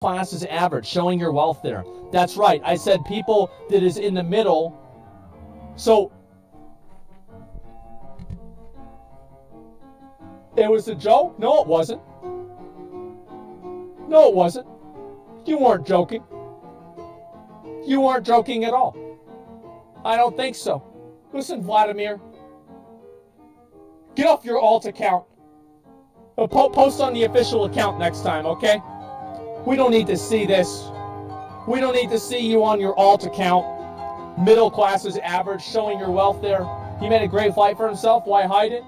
class is average, showing your wealth there. That's right. I said people that is in the middle. So it was a joke? No, it wasn't. No, it wasn't. You weren't joking. You weren't joking at all. I don't think so. Listen, Vladimir. Get off your alt account. Post on the official account next time, okay? We don't need to see this. We don't need to see you on your alt account. Middle class is average, showing your wealth there. He made a great fight for himself. Why hide it?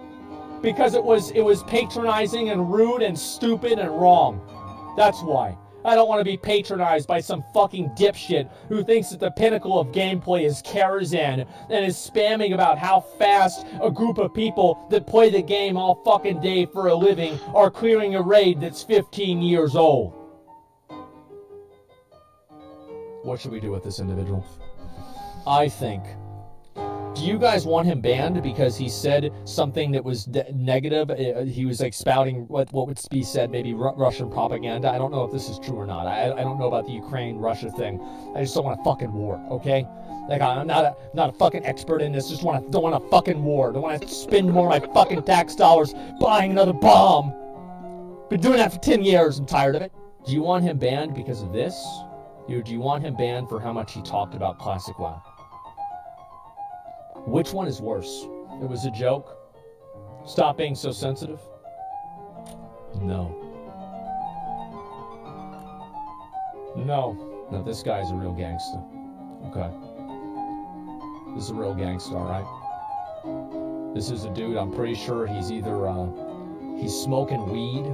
Because it was patronizing and rude and stupid and wrong. That's why. I don't want to be patronized by some fucking dipshit who thinks that the pinnacle of gameplay is Karazhan and is spamming about how fast a group of people that play the game all fucking day for a living are clearing a raid that's 15 years old. What should we do with this individual? I think. Do you guys want him banned because he said something that was negative? He was like spouting what would be said, maybe Russian propaganda. I don't know if this is true or not. I don't know about the Ukraine-Russia thing. I just don't want a fucking war, okay? Like, I'm not a fucking expert in this. Just don't want a fucking war. Don't want to spend more of my fucking tax dollars buying another bomb. Been doing that for 10 years. I'm tired of it. Do you want him banned because of this? Or do you want him banned for how much he talked about Classic WoW? Which one is worse? It was a joke? Stop being so sensitive? No. No, this guy's a real gangster. Okay. This is a real gangster, alright? This is a dude, I'm pretty sure he's either, he's smoking weed.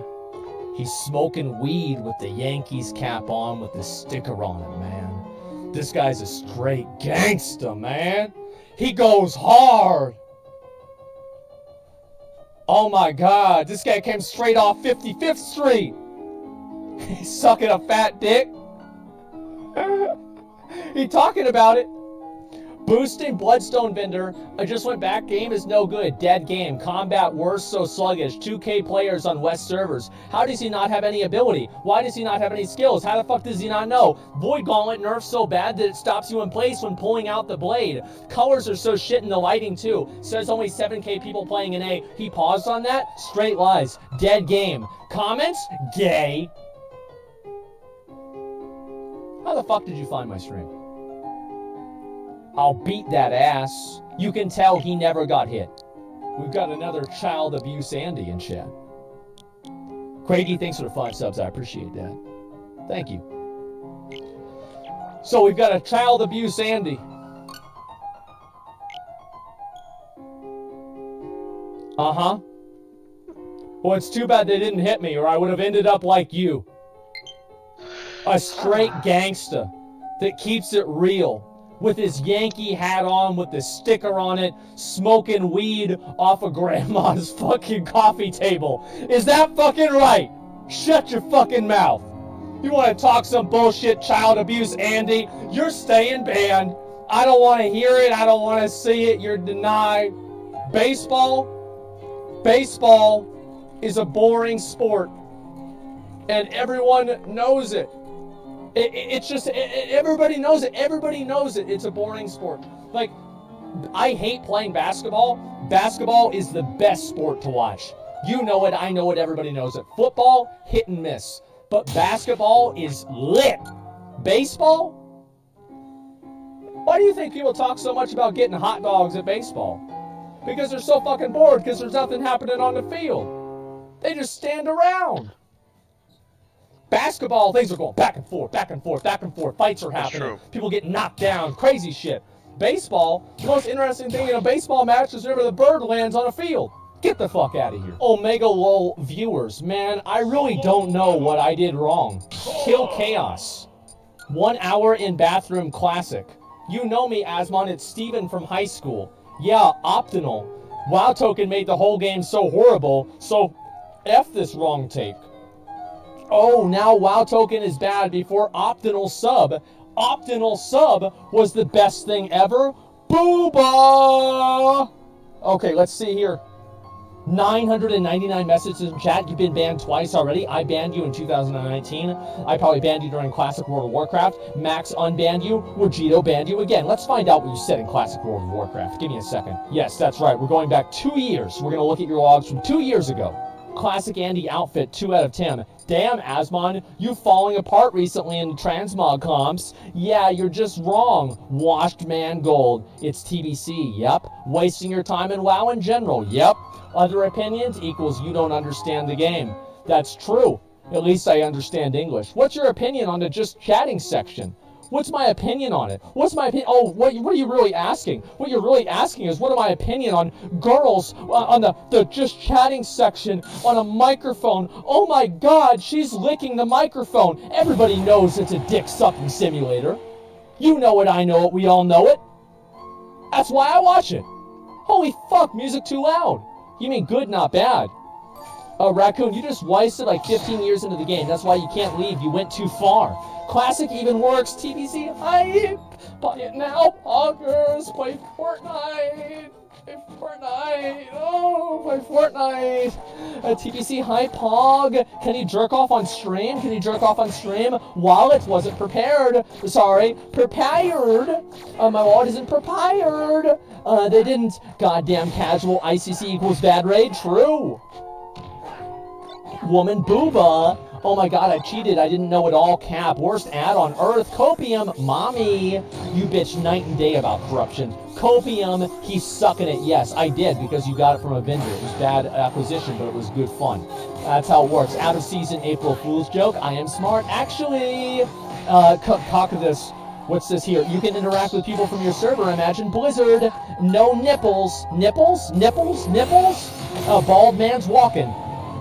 He's smoking weed with the Yankees cap on with the sticker on it, man. This guy's a straight gangster, man. He goes hard. Oh my God, this guy came straight off 55th Street. He's sucking a fat dick. He talking about it. Boosting Bloodstone Vendor. I just went back. Game is no good. Dead game. Combat worse, so sluggish. 2K players on West servers. How does he not have any ability? Why does he not have any skills? How the fuck does he not know? Void Gauntlet nerfs so bad that it stops you in place when pulling out the blade. Colors are so shit in the lighting too. Says only 7K people playing in A. He paused on that? Straight lies. Dead game. Comments? Gay. How the fuck did you find my stream? I'll beat that ass. You can tell he never got hit. We've got another child abuse Andy in chat. Craigie, thanks for the 5 subs. I appreciate that. Thank you. So we've got a child abuse Andy. Uh-huh. Well, it's too bad they didn't hit me or I would have ended up like you. A straight gangster that keeps it real. With his Yankee hat on, with the sticker on it, smoking weed off of grandma's fucking coffee table. Is that fucking right? Shut your fucking mouth. You want to talk some bullshit child abuse, Andy? You're staying banned. I don't want to hear it. I don't want to see it. You're denied. Baseball is a boring sport. And everyone knows it. It's just, everybody knows it. Everybody knows it. It's a boring sport. Like, I hate playing basketball. Basketball is the best sport to watch. You know it. I know it. Everybody knows it. Football, hit and miss. But basketball is lit. Baseball? Why do you think people talk so much about getting hot dogs at baseball? Because they're so fucking bored because there's nothing happening on the field. They just stand around. Basketball, things are going back and forth, back and forth, back and forth. Fights are happening. People get knocked down. Crazy shit. Baseball, the most interesting thing in a baseball match is whenever the bird lands on a field. Get the fuck out of here. Omega LOL viewers, man, I really don't know what I did wrong. Kill Chaos. 1 hour in bathroom classic. You know me, Asmon, it's Steven from high school. Yeah, optional. WoW Token made the whole game so horrible, so F this wrong take. Oh, now WoW Token is bad before Optional Sub. Optional Sub was the best thing ever. Booba! Okay, let's see here. 999 messages in chat. You've been banned twice already. I banned you in 2019. I probably banned you during Classic World of Warcraft. Max unbanned you. Vegito banned you again. Let's find out what you said in Classic World of Warcraft. Give me a second. Yes, that's right. We're going back 2 years. We're going to look at your logs from 2 years ago. Classic Andy outfit, 2 out of 10. Damn, Asmon, you falling apart recently in transmog comps. Yeah, you're just wrong. Washed man gold. It's TBC, yep. Wasting your time in WoW in general, yep. Other opinions equals you don't understand the game. That's true. At least I understand English. What's your opinion on the just chatting section? What's my opinion on it? What's my opinion? Oh, what are you really asking? What you're really asking is what am my opinion on girls on the just chatting section on a microphone? Oh my God, she's licking the microphone. Everybody knows it's a dick sucking simulator. You know it, I know it, we all know it. That's why I watch it. Holy fuck, music too loud. You mean good, not bad. Raccoon, you just wasted like 15 years into the game. That's why you can't leave. You went too far. Classic even works. TBC hype. Buy it now, poggers. Play Fortnite. Play Fortnite. Oh, play Fortnite. TBC hype, pog. Can he jerk off on stream? Can he jerk off on stream? Wallet wasn't prepared. Sorry, prepared. My wallet isn't prepared. They didn't. Goddamn casual. ICC equals bad raid. True. Woman booba. Oh my God, I cheated. I didn't know it all cap. Worst ad on earth. Copium. Mommy. You bitch night and day about corruption. Copium. He's sucking it. Yes, I did because you got it from a vendor. It was bad acquisition, but it was good fun. That's how it works. Out of season April Fool's joke. I am smart. Actually, cock of this. What's this here? You can interact with people from your server. Imagine Blizzard. No nipples. Nipples? Nipples? Nipples? A bald man's walking.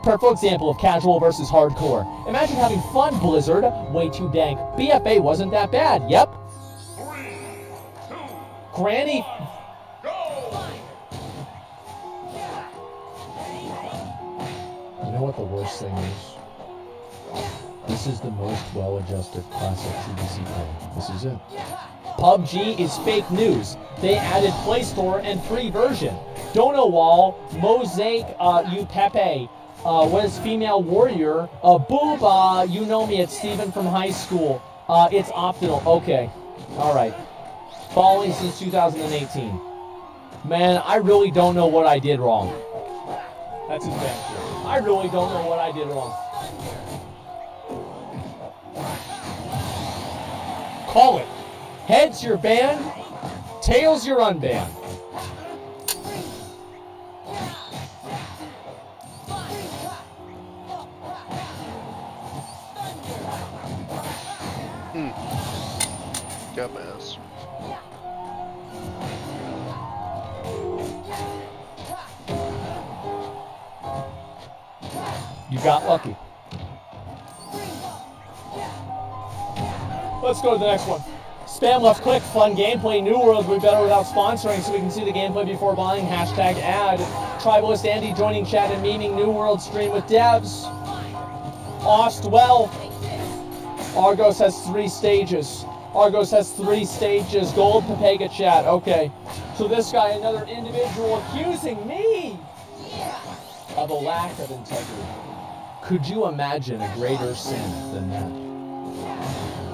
Perfect example of casual versus hardcore. Imagine having fun, Blizzard. Way too dank. BFA wasn't that bad. Yep. 3, 2, Granny. go! You know what the worst thing is? This is the most well-adjusted classic TBC game. This is it. PUBG is fake news. They added Play Store and free version. Dono Wall, Mosaic, you Pepe. What is female warrior? Booba, you know me, it's Steven from high school. It's optional. Okay. Alright. Following since 2018. Man, I really don't know what I did wrong. That's his bad. I really don't know what I did wrong. Call it. Heads, you're banned. Tails, you're unbanned. Got my ass. You got lucky. Let's go to the next one. Spam left click, fun gameplay, New World would be better without sponsoring so we can see the gameplay before buying. Hashtag ad. Tribalist Andy joining chat and memeing New World stream with devs. Ostwell. Argos has 3 stages. Argos has 3 stages. Gold Pepega chat. Okay. So this guy, another individual accusing me of a lack of integrity. Could you imagine a greater sin than that?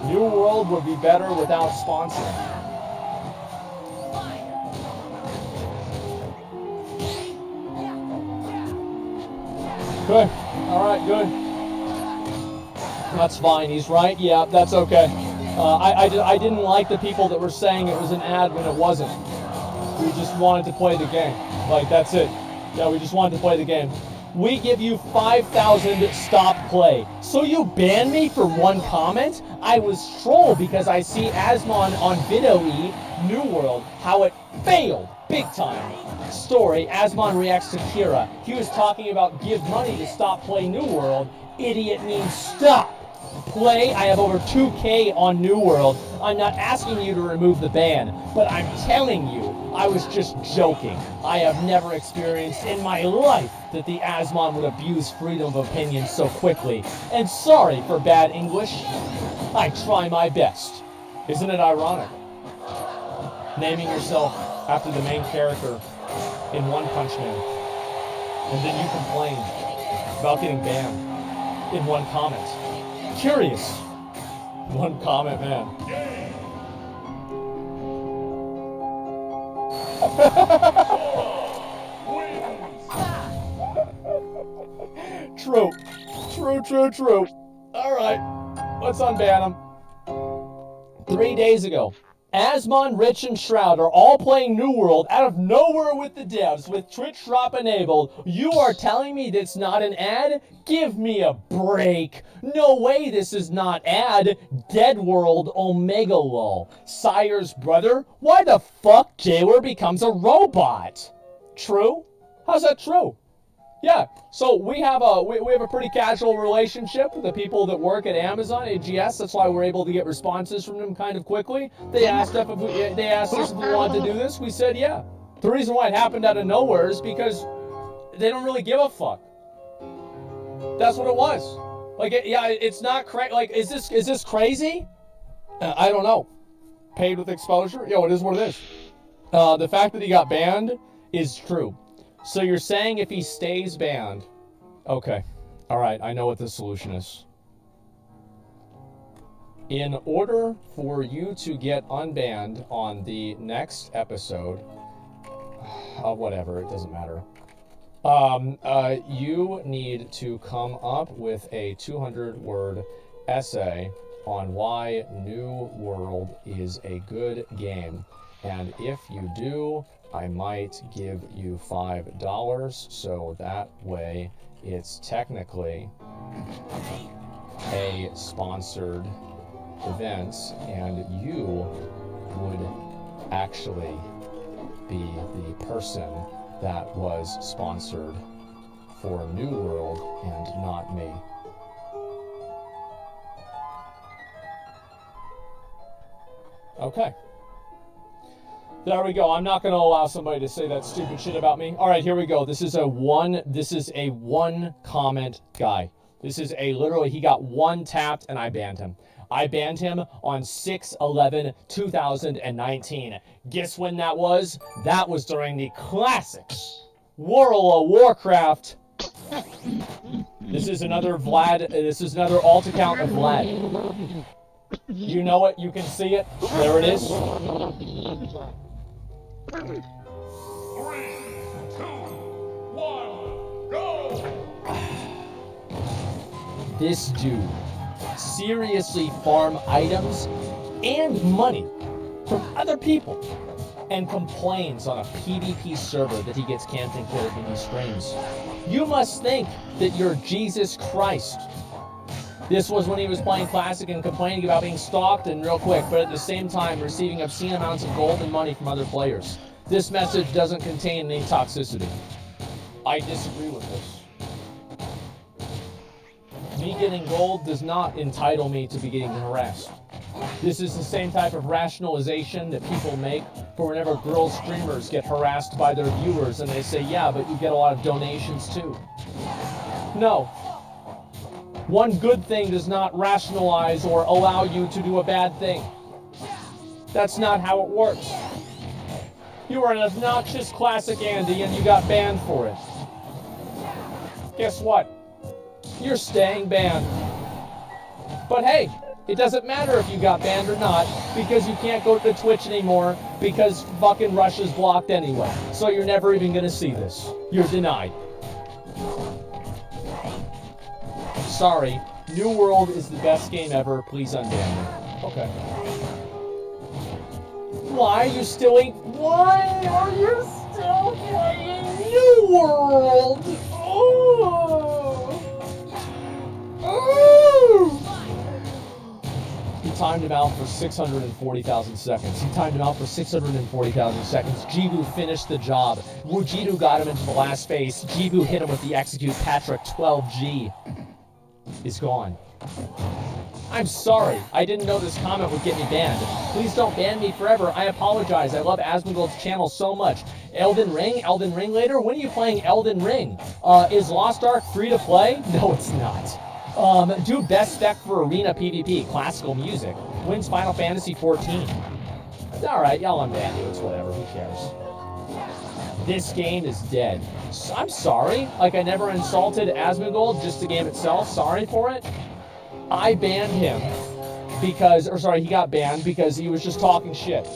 New World would be better without sponsoring. Good. All right, good. That's fine. He's right. Yeah, that's okay. I didn't like the people that were saying it was an ad when it wasn't. We just wanted to play the game. Like, that's it. Yeah, we just wanted to play the game. We give you 5,000 stop play. So you ban me for one comment? I was trolled because I see Asmon on Video-E, New World, how it failed. Big time. Story, Asmon reacts to Kira. He was talking about give money to stop play New World. Idiot means stop. Play, I have over 2K on New World. I'm not asking you to remove the ban, but I'm telling you, I was just joking. I have never experienced in my life that the Asmon would abuse freedom of opinion so quickly. And sorry for bad English. I try my best. Isn't it ironic? Naming yourself after the main character in One Punch Man. And then you complain about getting banned in one comment. Curious. One comment, man. True. True. Alright. Let's unban him. 3 days ago, Asmon, Rich, and Shroud are all playing New World out of nowhere with the devs, with Twitch drop enabled. You are telling me that's not an ad? Give me a break. No way this is not ad. Dead World Omega Lol. Sire's brother? Why the fuck Jailer becomes a robot? True? How's that true? Yeah, so we have a pretty casual relationship with the people that work at Amazon, AGS. That's why we're able to get responses from them kind of quickly. They asked us if we wanted to do this. We said yeah. The reason why it happened out of nowhere is because they don't really give a fuck. That's what it was. Like, it's not crazy. Like, is this crazy? I don't know. Paid with exposure? Yo, it is what it is. The fact that he got banned is true. So you're saying if he stays banned... Okay. Alright, I know what the solution is. In order for you to get unbanned on the next episode... whatever, it doesn't matter. You need to come up with a 200-word essay on why New World is a good game. And if you do, I might give you $5, so that way it's technically a sponsored event, and you would actually be the person that was sponsored for New World and not me. Okay. There we go. I'm not going to allow somebody to say that stupid shit about me. All right, here we go. This is a one comment guy. This is literally, he got one tapped and I banned him. I banned him on 6/11/2019. Guess when that was? That was during the classic World of Warcraft. This is another Vlad. This is another alt account of Vlad. You know it. You can see it. There it is. 3, 2, 1, go! This dude seriously farm items and money from other people and complains on a PvP server that he gets camped and killed when he streams. You must think that you're Jesus Christ. This was when he was playing Classic and complaining about being stalked and real quick, but at the same time receiving obscene amounts of gold and money from other players. This message doesn't contain any toxicity. I disagree with this. Me getting gold does not entitle me to be getting harassed. This is the same type of rationalization that people make for whenever girl streamers get harassed by their viewers and they say, yeah, but you get a lot of donations too. No. One good thing does not rationalize or allow you to do a bad thing. That's not how it works. You are an obnoxious Classic Andy and you got banned for it. Guess what? You're staying banned. But hey, it doesn't matter if you got banned or not, because you can't go to Twitch anymore because fucking Russia's blocked anyway. So you're never even gonna see this. You're denied. Sorry, New World is the best game ever. Please unban me. Okay. Why are you still playing New World? He timed him out for 640,000 seconds. Jibu finished the job. Wujidu got him into the last phase. Jibu hit him with the execute. Patrick 12G is gone. I'm sorry. I didn't know this comment would get me banned. Please don't ban me forever. I apologize. I love Asmongold's channel so much. Elden Ring later? When are you playing Elden Ring? Is Lost Ark free to play? No, it's not. Do best spec for arena PvP, classical music. Wins Final Fantasy 14. Alright, y'all unban you. It's whatever. Who cares? This game is dead. I'm sorry. Like, I never insulted Asmongold, just the game itself. Sorry for it. I banned him because, or sorry, he got banned because he was just talking shit.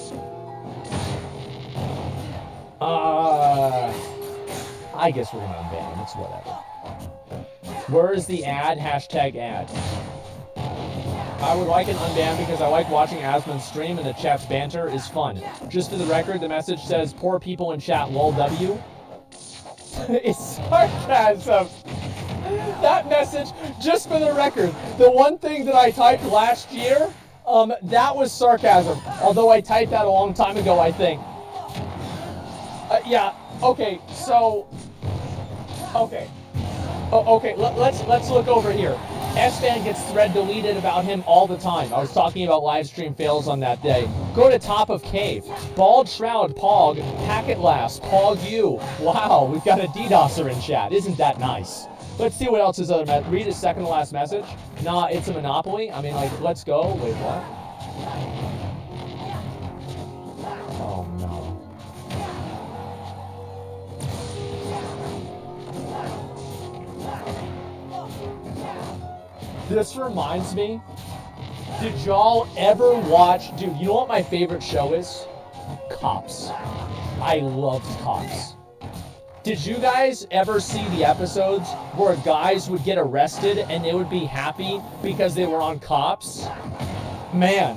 I guess we're gonna unban him. It's whatever. Where is the ad? Hashtag ad. I would like an unban because I like watching Asmon stream and the chat's banter is fun. Just for the record, the message says, poor people in chat, lol W. It's sarcasm. That message, just for the record, the one thing that I typed last year, that was sarcasm. Although I typed that a long time ago, I think. Yeah, okay, so... Okay. Oh, okay, let's look over here. S-Fan gets thread deleted about him all the time. I was talking about live stream fails on that day. Go to top of cave. Bald Shroud, Pog, Packet Last, Pog U. Wow, we've got a DDoSer in chat. Isn't that nice? Let's see what else his other message. Read his second to last message. Nah, it's a monopoly. I mean, like, let's go. Wait, what? Oh, no. This reminds me, did y'all ever watch, dude, you know what my favorite show is? Cops. I loved Cops. Did you guys ever see the episodes where guys would get arrested and they would be happy because they were on Cops? Man,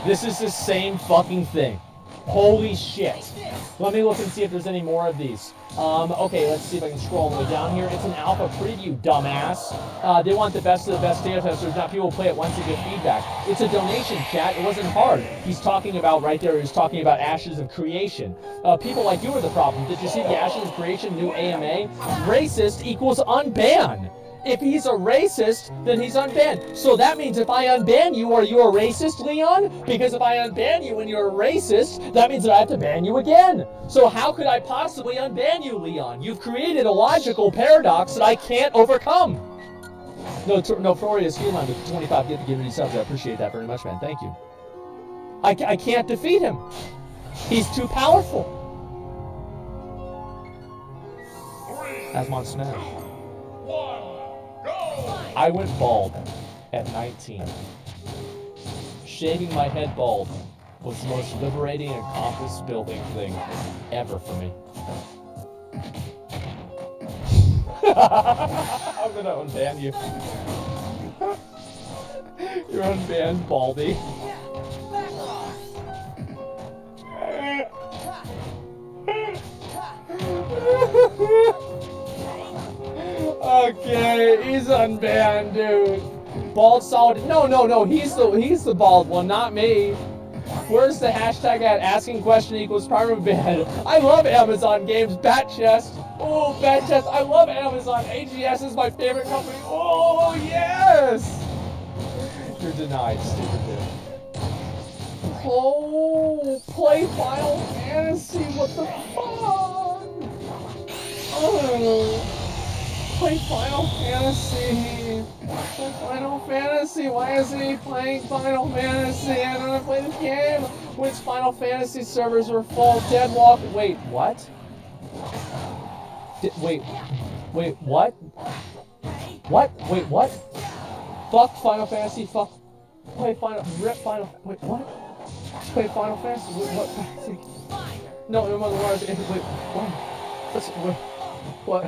this is the same fucking thing. Holy shit. Let me look and see if there's any more of these. Okay, let's see if I can scroll all the way down here. It's an alpha preview, dumbass. They want the best of the best data testers, not people play it once and get feedback. It's a donation, chat. It wasn't hard. He's talking about, right there, he's talking about Ashes of Creation. People like you are the problem. Did you see the Ashes of Creation new AMA? Racist equals unban. If he's a racist, then he's unbanned. So that means if I unban you, are you a racist, Leon? Because if I unban you and you're a racist, that means that I have to ban you again. So how could I possibly unban you, Leon? You've created a logical paradox that I can't overcome. No, Florida's Healman with 25 gift giving me subs. I appreciate that very much, man. Thank you. I can't defeat him. He's too powerful. Asmon Smash. I went bald at 19. Shaving my head bald was the most liberating and confidence building thing ever for me. I'm gonna unban you. You're unbanned, Baldy. Okay, he's unbanned, dude. Bald solid. No. He's the bald one, not me. Where's the hashtag at asking question equals perma ban? I love Amazon games. Bat chest. Oh, bat chest. I love Amazon. AGS is my favorite company. Oh, yes. You're denied, stupid dude. Oh, play Final Fantasy. What the fuck? Oh. Play Final Fantasy. Play Final Fantasy. Why isn't he playing Final Fantasy? I don't want to play the game. Which Final Fantasy servers are full? Deadlock. Wait, what? Wait, what? What? Wait, what? Fuck Final Fantasy. Fuck. Play Final. Rip Final. Wait, what? Play Final Fantasy. Wait, what? No, no, wait, what? What's what? What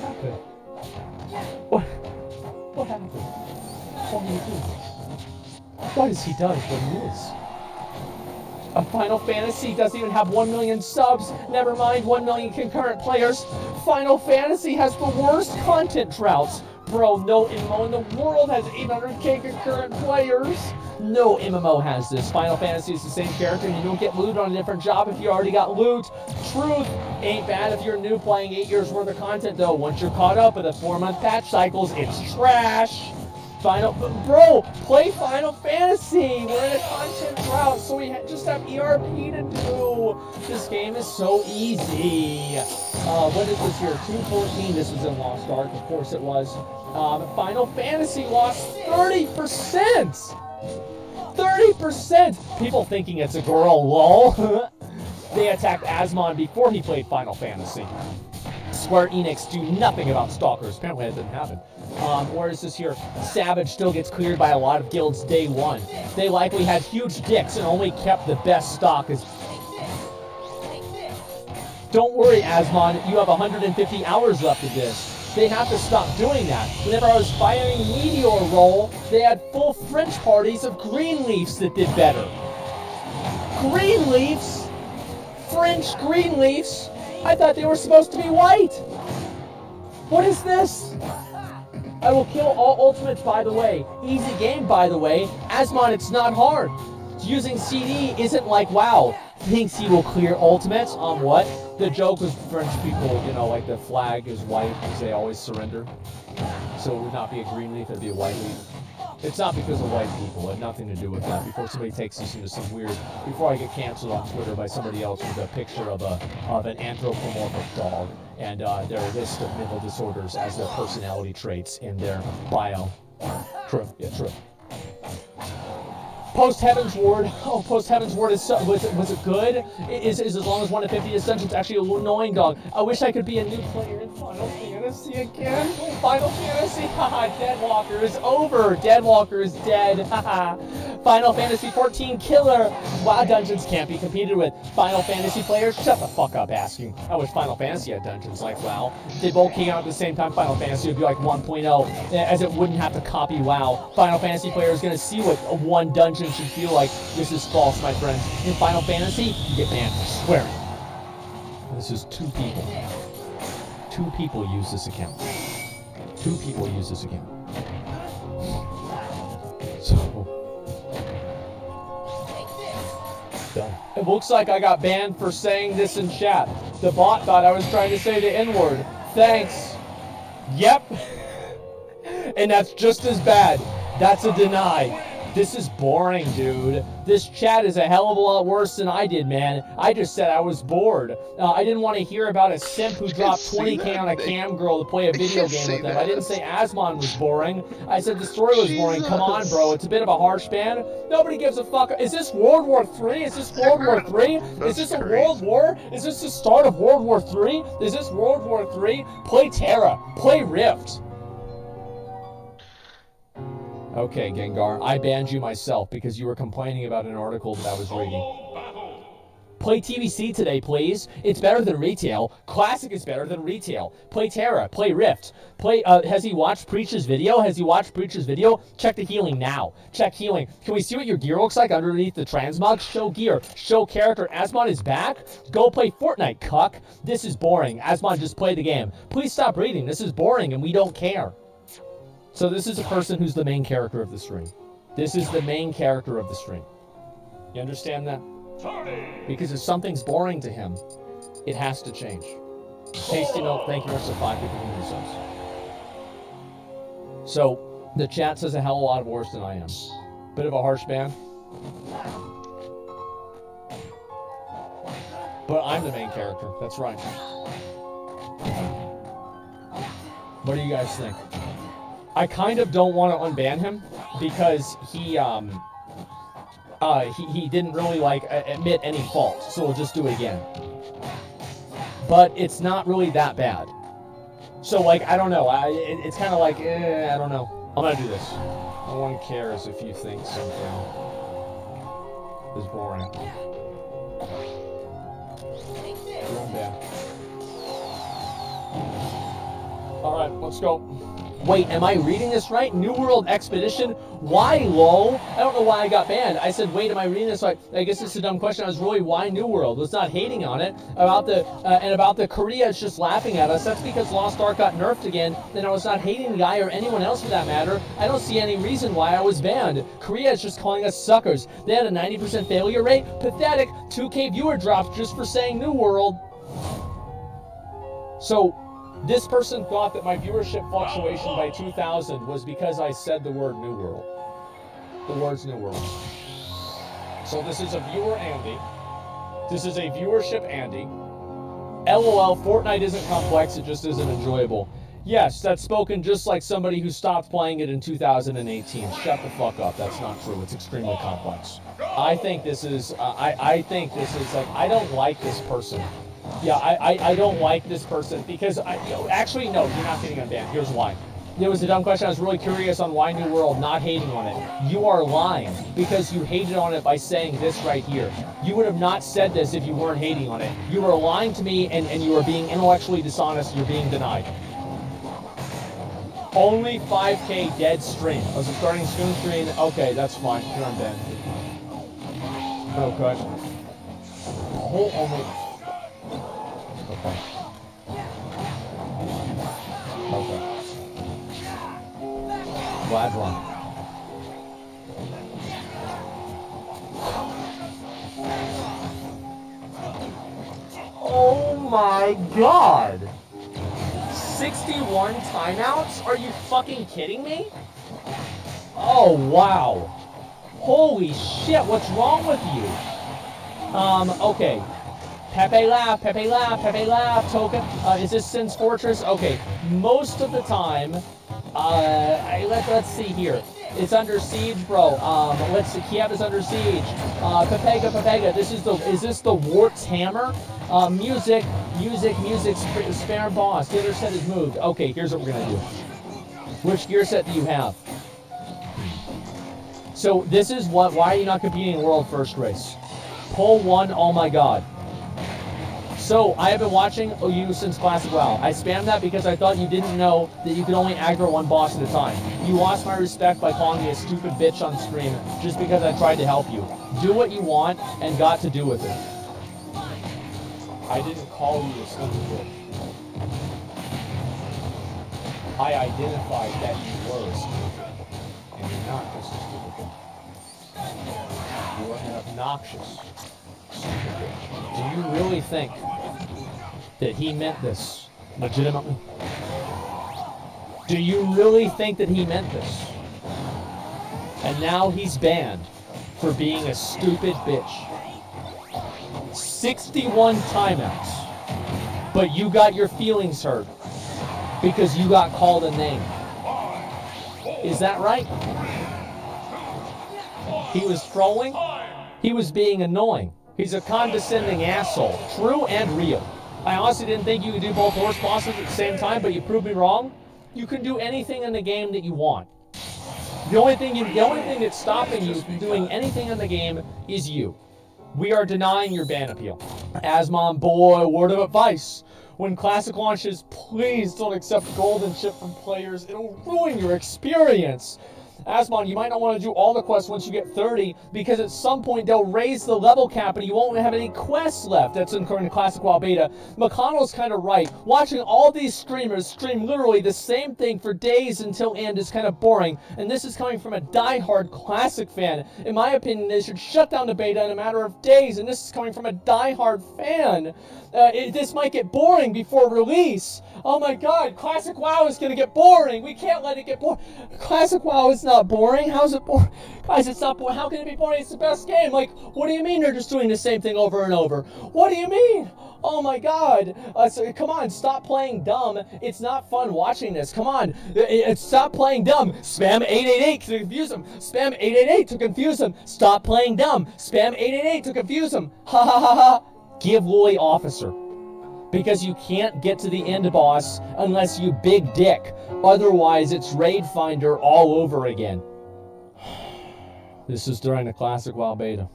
happened? What happened? What did he do? What has he done? What he is? A Final Fantasy doesn't even have 1 million subs. Never mind 1 million concurrent players. Final Fantasy has the worst content droughts. Bro, no MMO in the world has 800k concurrent players. No MMO has this. Final Fantasy is the same character and you don't get loot on a different job if you already got loot. Truth ain't bad if you're new playing 8 years worth of content though. Once you're caught up with the 4-month patch cycles, it's trash. Bro, play Final Fantasy. We're in a content drought, so we just have ERP to do. This game is so easy. What is this here? 214. This was in Lost Ark. Of course it was. Final Fantasy lost 30%. 30%. People thinking it's a girl, lol. They attacked Asmon before he played Final Fantasy. Square Enix do nothing about stalkers. Apparently that didn't happen. Where is this here? Savage still gets cleared by a lot of guilds day one. They likely had huge dicks and only kept the best stock as... Don't worry, Asmon, you have 150 hours left of this. They have to stop doing that. Whenever I was firing Meteor Roll, they had full French parties of Greenleafs that did better. Greenleafs? French Greenleafs? I thought they were supposed to be white. What is this? I will kill all ultimates, by the way. Easy game, by the way. Asmon, it's not hard. Using CD isn't like WoW. Thinks he will clear ultimates on what? The joke was French people, you know, like the flag is white because they always surrender. So it would not be a green leaf, it'd be a white leaf. It's not because of white people, it had nothing to do with that. Before somebody takes this into some weird, before I get canceled on Twitter by somebody else with a picture of an anthropomorphic dog and their list of mental disorders as their personality traits in their bio. True, yeah, true. Post Heaven's Ward. Oh, Post Heaven's Ward is so, was it good? Is as long as 1 to 50 Ascension's actually a annoying dog. I wish I could be a new player in Final Fantasy again. Final Fantasy, haha, Deadwalker is over. Deadwalker is dead, haha. Final Fantasy 14 killer. WoW dungeons can't be competed with. Final Fantasy players, shut the fuck up asking. I wish Final Fantasy had dungeons like WoW. If they both came out at the same time, Final Fantasy would be like 1.0, as it wouldn't have to copy WoW. Final Fantasy players gonna see what one dungeon should feel like. This is false, my friends. In Final Fantasy, you get banned for swearing. This is 2 people. 2 people use this account. 2 people use this account. So, done. It looks like I got banned for saying this in chat. The bot thought I was trying to say the N-word. Thanks. Yep. And that's just as bad. That's a deny. This is boring, dude. This chat is a hell of a lot worse than I did, man. I just said I was bored. I didn't want to hear about a simp who dropped 20K on a cam girl to play a video game with them. I didn't say Asmon was boring. I said the story was boring. Come on, bro. It's a bit of a harsh ban. Nobody gives a fuck. Is this World War III? Is this World War III? Is this a world war? Is this the start of World War III? Is this World War III? Play Terra. Play Rift. Okay, Gengar, I banned you myself because you were complaining about an article that I was reading. Play TVC today, please. It's better than retail. Classic is better than retail. Play Terra. Play Rift. Play, has he watched Preach's video? Has he watched Preach's video? Check the healing now. Check healing. Can we see what your gear looks like underneath the transmog? Show gear. Show character. Asmon is back? Go play Fortnite, cuck. This is boring. Asmon, just play the game. Please stop reading. This is boring and we don't care. So this is a person who's the main character of the stream. This is the main character of the stream. You understand that? Because if something's boring to him, it has to change. Tasty Milk, thank you for 5 people who subs. So, the chat says a hell of a lot worse than I am. Bit of a harsh ban. But I'm the main character, that's right. What do you guys think? I kind of don't want to unban him because he didn't really like admit any fault, so we'll just do it again. But it's not really that bad. So like, I don't know, it's kind of like, I don't know. I'm gonna do this. No one cares if you think something is boring. You're unbanned. Alright, let's go. Wait, am I reading this right? New World Expedition? Why, lol? I don't know why I got banned. I said, wait, am I reading this right? I guess it's a dumb question. I was really, why New World? Was not hating on it. About the Korea is just laughing at us. That's because Lost Ark got nerfed again. Then I was not hating the guy or anyone else for that matter. I don't see any reason why I was banned. Korea is just calling us suckers. They had a 90% failure rate. Pathetic. 2K viewer drops just for saying New World. So, this person thought that my viewership fluctuation by 2,000 was because I said the word New World. The words New World. So this is a viewer Andy. This is a viewership Andy. LOL, Fortnite isn't complex, it just isn't enjoyable. Yes, that's spoken just like somebody who stopped playing it in 2018. Shut the fuck up. That's not true. It's extremely complex. I think this is. I think this is like. I don't like this person. Yeah, I don't like this person because actually no, you're not getting unbanned. Here's why. There was a dumb question. I was really curious on why New World not hating on it. You are lying because you hated on it by saying this right here. You would have not said this if you weren't hating on it. You were lying to me and you are being intellectually dishonest. You're being denied. Only 5K dead stream. Was it starting stream screen? Okay, that's fine. You're unbanned. Okay. Whole only. Okay. Okay. Glad run. Oh my god! 61 timeouts? Are you fucking kidding me? Oh wow. Holy shit, what's wrong with you? Okay. Pepe laugh, token. Is this Sin's Fortress? Okay. Most of the time, let's see here. It's under siege, bro. Let's see. Kiev is under siege. Pepega. Is this the Wart's hammer? Music. Spare boss. The other set is moved. Okay, here's what we're gonna do. Which gear set do you have? So this is what. Why are you not competing in World First Race? Pull 1. Oh my god. So, I have been watching you since Classic WoW. I spammed that because I thought you didn't know that you could only aggro one boss at a time. You lost my respect by calling me a stupid bitch on stream just because I tried to help you. Do what you want and got to do with it. I didn't call you a stupid bitch. I identified that you were a stupid bitch. And you're not just a stupid bitch. You are an obnoxious stupid bitch. Do you really think that he meant this legitimately? Do you really think that he meant this? And now he's banned for being a stupid bitch. 61 timeouts. But you got your feelings hurt because you got called a name. Is that right? He was trolling. He was being annoying. He's a condescending asshole. True and real. I honestly didn't think you could do both horse bosses at the same time, but you proved me wrong. You can do anything in the game that you want. The only thing that's stopping you from doing anything in the game is you. We are denying your ban appeal. Asmon boy, word of advice. When Classic launches, please don't accept golden ship from players. It'll ruin your experience. Asmon, you might not want to do all the quests once you get 30, because at some point they'll raise the level cap and you won't have any quests left. That's according to Classic WoW Beta. McConnell's kind of right. Watching all these streamers stream literally the same thing for days until end is kind of boring, and this is coming from a die-hard Classic fan. In my opinion, they should shut down the beta in a matter of days, and this is coming from a die-hard fan. This might get boring before release. Oh my god, Classic WoW is going to get boring. We can't let it get boring. Classic WoW is not boring. How's it boring? Guys, it's not boring. How can it be boring? It's the best game. Like, what do you mean they're just doing the same thing over and over? What do you mean? Oh my god. So, come on, stop playing dumb. It's not fun watching this. Come on. Stop playing dumb. Spam 888 to confuse them. Spam 888 to confuse them. Stop playing dumb. Spam 888 to confuse them. Ha ha ha ha. Give Lily Officer. Because you can't get to the end boss unless you big dick. Otherwise, it's Raid Finder all over again. This is during the Classic WoW Beta.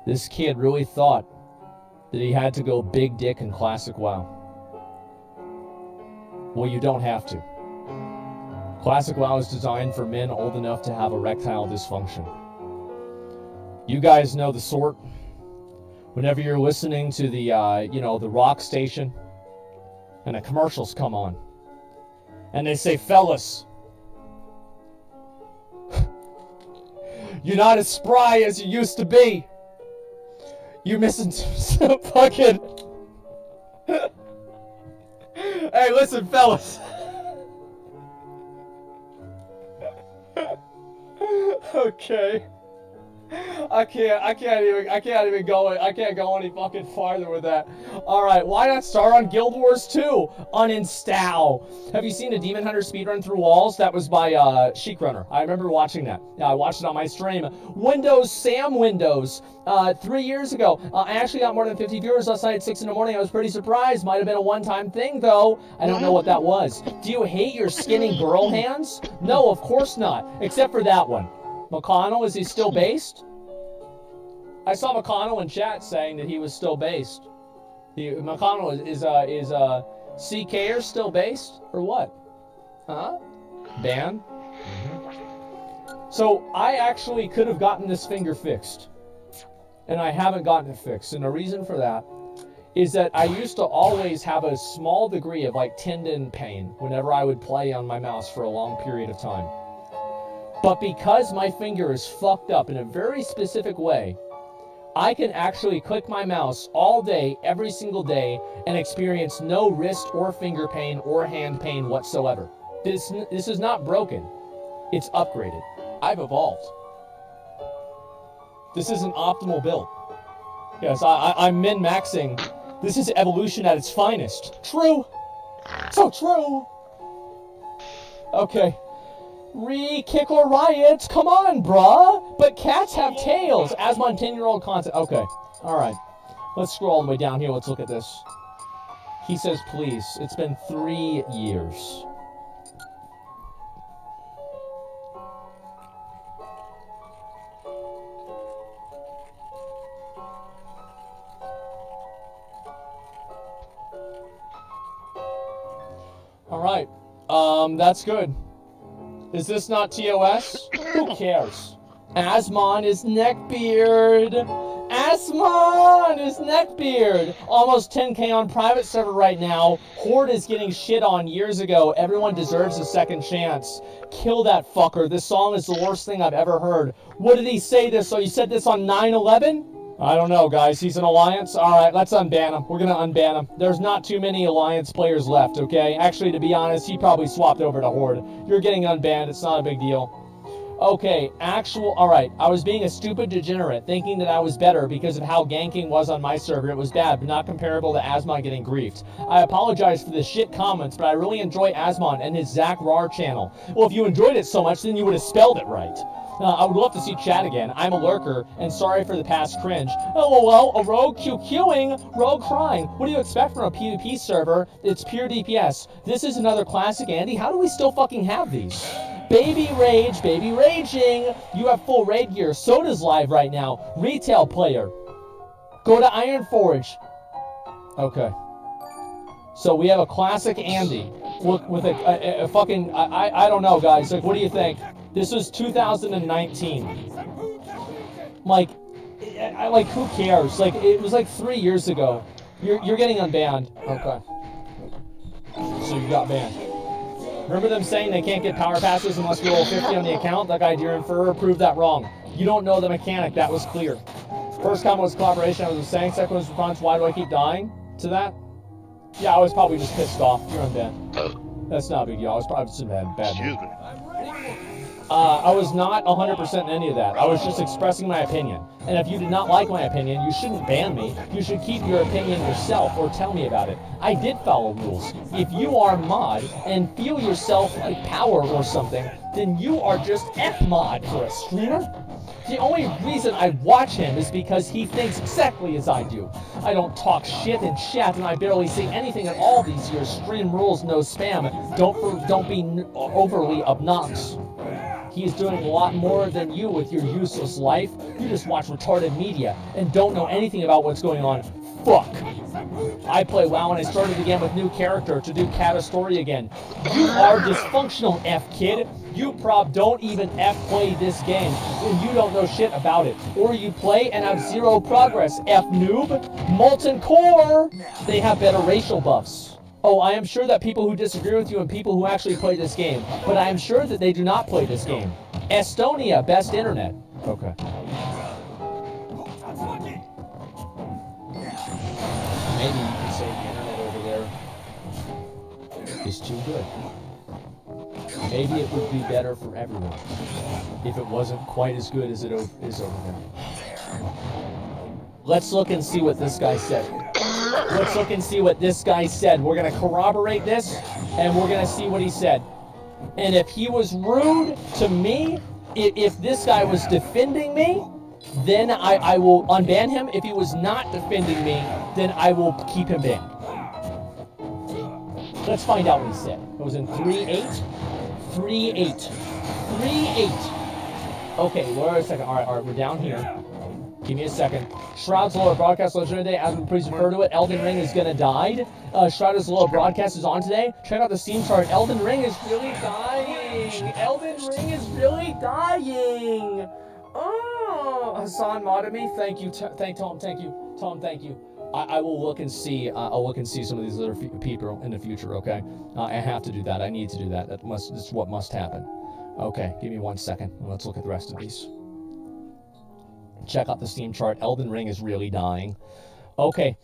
This kid really thought that he had to go big dick in Classic WoW. Well, you don't have to. Classic WoW is designed for men old enough to have erectile dysfunction. You guys know the sort. Whenever you're listening to the, the rock station, and the commercials come on, and they say, fellas, you're not as spry as you used to be. You're missing some fucking... Hey, listen, fellas. Okay. I can't go any fucking farther with that. Alright, why not start on Guild Wars 2? Uninstall. Have you seen a Demon Hunter speedrun through walls? That was by Chic Runner. I remember watching that. Yeah, I watched it on my stream. Sam Windows. 3 years ago. I actually got more than 50 viewers last night at 6 in the morning. I was pretty surprised. Might have been a one-time thing, though. I don't know what that was. Do you hate your skinny girl hands? No, of course not. Except for that one. McConnell, is he still based? I saw McConnell in chat saying that he was still based. McConnell is CKer still based? Or what? Huh? Ban? So, I actually could have gotten this finger fixed. And I haven't gotten it fixed. And the reason for that is that I used to always have a small degree of like tendon pain whenever I would play on my mouse for a long period of time. But because my finger is fucked up in a very specific way, I can actually click my mouse all day, every single day, and experience no wrist or finger pain or hand pain whatsoever. This is not broken. It's upgraded. I've evolved. This is an optimal build. Yes, I'm min-maxing. This is evolution at its finest. True. So true. Okay. Re-kick or riot. Come on, bruh. But cats have tails. Asmon 10-year-old content. Okay. Alright. Let's scroll all the way down here. Let's look at this. He says, please. It's been 3 years. Alright. That's good. Is this not TOS? Who cares? Asmon is neckbeard. Asmon is neckbeard. Almost 10k on private server right now. Horde is getting shit on years ago. Everyone deserves a second chance. Kill that fucker. This song is the worst thing I've ever heard. What did he say this? So you said this on 9/11? I don't know, guys. He's an Alliance? Alright, let's unban him. We're gonna unban him. There's not too many Alliance players left, okay? Actually, to be honest, he probably swapped over to Horde. You're getting unbanned. It's not a big deal. Okay, alright. I was being a stupid degenerate, thinking that I was better because of how ganking was on my server. It was bad, but not comparable to Asmon getting griefed. I apologize for the shit comments, but I really enjoy Asmon and his Zach Rar channel. Well, if you enjoyed it so much, then you would have spelled it right. I would love to see chat again. I'm a lurker, and sorry for the past cringe. LOL, a rogue QQing, rogue crying. What do you expect from a PvP server? It's pure DPS. This is another classic, Andy. How do we still fucking have these? Baby rage, baby raging. You have full raid gear. So does live right now. Retail player. Go to Iron Forge. Okay. So we have a classic Andy with a fucking, I don't know, guys. Like, what do you think? This was 2019. Like, who cares? Like, it was like 3 years ago. You're getting unbanned. Okay. So you got banned. Remember them saying they can't get power passes unless you roll 50 on the account? That guy, Deer Inferrer, proved that wrong. You don't know the mechanic. That was clear. First comment was collaboration. I was saying. Second was response. Why do I keep dying? To that? Yeah, I was probably just pissed off. You're unbanned. That's not a big deal. I was probably just in bad Excuse me. I was not 100% in any of that. I was just expressing my opinion. And if you did not like my opinion, you shouldn't ban me. You should keep your opinion yourself or tell me about it. I did follow rules. If you are mod and feel yourself like power or something, then you are just F-mod for a streamer. The only reason I watch him is because he thinks exactly as I do. I don't talk shit in chat, and I barely say anything at all these years. Stream rules, no spam. Don't be overly obnoxious. He is doing a lot more than you with your useless life. You just watch retarded media and don't know anything about what's going on. Fuck. I play WoW and I started again with new character to do Kata story again. You are dysfunctional, F-kid. You don't even F-play this game, and you don't know shit about it. Or you play and have zero progress, F-noob. Molten Core! They have better racial buffs. Oh, I am sure that people who disagree with you and people who actually play this game, but I am sure that they do not play this game. Estonia, best internet. Okay. Maybe you can say the internet over there is too good. Maybe it would be better for everyone if it wasn't quite as good as it is over there. Let's look and see what this guy said. Let's look and see what this guy said. We're going to corroborate this, and we're going to see what he said. And if he was rude to me, if this guy was defending me, then I will unban him. If he was not defending me, then I will keep him banned. Let's find out what he said. It was in 3-8. 3-8. 3-8. Okay, wait a second. All right, we're down here. Give me a second. Shroud's lower broadcast launcher today. As we please refer to it, Elden Ring is gonna die. Shroud's lower broadcast is on today. Check out the Steam chart. Elden Ring is really dying. Elden Ring is really dying. Oh, Hassan modded me. Thank you. Thank Tom. Thank you. Tom. Thank you. I will look and see. I'll look and see some of these other people in the future. Okay. I have to do that. I need to do that. That's what must happen. Okay. Give me 1 second. Let's look at the rest of these. Check out the Steam chart. Elden Ring is really dying. Okay,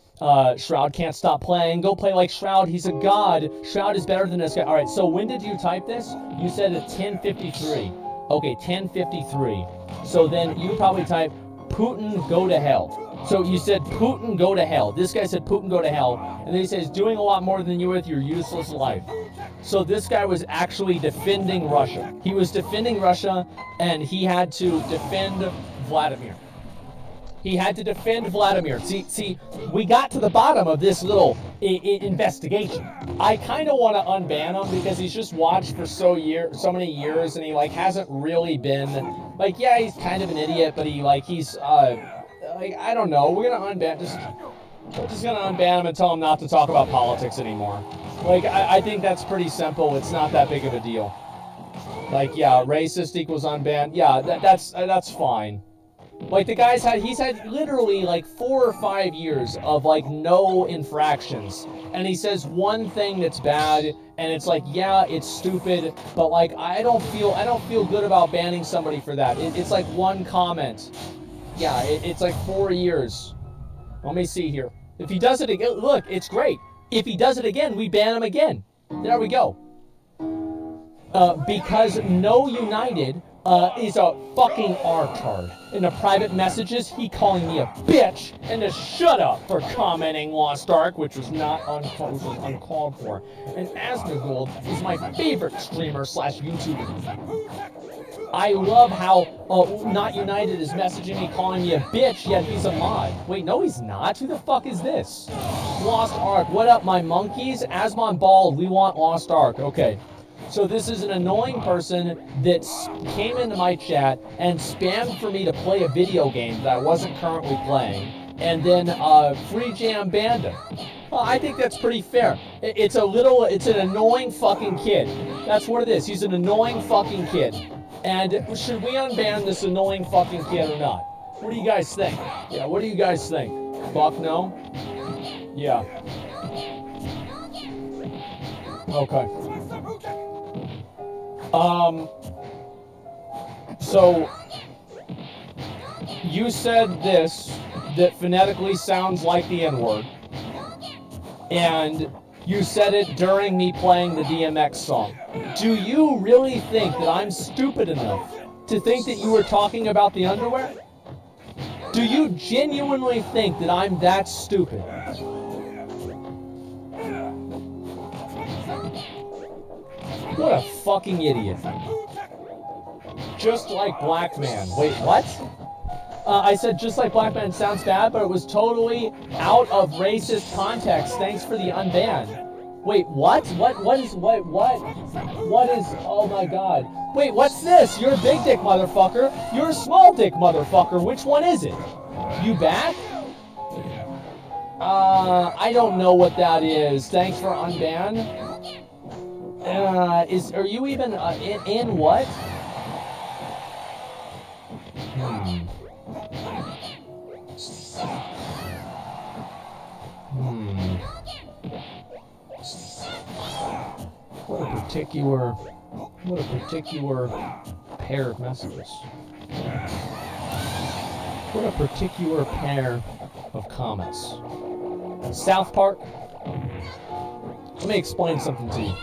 Shroud can't stop playing. Go play like Shroud. He's a god. Shroud is better than this guy. All right, so when did you type this? You said at 10:53. Okay, 10:53. So then you probably type Putin go to hell. So you said Putin go to hell. This guy said Putin go to hell. And then he says doing a lot more than you with your useless life. So this guy was actually defending Russia. He was defending Russia, and he had to defend Vladimir. He had to defend Vladimir. See, we got to the bottom of this little investigation. I kind of want to unban him because he's just watched for so many years, and he like hasn't really been like, yeah, he's kind of an idiot, but he's I don't know. We're gonna unban we're just gonna unban him and tell him not to talk about politics anymore. Like I think that's pretty simple. It's not that big of a deal. Like, yeah, racist equals unbanned. Yeah, that's fine. Like, the guy's he's had literally like 4 or 5 years of like no infractions, and he says one thing that's bad, and it's like, yeah, it's stupid, but like I don't feel good about banning somebody for that. It's like one comment. Yeah, it's like 4 years. Let me see here. If he does it again, look, it's great. If he does it again, we ban him again. There we go. Because No United is a fucking R-tard. In the private messages, he calling me a bitch and to shut up for commenting Lost Ark, which was uncalled for. And Asmongold is my favorite streamer / YouTuber. I love how Not United is messaging me calling me a bitch, yet he's a mod. Wait, no he's not. Who the fuck is this? Lost Ark. What up, my monkeys? Asmon Bald, we want Lost Ark. Okay. So this is an annoying person that came into my chat and spammed for me to play a video game that I wasn't currently playing, and then free jam banned him. Well, I think that's pretty fair. It's an annoying fucking kid. That's what it is. He's an annoying fucking kid. And should we unban this annoying fucking kid or not? What do you guys think? Yeah, what do you guys think? Fuck no? Yeah. Okay. So you said this that phonetically sounds like the N-word, and you said it during me playing the DMX song. Do you really think that I'm stupid enough to think that you were talking about the underwear? Do you genuinely think that I'm that stupid? What a fucking idiot. Just like Black Man. Wait, what? I said just like Black Man sounds bad, but it was totally out of racist context. Thanks for the unban. Wait, what? What is, oh my god. Wait, what's this? You're a big dick motherfucker. You're a small dick motherfucker. Which one is it? You back? I don't know what that is. Thanks for unban. Are you even in what? What a particular pair of messages. What a particular pair of comments. South Park. Let me explain something to you.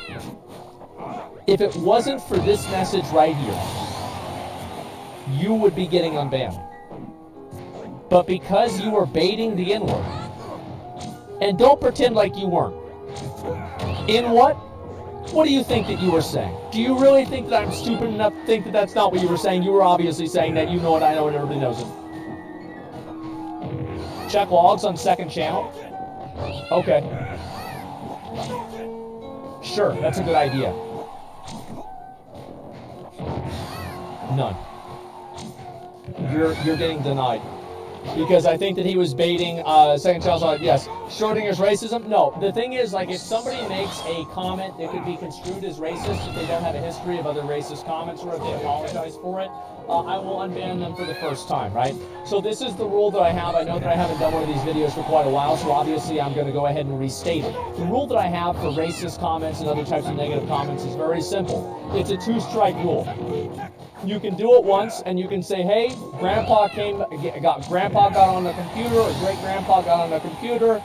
If it wasn't for this message right here, you would be getting unbanned. But because you were baiting the N-word, and don't pretend like you weren't. In what? What do you think that you were saying? Do you really think that I'm stupid enough to think that that's not what you were saying? You were obviously saying that you know it, I know it, everybody knows it. Check logs on second channel? Okay. Sure, that's a good idea. None. You're getting denied. Because I think that he was baiting second channel. Yes, Schrodinger's racism. No, the thing is, like, if somebody makes a comment that could be construed as racist, if they don't have a history of other racist comments, or if they apologize for it, I will unban them for the first time, right? So this is the rule that I have. I know that I haven't done one of these videos for quite a while, so obviously I'm going to go ahead and restate it. The rule that I have for racist comments and other types of negative comments is very simple. It's a 2-strike rule. You can do it once, and you can say, hey, Grandpa got on the computer, or great-grandpa got on the computer,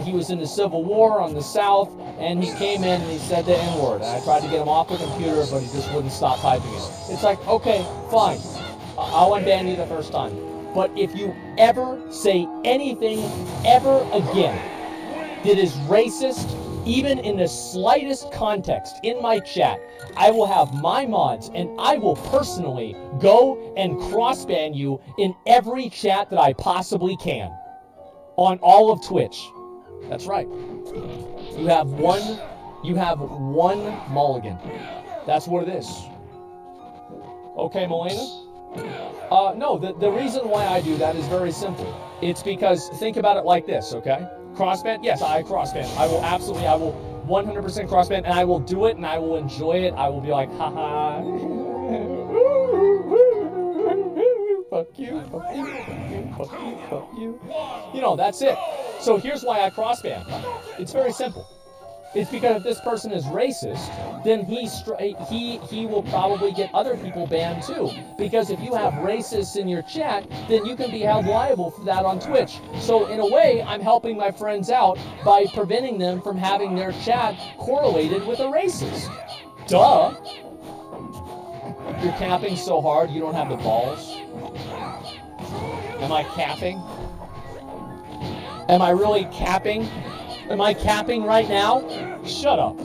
he was in the Civil War on the South, and he came in and he said the N-word, and I tried to get him off the computer, but he just wouldn't stop typing it. It's like, okay, fine, I'll unban you the first time. But if you ever say anything ever again that is racist, even in the slightest context in my chat, I will have my mods and I will personally go and cross-ban you in every chat that I possibly can on all of Twitch. That's right. You have one mulligan. That's what it is. Okay, Melena? No, the reason why I do that is very simple. It's because, think about it like this, okay? Crossband? Yes, I crossband. I will 100% crossband, and I will do it, and I will enjoy it. I will be like, haha. Fuck you, fuck you, fuck you, fuck you, fuck you. You know, that's it. So here's why I crossband. It's very simple. It's because if this person is racist, then he will probably get other people banned too. Because if you have racists in your chat, then you can be held liable for that on Twitch. So in a way, I'm helping my friends out by preventing them from having their chat correlated with a racist. Duh! You're capping so hard you don't have the balls. Am I capping? Am I really capping? Am I capping right now? Shut up.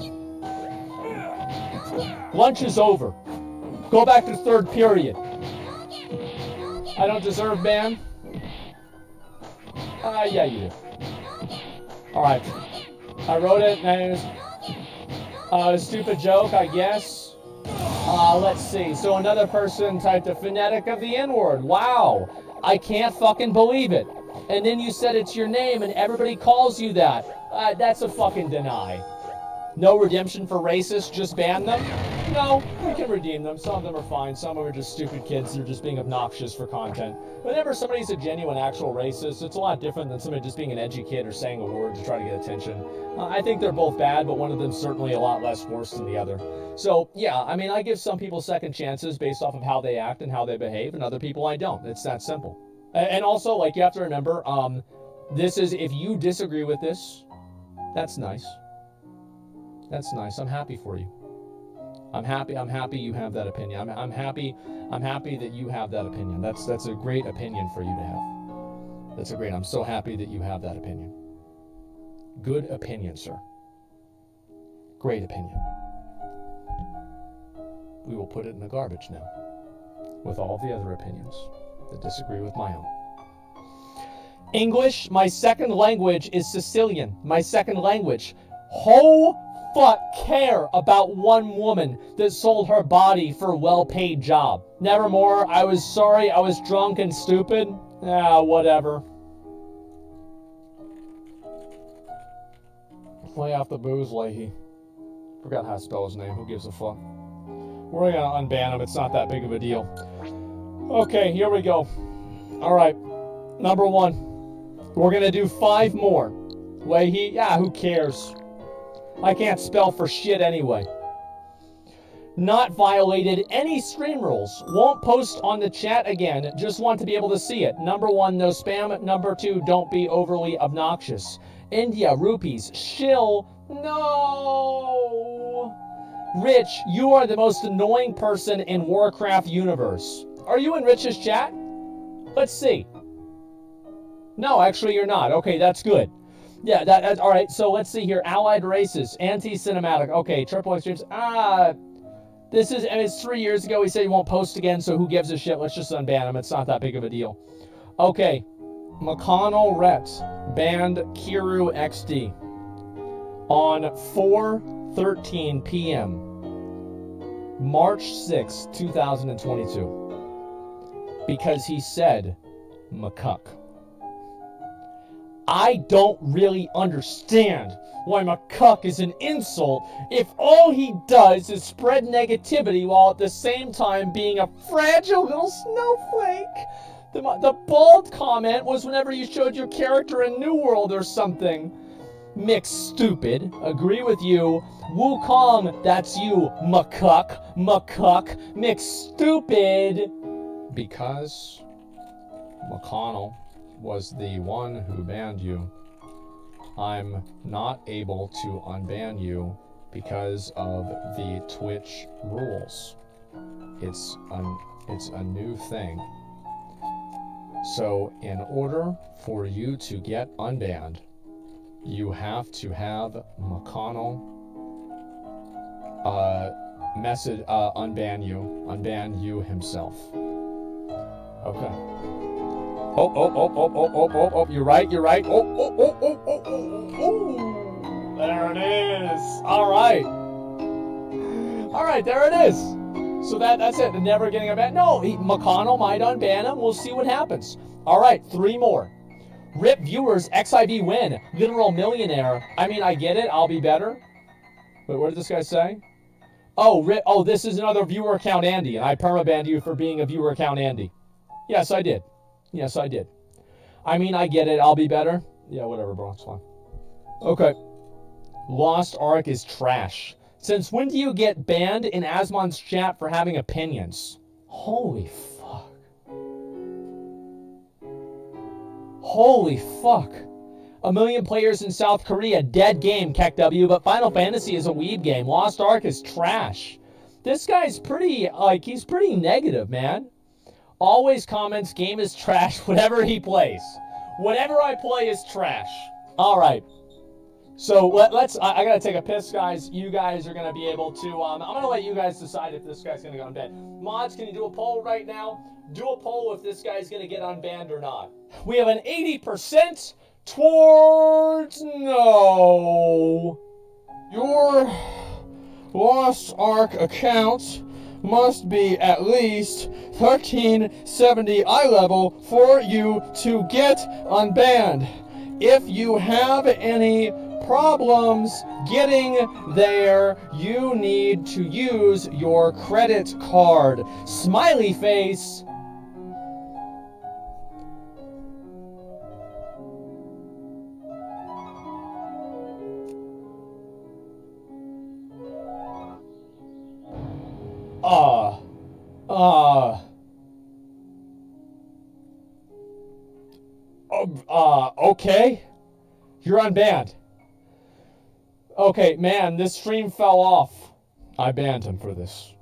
Lunch is over. Go back to third period. I don't deserve ban? Yeah, you do. Alright. I wrote it, and it was a stupid joke, I guess. Let's see. So another person typed a phonetic of the N-word. Wow. I can't fucking believe it. And then you said it's your name, and everybody calls you that. That's a fucking deny. No redemption for racists, just ban them? No, we can redeem them. Some of them are fine. Some of them are just stupid kids. They're just being obnoxious for content. Whenever somebody's a genuine, actual racist, it's a lot different than somebody just being an edgy kid or saying a word to try to get attention. I think they're both bad, but one of them's certainly a lot less worse than the other. So, yeah, I mean, I give some people second chances based off of how they act and how they behave, and other people I don't. It's that simple. And also, like, you have to remember, this is, if you disagree with this, that's nice. That's nice. I'm happy for you. I'm happy you have that opinion. I'm happy that you have that opinion. That's a great opinion for you to have. That's a great. I'm so happy that you have that opinion. Good opinion, sir. Great opinion. We will put it in the garbage now, with all the other opinions that disagree with my own. English, my second language, is Sicilian. My second language. Who fuck care about one woman that sold her body for a well-paid job? Nevermore, I was sorry, I was drunk and stupid. Whatever. Lay off the booze, Leahy. Forgot how to spell his name. Who gives a fuck? We're gonna unban him. It's not that big of a deal. Okay, here we go. Alright. Number 1. We're gonna do 5 more. Leahy, who cares? I can't spell for shit anyway. Not violated any stream rules. Won't post on the chat again. Just want to be able to see it. Number 1, no spam. Number 2, don't be overly obnoxious. India, rupees, shill, no. Rich, you are the most annoying person in Warcraft universe. Are you in Rich's chat? Let's see. No, actually you're not. Okay, that's good. Yeah, that's all right. So let's see here. Allied races, anti-cinematic. Okay, triple extremes. This is, and it's 3 years ago. He said he won't post again, so who gives a shit? Let's just unban him. It's not that big of a deal. Okay, McConnell Rex banned Kiru XD on 4:13 p.m. March 6, 2022, because he said McCuck. I don't really understand why McCuck is an insult if all he does is spread negativity while at the same time being a fragile little snowflake. The bald comment was whenever you showed your character in New World or something. Mick stupid, agree with you. Wukong, that's you, McCuck, Mick stupid. Because McConnell was the one who banned you, I'm not able to unban you because of the Twitch rules. It's a new thing. So in order for you to get unbanned, you have to have McConnell unban you himself. Okay. Oh, you're right. Oh. There it is. All right, there it is. So that's it. Never getting a ban. No, McConnell might unban him. We'll see what happens. All right, 3 more. RIP viewers, XIV win. Literal millionaire. I mean, I get it. I'll be better. But what did this guy say? Oh, RIP. Oh, this is another viewer account Andy, and I permabanned you for being a viewer account Andy. Yes, I did. I mean, I get it. I'll be better. Yeah, whatever, bro. It's fine. Okay. Lost Ark is trash. Since when do you get banned in Asmon's chat for having opinions? Holy fuck. 1 million players in South Korea. Dead game, KEKW, but Final Fantasy is a weeb game. Lost Ark is trash. This guy's he's pretty negative, man. Always comments, game is trash, whatever he plays. Whatever I play is trash. All right. So I gotta take a piss, guys. You guys are gonna be able to, I'm gonna let you guys decide if this guy's gonna go unbanned. Mods, can you do a poll right now? Do a poll if this guy's gonna get unbanned or not. We have an 80% towards no. Your Lost Ark account must be at least 1370 eye level for you to get unbanned. If you have any problems getting there, you need to use your credit card. Smiley face. Okay. You're unbanned. Okay, man, this stream fell off. I banned him for this.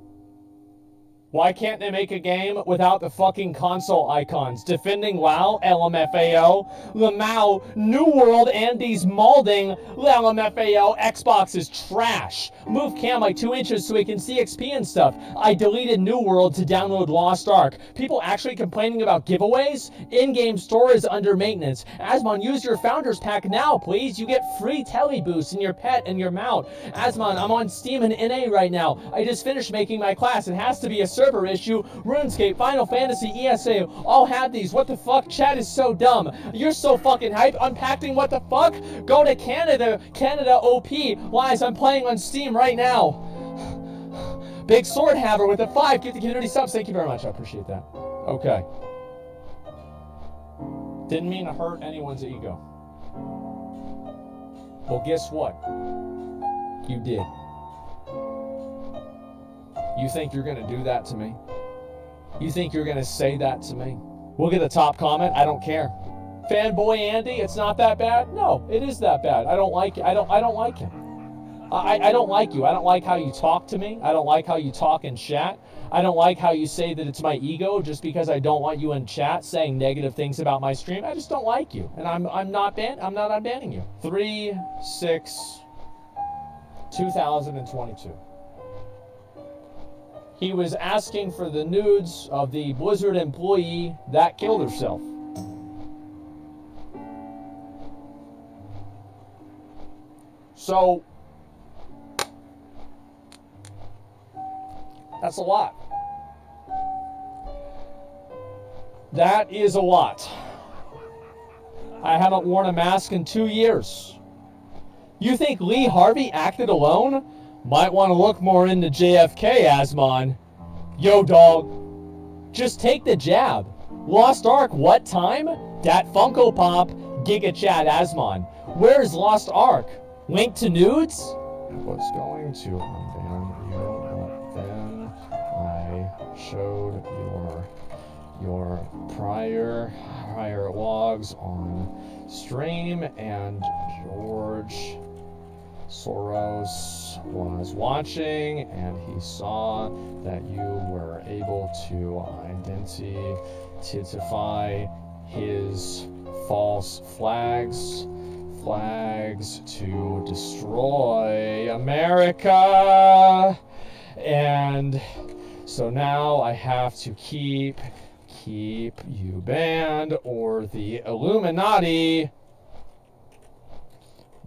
Why can't they make a game without the fucking console icons? Defending WoW, LMFAO. Lamau, New World, Andy's Malding, LMFAO. Xbox is trash. Move cam like 2 inches so we can see XP and stuff. I deleted New World to download Lost Ark. People actually complaining about giveaways? In-game store is under maintenance. Asmon, use your Founders Pack now, please. You get free tele boosts in your pet and your mount. Asmon, I'm on Steam and NA right now. I just finished making my class. It has to be a server issue. RuneScape, Final Fantasy, ESA, all have these. What the fuck? Chat is so dumb. You're so fucking hype. Unpacking what the fuck? Go to Canada. Canada OP. Lies, I'm playing on Steam right now. Big Sword Haver with a 5. Get the community subs. Thank you very much. I appreciate that. Okay. Didn't mean to hurt anyone's ego. Well, guess what? You did. You think you're gonna do that to me? You think you're gonna say that to me? We'll get a top comment. I don't care. Fanboy Andy, it's not that bad. No, it is that bad. I don't like it. I don't like him. I don't like you. I don't like how you talk to me. I don't like how you talk in chat. I don't like how you say that it's my ego just because I don't want you in chat saying negative things about my stream. I just don't like you, and I'm not unbanning you. 3/6/2022. He was asking for the nudes of the Blizzard employee that killed herself. So that's a lot. That is a lot. I haven't worn a mask in 2 years. You think Lee Harvey acted alone? Might want to look more into JFK, Asmon. Yo, dog. Just take the jab. Lost Ark, what time? Dat Funko Pop, Giga Chat Asmon. Where's Lost Ark? Link to nudes? I was going to unban you, but then I showed your prior logs on stream, and George Soros was watching, and he saw that you were able to identify his false flags to destroy America. And so now I have to keep you banned, or the Illuminati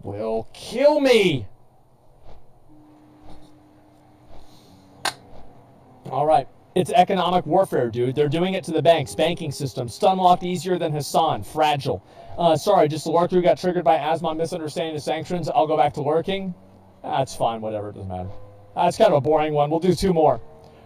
will kill me. All right. It's economic warfare, dude. They're doing it to the banks, banking system. Stun locked easier than Hassan. Fragile. Sorry, just the lurk through got triggered by Asmon misunderstanding the sanctions. I'll go back to lurking. That's fine, whatever, it doesn't matter. That's kind of a boring one. We'll do 2 more.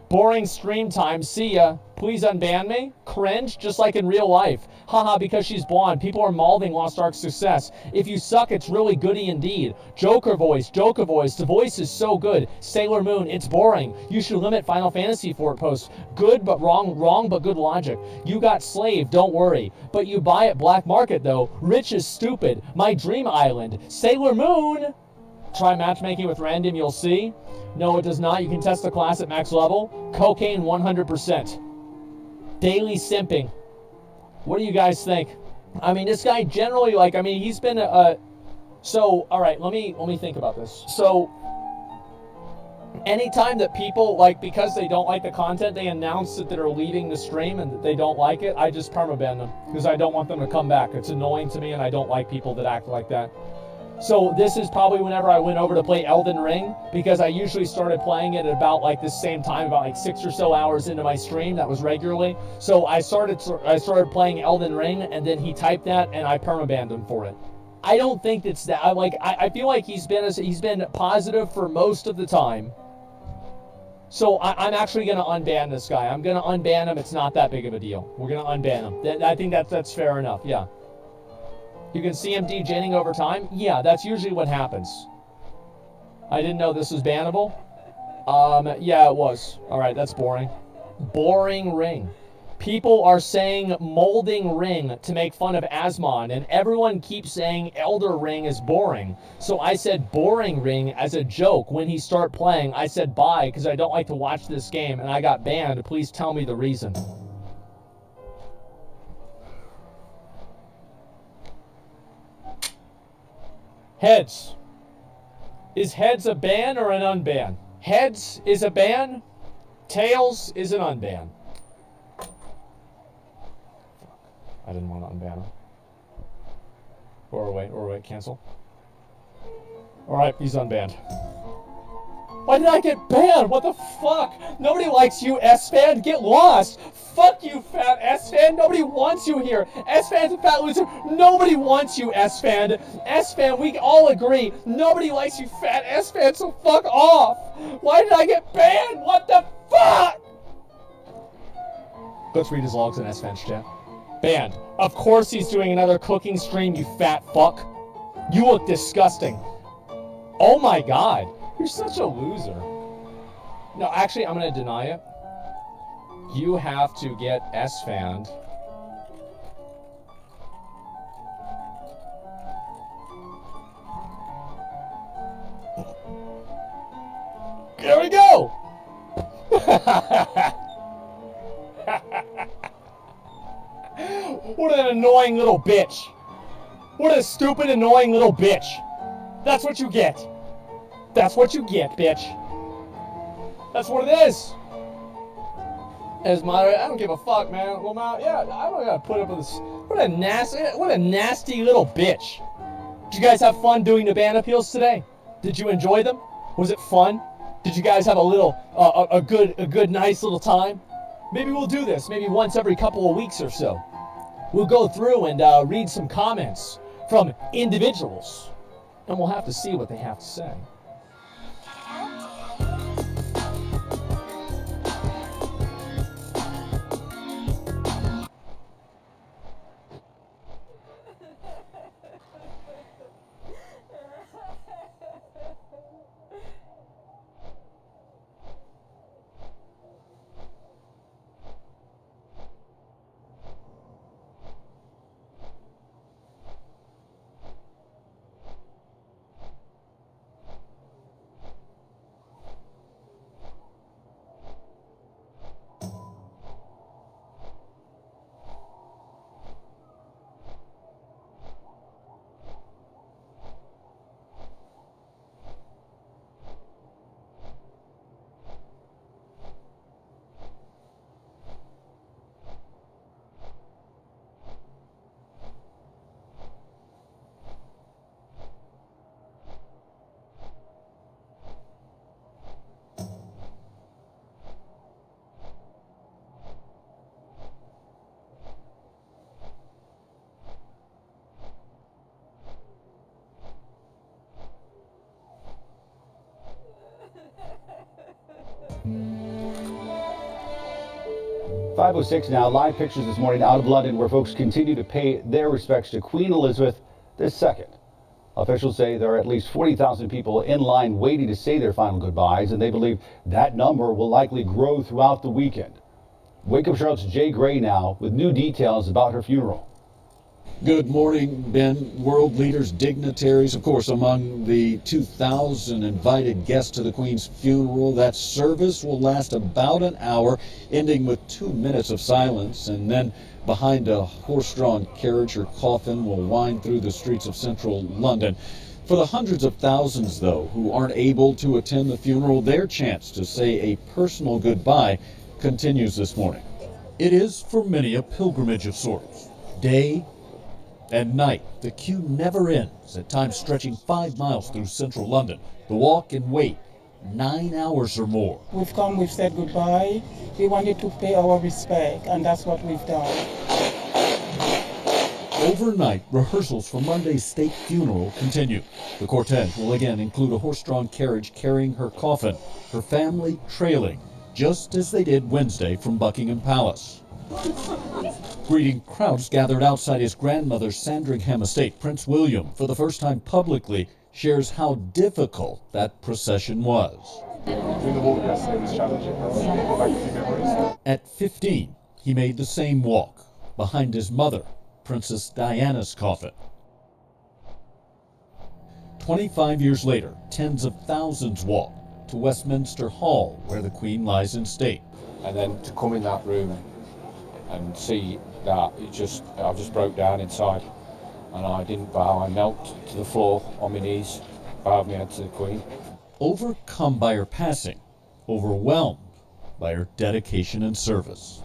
Boring stream time. See ya. Please unban me. Cringe, just like in real life. Haha, because she's blonde. People are mauling Lost Ark's success. If you suck, it's really goody indeed. Joker voice. The voice is so good. Sailor Moon, it's boring. You should limit Final Fantasy for it posts. Good but wrong but good logic. You got slave, don't worry. But you buy it black market though. Rich is stupid. My dream island. Sailor Moon. Try matchmaking with random, you'll see. No, it does not. You can test the class at max level. Cocaine 100%. Daily simping. What do you guys think? I mean, this guy generally, like, I mean, he's been so, all right, let me think about this. So, anytime that people, like, because they don't like the content, they announce that they're leaving the stream and that they don't like it, I just permaban them because I don't want them to come back. It's annoying to me, and I don't like people that act like that. So this is probably whenever I went over to play Elden Ring, because I usually started playing it at about like the same time, about like 6 or so hours into my stream. That was regularly. So I started playing Elden Ring, and then he typed that, and I permabanned him for it. I don't think it's that. I feel like he's been positive for most of the time. So I'm actually going to unban this guy. I'm going to unban him. It's not that big of a deal. We're going to unban him. I think that's fair enough. Yeah. You can see him degenning over time? Yeah, that's usually what happens. I didn't know this was bannable. Yeah, it was. Alright, that's boring. Boring ring. People are saying molding ring to make fun of Asmon, and everyone keeps saying Elder Ring is boring. So I said boring ring as a joke. When he started playing, I said bye, because I don't like to watch this game, and I got banned. Please tell me the reason. Heads. Is heads a ban or an unban? Heads is a ban. Tails is an unban. I didn't want to unban him. Or wait, cancel. Alright, he's unbanned. Why did I get banned? What the fuck? Nobody likes you, S-Fan. Get lost. Fuck you, fat S-Fan. Nobody wants you here. S-Fan's a fat loser. Nobody wants you, S-Fan. S-Fan, we all agree. Nobody likes you, fat S-Fan, so fuck off. Why did I get banned? What the fuck? Let's read his logs in S-Fan's chat. Banned. Of course he's doing another cooking stream, you fat fuck. You look disgusting. Oh my god. You're such a loser. No, actually, I'm going to deny it. You have to get S-Fanned. What an annoying little bitch. What a stupid, annoying little bitch. That's what you get. That's what you get, bitch. That's what it is. As moderator, I don't give a fuck, man. Well, yeah, I don't gotta put up with this. What a nasty little bitch. Did you guys have fun doing the band appeals today? Did you enjoy them? Was it fun? Did you guys have a good, nice little time? Maybe we'll do this, maybe once every couple of weeks or so. We'll go through and read some comments from individuals, and we'll have to see what they have to say. 5:06 now, live pictures this morning out of London where folks continue to pay their respects to Queen Elizabeth II. Officials say there are at least 40,000 people in line waiting to say their final goodbyes, and they believe that number will likely grow throughout the weekend. Wake Up Charlotte's Jay Gray now with new details about her funeral. Good morning, Ben. World leaders, dignitaries, of course, among the 2,000 invited guests to the Queen's funeral. That service will last about an hour, ending with 2 minutes of silence. And then behind a horse-drawn carriage, her coffin will wind through the streets of central London. For the hundreds of thousands, though, who aren't able to attend the funeral, their chance to say a personal goodbye continues this morning. It is, for many, a pilgrimage of sorts. Day and night, the queue never ends, at times stretching 5 miles through central London. The walk and wait, 9 hours or more. We've come, we've said goodbye. We wanted to pay our respect, and that's what we've done. Overnight, rehearsals for Monday's state funeral continue. The cortege will again include a horse-drawn carriage carrying her coffin, her family trailing, just as they did Wednesday from Buckingham Palace. Greeting crowds gathered outside his grandmother's Sandringham estate, Prince William, for the first time publicly, shares how difficult that procession was. Doing the walk yesterday was challenging. Go back a few memories. At 15, he made the same walk behind his mother, Princess Diana's coffin. 25 years later, tens of thousands walk to Westminster Hall, where the Queen lies in state. And then to come in that room and see that, I just broke down inside, and I didn't bow. I knelt to the floor on my knees, bowed my head to the Queen. Overcome by her passing, overwhelmed by her dedication and service.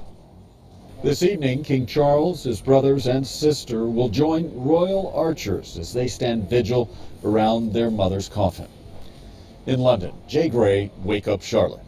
This evening, King Charles, his brothers and sister will join royal archers as they stand vigil around their mother's coffin. In London, Jay Gray, Wake Up Charlotte.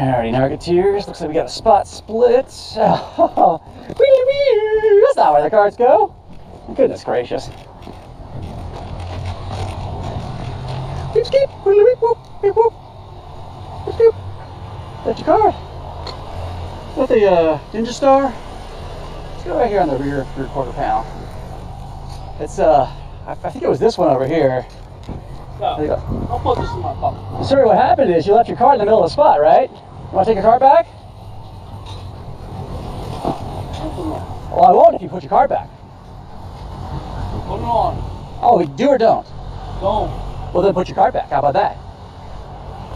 Alrighty, Narcoteers. Looks like we got a spot split. Oh, that's not where the cards go. Goodness gracious. Beep skip. Beep whoop. Beep whoop. Beep skip. That's your card. Is that the Ninja Star? Let's go right here on the rear quarter panel. It's I think it was this one over here. There you go. I'll put this in my pocket. Sorry, what happened is you left your card in the middle of the spot, right? You want to take your card back? Well, I won't if you put your card back. Put it on. Oh, do or don't? Don't. Well, then put your card back. How about that?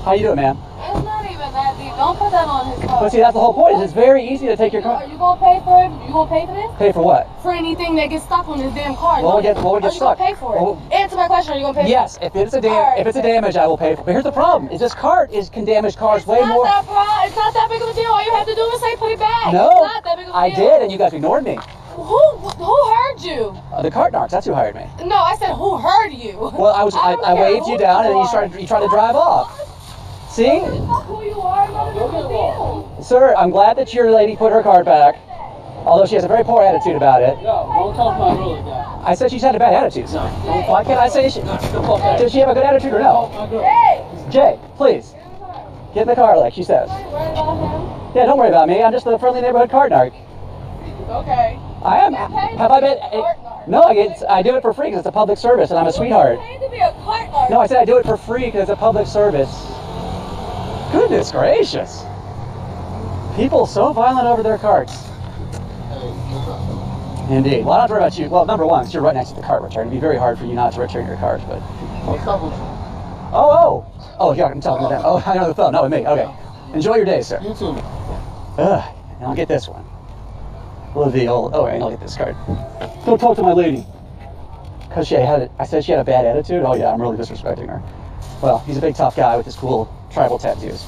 How you doing, ma'am? It's not even that deep. Don't put that on his But card. see, that's the whole point. Is it's very easy to take your Are card. you gonna pay for it? You gonna pay for this? Pay for what? For anything that gets stuck on this damn card. What would get Are you stuck? gonna pay for it? Well, Answer my question. Are you gonna pay yes, for it? if it's a Alright. if it's a damage, I will pay for it. But here's the problem: is this card can damage cars way It's not more. It's not that big of a deal. All you have to do is say put it back. No, It's not that big of a I deal. did, and you guys ignored me. Who heard you? The cart narcs, that's who hired me. No, I said who heard you? Well, I don't care waved you who down, and then are. you tried to drive off. See, It's not who you are. It's not a big deal. sir, I'm glad that your lady put her card back, although she has a very poor attitude about it. No, don't talk about her like that. I said she's had a bad attitude. So why can't I say she? Does she have a good attitude or no? Hey! Jay, please get in the car like she says. Are you worried about Yeah, don't worry about me. I'm just a friendly neighborhood card narc. him? Okay. I am. You get paid Have to I be been? a cart narc. No, I do it for free because it's a public service, and I'm a sweetheart. You need to be a cart narc. No, I said I do it for free because it's a public service. Goodness gracious. People so violent over their carts. Indeed. Well, I don't have to worry about you. Well, number one, 'cause you're right next to the cart return. It'd be very hard for you not to return your cart, but. Oh, yeah, I'm telling you that. Oh, I know the phone. Not with me. Okay. Enjoy your day, sir. You too. And I'll get this one. Well, the old. Oh, and I'll get this card. Go talk to my lady. Because I said she had a bad attitude. Oh, yeah, I'm really disrespecting her. Well, he's a big tough guy with his cool tribal tattoos.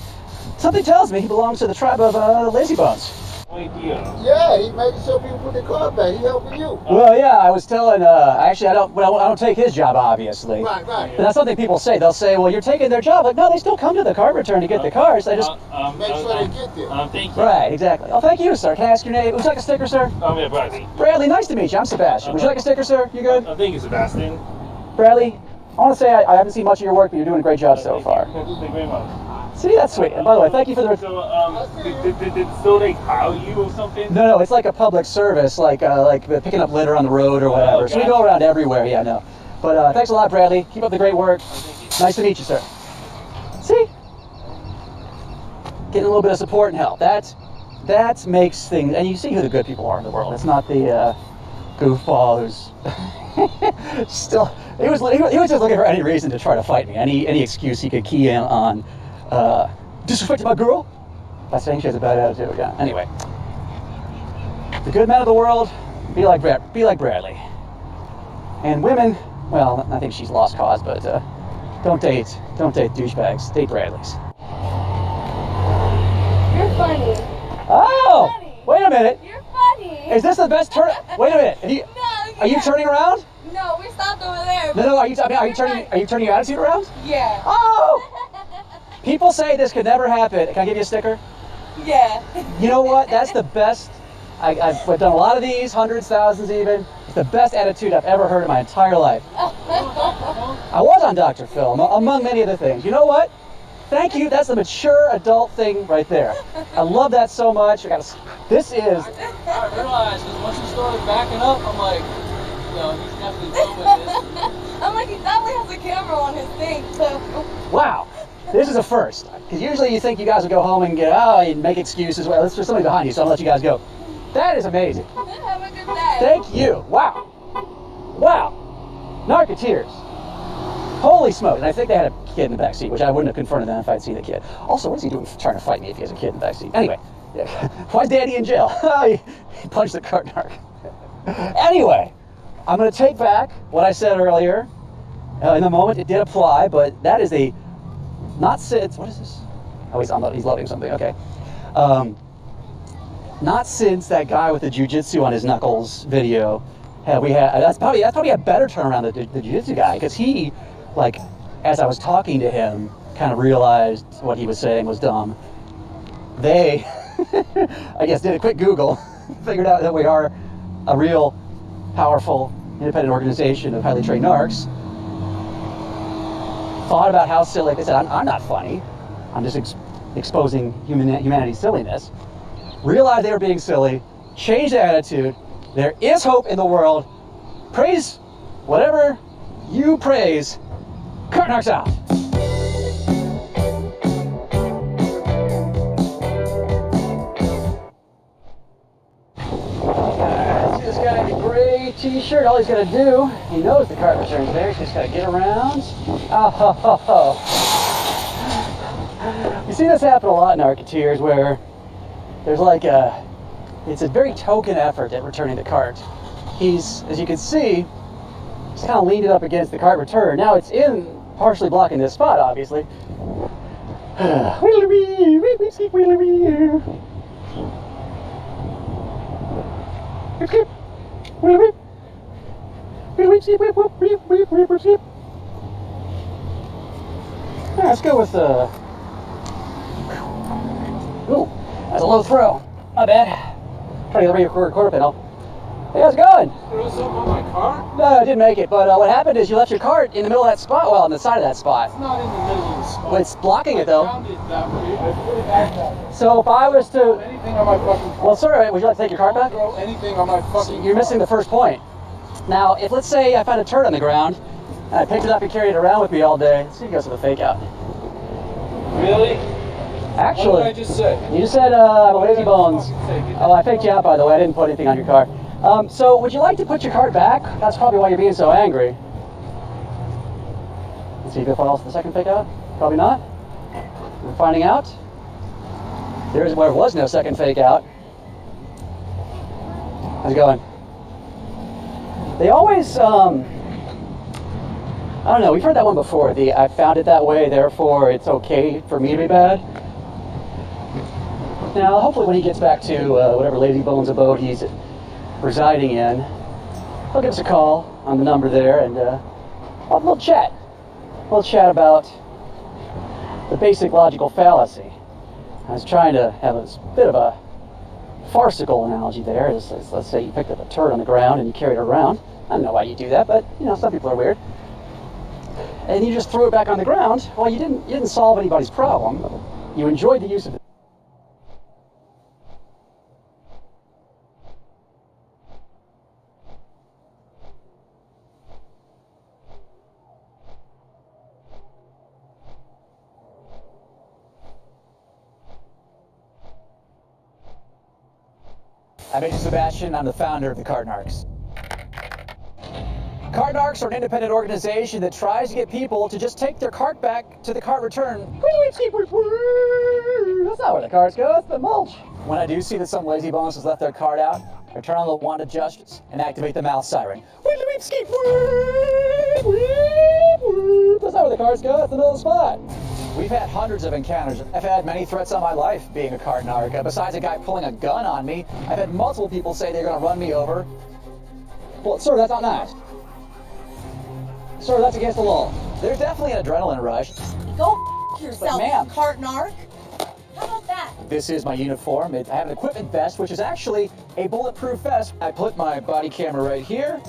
Something tells me he belongs to the tribe of Lazy Bones. Yeah, he making sure people put their card back. He helping you. Well, yeah, I was telling. Actually, I don't take his job, obviously. Right. But that's something people say. They'll say, "Well, you're taking their job." Like, no, they still come to the cart return to get the cars. They just. Make sure they get there. Thank you. Right, exactly. Oh, thank you, sir. Can I ask your name? Would you like a sticker, sir? Yeah, Bradley. Bradley, nice to meet you. I'm Sebastian. Would you like a sticker, sir? You good? Thank you, Sebastian. Bradley, I want to say I haven't seen much of your work, but you're doing a great job so far. Thank you very much. See, that's sweet. And by the way, thank you for the. So, did still they hire you or something? No, it's like a public service, like the picking up litter on the road or whatever. Okay. So we go around everywhere. Yeah, no. But thanks a lot, Bradley. Keep up the great work. Nice to meet you, sir. See, getting a little bit of support and help. That makes things. And you see who the good people are in the world. It's not the goofball who's still. He was just looking for any reason to try to fight me. Any excuse he could key in on. Disrespecting my girl? By saying she has a bad attitude. Yeah. Anyway, the good men of the world, be like Bradley. And women, well, I think she's lost cause, but don't date douchebags. Date Bradleys. You're funny. Oh, Funny. wait a minute. You're funny. Is this the best turn? Wait a minute. Are you turning around? No, we stopped over there. No. Are you turning your attitude around? Yeah. Oh! People say this could never happen. Can I give you a sticker? Yeah. You know what? That's the best. I've done a lot of these, hundreds, thousands even. It's the best attitude I've ever heard in my entire life. I was on Dr. Phil, among many other things. You know what? Thank you. That's the mature adult thing right there. I love that so much. This is. I realized because once you started backing up, I'm like, he's definitely filming this. I'm like, he definitely has a camera on his thing, so. Wow. This is a first. Because usually you think you guys would go home and and make excuses. Well, there's somebody behind you, so I'll let you guys go. That is amazing. Have a good day. Thank you. Wow. Narcoteers. Holy smokes. And I think they had a kid in the back seat, which I wouldn't have confronted them if I'd seen the kid. Also, what is he doing trying to fight me if he has a kid in the back seat? Anyway, why's Daddy in jail? He punched the cart narc. Anyway, I'm going to take back what I said earlier. In the moment, it did apply, but that is not since, what is this? Oh, he's loving something, okay. Not since that guy with the jujitsu on his knuckles video have we had, that's probably a better turnaround than the jujitsu guy, because he, as I was talking to him, kind of realized what he was saying was dumb. they, I guess, did a quick Google, figured out that we are a real, powerful, independent organization of highly trained narcs. Thought about how silly. They said, I'm not funny. I'm just exposing humanity's silliness. Realized they were being silly. Changed their attitude. There is hope in the world. Praise whatever you praise. Cart Narcs out. This guy in a gray t-shirt. All he's got to do, he knows the cart return's there. He's just got to get around. Oh, ho, ho, ho. You see this happen a lot in Arketeers where there's like it's a very token effort at returning the cart. He's, as you can see, he's kind of leaned it up against the cart return. Now it's partially blocking this spot, obviously. Let's go with ooh, that's a low throw. Not bad. Trying to get the quarter panel. Hey, how's it going? There was something on my car? No, I didn't make it, but what happened is you left your cart in the middle of that spot, well, on the side of that spot. It's not in the middle of the spot. Well, it's blocking it, though. I found it that way. I put it back that way. So if I was to... Anything on my fucking car. Well, sir, would you like to take your cart back? Throw anything on my fucking You're missing the first point. Now, if let's say I found a turd on the ground, and I picked it up and carried it around with me all day, let's see if you guys have a fake out. Really? Actually, What did I just say? you just said lazy bones. Oh, I faked you out, by the way. I didn't put anything on your car. So would you like to put your cart back? That's probably why you're being so angry. Let's see if it falls the second fake out. Probably not. We're finding out. There's where there was no second fake out. How's it going? They always, I don't know, we've heard that one before. I found it that way, therefore it's okay for me to be bad. Now, hopefully when he gets back to whatever Lazy Bones abode he's residing in, he'll give us a call on the number there and we'll chat. We'll chat about the basic logical fallacy. I was trying to have a bit of a farcical analogy there. Let's say you picked up a turd on the ground and you carried it around. I don't know why you do that, but you know, some people are weird. And you just threw it back on the ground. Well, you didn't solve anybody's problem. You enjoyed the use of it. I'm Agent Sebastian. I'm the founder of the Cart Narcs. Cart Narcs are an independent organization that tries to get people to just take their cart back to the cart return. That's not where the carts go, it's the mulch. When I do see that some lazy bones has left their cart out, I turn on the wand of justice and activate the mouth siren. That's not where the carts go, it's the middle of the spot. We've had hundreds of encounters. I've had many threats on my life being a cart narc. Besides a guy pulling a gun on me, I've had multiple people say they're going to run me over. Well, sir, that's not nice. Sir, that's against the law. There's definitely an adrenaline rush. Go yourself, ma'am. cart narc. How about that? This is my uniform. I have an equipment vest, which is actually a bulletproof vest. I put my body camera right here.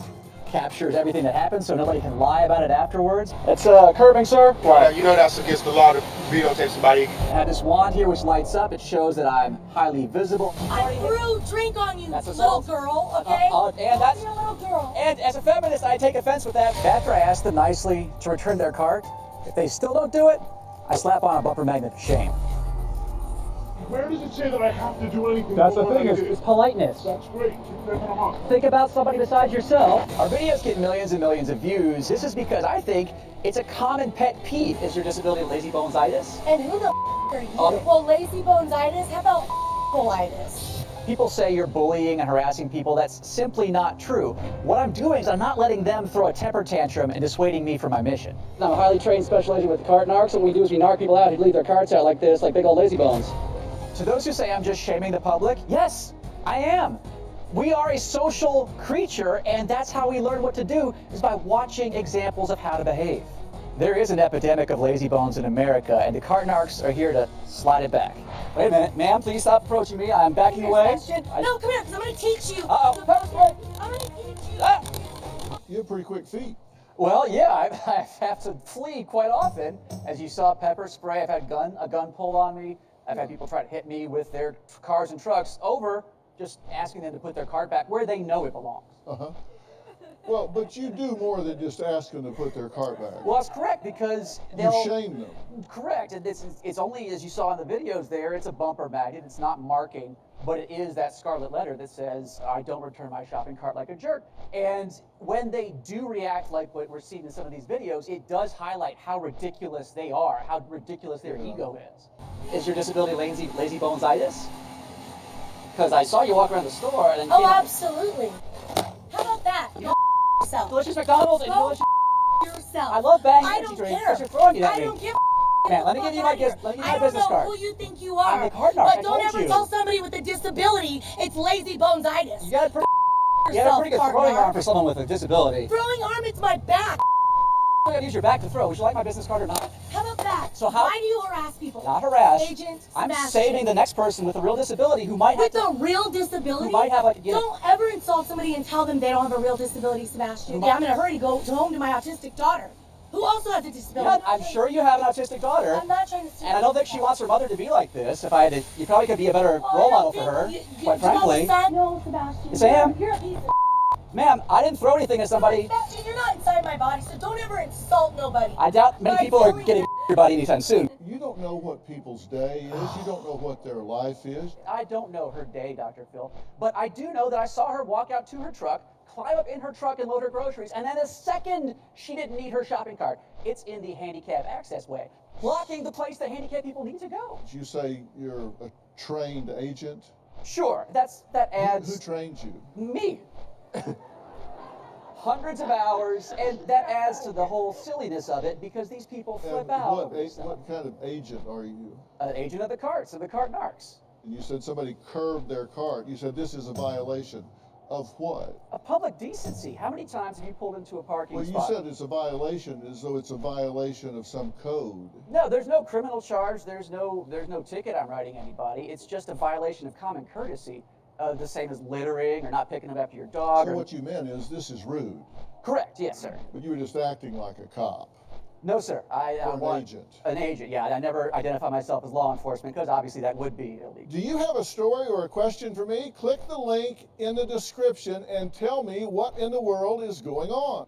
Captures everything that happens so nobody can lie about it afterwards. It's curbing, sir. Well, you know that's against the law to videotape somebody. I have this wand here which lights up. It shows that I'm highly visible. I threw drink on you, That's little assault. girl, okay? And that's... You're a little girl. And as a feminist, I take offense with that. After I ask them nicely to return their cart, if they still don't do it, I slap on a bumper magnet for shame. Where does it say that I have to do anything? That's the more thing than is- this? It's politeness. That's great. Keep that in mind. Think about somebody besides yourself. Our videos get millions and millions of views. This is because I think it's a common pet peeve. Is your disability lazy bonesitis? And who the are you? Oh. Well, lazy bonesitis? How about colitis? People say you're bullying and harassing people. That's simply not true. What I'm doing is I'm not letting them throw a temper tantrum and dissuading me from my mission. I'm a highly trained special agent with the cart narcs. What we do is we narc people out who leave their carts out like this, like big old lazy bones. To those who say I'm just shaming the public, yes, I am. We are a social creature, and that's how we learn what to do, is by watching examples of how to behave. There is an epidemic of lazy bones in America, and the cart narcs are here to slide it back. Wait a minute, ma'am, please stop approaching me. I'm backing away. No, come here, because I'm going to teach you. Uh-oh. I'm going to teach you. Ah. You have pretty quick feet. Well, yeah, I have to flee quite often. As you saw, pepper spray. I've had a gun pulled on me. I've had people try to hit me with their cars and trucks over just asking them to put their cart back where they know it belongs. Uh-huh. Well, but you do more than just ask them to put their cart back. Well, that's correct, because You shame them. Correct. It's only, as you saw in the videos there, it's a bumper magnet. It's not marking, but it is that scarlet letter that says, I don't return my shopping cart like a jerk. And when they do react like what we're seeing in some of these videos, it does highlight how ridiculous they are, how ridiculous their ego is. Is your disability lazy bones-itis? Because I saw you walk around the store and then Oh, absolutely. How about that? Go yourself. Delicious McDonald's and Go delicious yourself. I love bang I energy don't drinks. care. Because you're throwing it at I me. don't give Man, let me give you my business card. I don't know who you think you are. I'm the cart narc, I But don't told ever you. tell somebody with a disability it's lazy bones-itis. You got a pretty good cart throwing narc. arm for someone with a disability. Throwing arm, it's my back. I'm gonna use your back to throw. Would you like my business card or not? How about that? So how- Why do you harass people? Not harass. Agent I'm Sebastian. saving the next person with a real disability who might With have a real disability? who might have like Don't ever insult somebody and tell them they don't have a real disability, Sebastian. Yeah, I'm in a hurry to go home to my autistic daughter, who also has a disability. Yeah, I'm sure you have an autistic daughter. I'm not trying to. And I don't think she wants her mother to be like this. If I had to, you probably could be a better role model for her, quite frankly. No, Sebastian. Yes, I am. You're a piece of. Ma'am, I didn't throw anything at somebody. Sebastian, you're not inside my body, so don't ever insult nobody. I doubt many people are getting your body anytime soon. You don't know what people's day is. You don't know what their life is. I don't know her day, Dr. Phil, but I do know that I saw her walk out to her truck, climb up in her truck and load her groceries, and then the second she didn't need her shopping cart, it's in the handicap access way, blocking the place that handicapped people need to go. You say you're a trained agent. Sure, that adds... Who trains you? Me. Hundreds of hours, and that adds to the whole silliness of it because these people flip And out. what kind of agent are you? An agent of the carts, of the cart narcs. And you said somebody curbed their cart. You said this is a violation of what? A public decency. How many times have you pulled into a parking Well, you spot? said it's a violation as though it's a violation of some code. No, there's no criminal charge. There's no ticket I'm writing anybody. It's just a violation of common courtesy. The same as littering or not picking up after your dog. So what you meant is this is rude. Correct, yes, sir. But you were just acting like a cop. No, sir. Or an agent. An agent, yeah. I never identify myself as law enforcement because obviously that would be illegal. Do you have a story or a question for me? Click the link in the description and tell me what in the world is going on.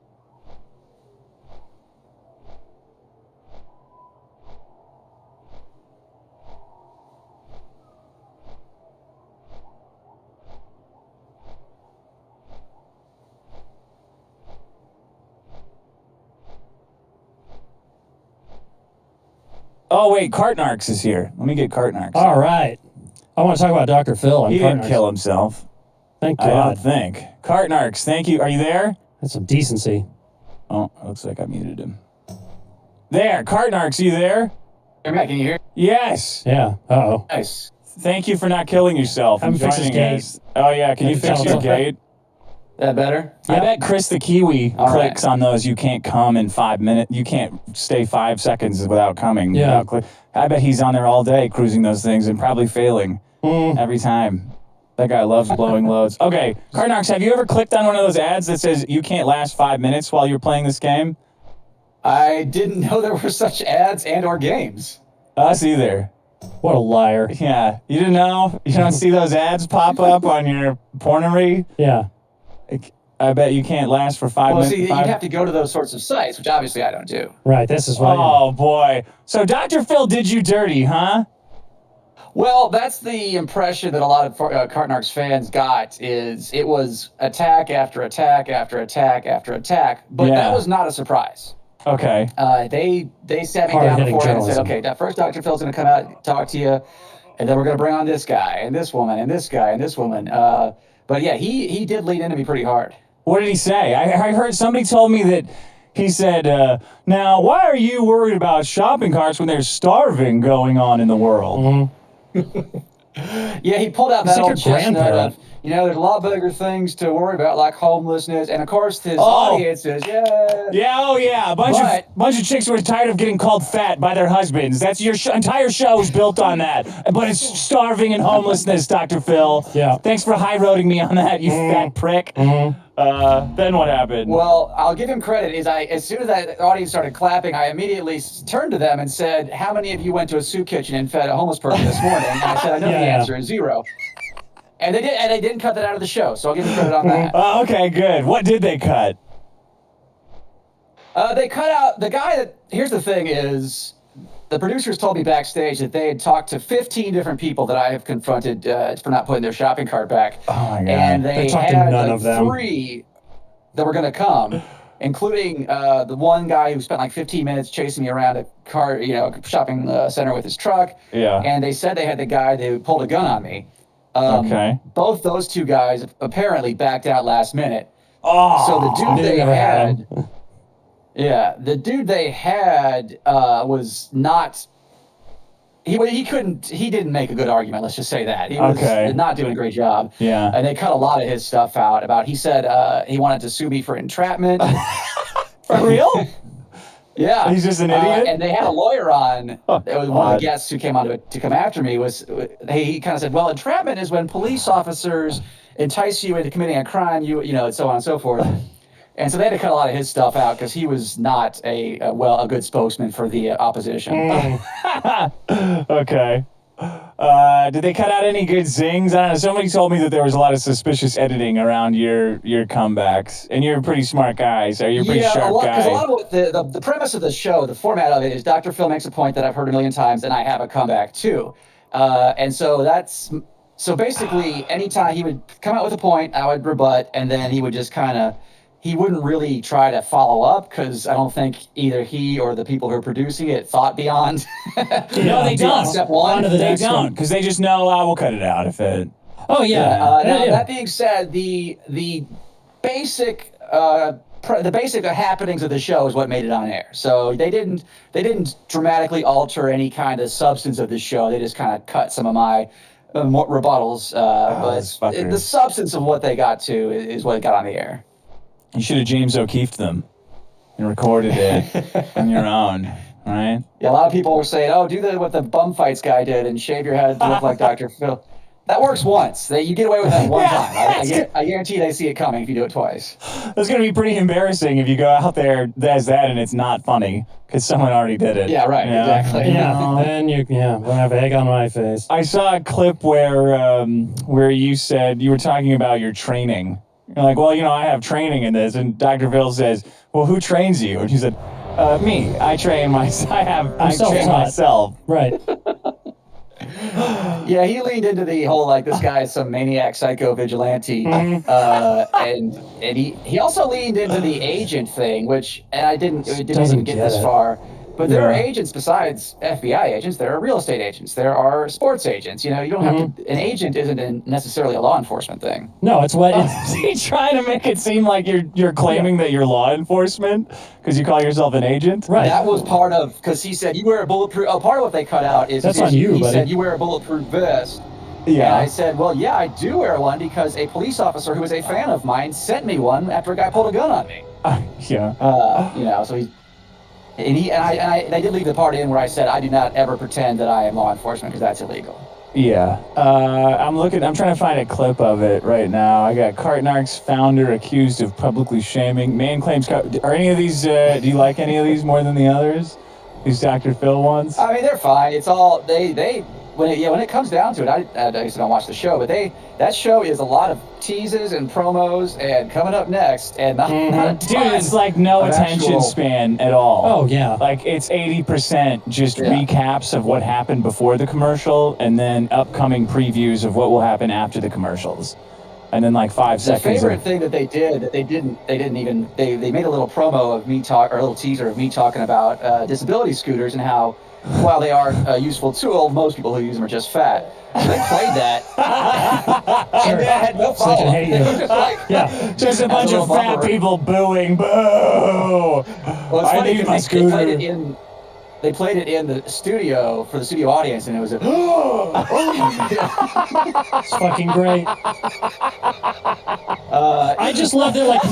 Oh wait, Cartnarks is here. Let me get Cartnarks. All right. I want to talk about Dr. Phil. He didn't kill himself. Thank I don't God. think. Cartnarks, thank you. Are you there? That's some decency. Oh, looks like I muted him. There, Cartnarks, you there? Can you hear? Yes. Yeah. Uh-oh. Nice. Thank you for not killing yourself. Haven't and fixed his joining gate. us. Oh yeah, can you Have to fix tell your him. gate? That better? I bet Chris the Kiwi All right. clicks on those. You can't come in 5 minutes. You can't stay 5 seconds without coming. Yeah. I bet he's on there all day cruising those things and probably failing every time. That guy loves blowing loads. Okay, Cartnarks, have you ever clicked on one of those ads that says you can't last 5 minutes while you're playing this game? I didn't know there were such ads and or games. Us either. What a liar. Yeah, you didn't know? You don't see those ads pop up on your pornery? Yeah. I bet you can't last for 5 Well, minutes. see, you'd have to go to those sorts of sites, which obviously I don't do. Right. This is why. Oh, boy. So Dr. Phil did you dirty, huh? Well, that's the impression that a lot of Cartnarks fans got. Is it was attack after attack after attack after attack, but Yeah. that was not a surprise. Okay. They sat me down Hard-hitting beforehand and said, journalism. okay, that first Dr. Phil's going to come out and talk to you, and then we're going to bring on this guy and this woman and this guy and this woman. But yeah, he did lean into me pretty hard. What did he say? I heard somebody told me that he said, now, why are you worried about shopping carts when there's starving going on in the world? Yeah, he pulled out It's that like old your chestnut grandparent. of You know, there's a lot bigger things to worry about, like homelessness, and of course his audience is, A bunch of chicks who are tired of getting called fat by their husbands. That's your entire show is built on that. But it's starving and homelessness, Dr. Phil. Yeah. Thanks for high-roading me on that, you fat prick. Then what happened? Well, I'll give him credit. As soon as the audience started clapping, I immediately turned to them and said, "How many of you went to a soup kitchen and fed a homeless person this morning?" And I said, "I know the answer is 0." And they did, and they didn't cut that out of the show, so I'll give them credit on that. Okay, good. What did they cut? They cut out the guy that. Here's the thing: is the producers told me backstage that they had talked to 15 different people that I have confronted for not putting their shopping cart back. Oh my god! And they talked to had none like of them. 3 that were going to come, including the one guy who spent like 15 minutes chasing me around a shopping center with his truck. Yeah. And they said they had the guy who pulled a gun on me. Okay. Both those 2 guys apparently backed out last minute. Oh. So the dude they never had had, the dude they had was not. He didn't make a good argument. Let's just say that he was not doing a great job. Yeah. And they cut a lot of his stuff out. He said he wanted to sue me for entrapment. For real? Yeah. He's just an idiot? And they had a lawyer on. One of the guests who came on to come after me he kind of said, well, entrapment is when police officers entice you into committing a crime, and so on and so forth. And so they had to cut a lot of his stuff out because he was not a good spokesman for the opposition. Okay. Did they cut out any good zings? I don't know. Somebody told me that there was a lot of suspicious editing around your comebacks, and you're a pretty smart guy, so you're a pretty sharp guy. Because a lot of the premise of the show, the format of it is Dr. Phil makes a point that I've heard a million times, and I have a comeback too. And so basically, anytime he would come out with a point, I would rebut, and then he would just he wouldn't really try to follow up because I don't think either he or the people who are producing it thought beyond. No, they don't. Step one. They don't, because they just know I will cut it out if it. Oh yeah. Now, that being said, the basic happenings of the show is what made it on air. So they didn't dramatically alter any kind of substance of the show. They just kind of cut some of my rebuttals. But the substance of what they got to is what got on the air. You should have James O'Keefe'd them and recorded it on your own, right? Yeah, a lot of people were saying, "Oh, do what the bum fights guy did and shave your head to look like Dr. Phil." That works once. You get away with that one time. I guarantee they see it coming if you do it twice. It's going to be pretty embarrassing if you go out there as that and it's not funny because someone already did it. Yeah, right. Exactly. Yeah. Then we'll have egg on my face. I saw a clip where you said you were talking about your training. You're like, well, I have training in this, and Dr. Phil says, well, who trains you? And you said, me. I train myself. I train myself. Right. Yeah, he leaned into the whole this guy is some maniac psycho vigilante, and he also leaned into the agent thing, which I didn't even get this far. But there are agents besides FBI agents. There are real estate agents. There are sports agents. You don't have to. An agent isn't necessarily a law enforcement thing. No, it's what. Is he trying to make it seem like you're claiming that you're law enforcement because you call yourself an agent? Right. That was part of because he said you wear a bulletproof. Oh, part of what they cut out is that's on you, he buddy. said you wear a bulletproof vest. Yeah. And I said, well, yeah, I do wear one because a police officer who is a fan of mine sent me one after a guy pulled a gun on me. Yeah. So he. And they did leave the part in where I said I do not ever pretend that I am law enforcement because that's illegal. Yeah. I'm trying to find a clip of it right now. I got Cartnark's founder accused of publicly shaming. Man claims. Are any of these? Do you like any of these more than the others? These Dr. Phil ones? I mean, they're fine. It's all when it comes down to it, I just don't watch the show, but that show is a lot of teases and promos and coming up next and not a ton Dude, it's like no attention span at all. Oh yeah. Like it's 80% just recaps of what happened before the commercial and then upcoming previews of what will happen after the commercials. And then like 5 seconds. The favorite thing that they did that they made a little promo of me or a little teaser of me talking about disability scooters and how while they are a useful tool, most people who use them are just fat. So they played that. And they had no So they can follow-up. hate you. Just a bunch of fat people booing, boo! Well, it's I funny need my because they played scooter. it in they played it in the studio for the studio audience, and it was a It's fucking great. I just love that like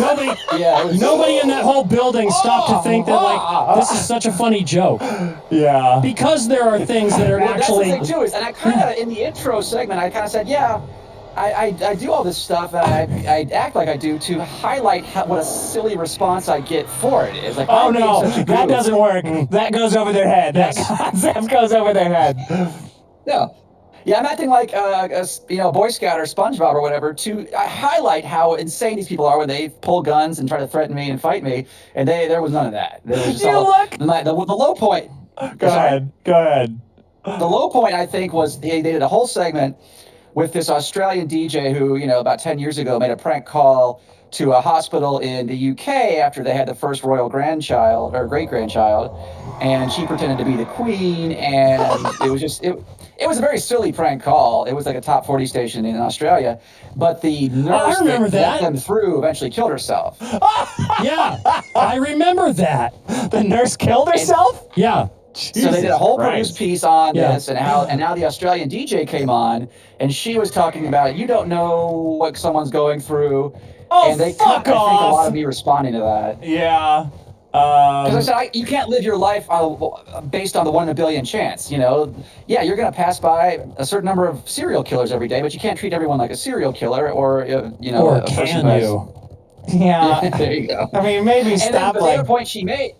nobody in that whole building stopped to think that like this is such a funny joke. Yeah. Because there are things that are actually. That's the thing too, is, and I kind of in the intro segment, I kind of said, yeah. I do all this stuff, and I act like I do to highlight what a silly response I get for it. It's like, oh no, that doesn't work. That goes over their head. That concept goes over their head. No. Yeah, I'm acting like a Boy Scout or SpongeBob or whatever to highlight how insane these people are when they pull guns and try to threaten me and fight me, and there was none of that. There was just the low point. Go ahead. The low point, I think, was they did a whole segment with this Australian DJ who, about 10 years ago made a prank call to a hospital in the UK after they had the first royal grandchild or great-grandchild, and she pretended to be the queen, and it was just, it was a very silly prank call. It was like a top 40 station in Australia, but the nurse that let them through eventually killed herself. Yeah, I remember that. The nurse killed herself? Yeah. So they did a whole produced piece on this, and now the Australian DJ came on, and she was talking about, you don't know what someone's going through, and they cut, I think, a lot of me responding to that. Yeah. Because I said, you can't live your life based on the 1 in a billion chance. Yeah, you're going to pass by a certain number of serial killers every day, but you can't treat everyone like a serial killer, or a person who has. Yeah. There you go. I mean, maybe and stop. The other point she made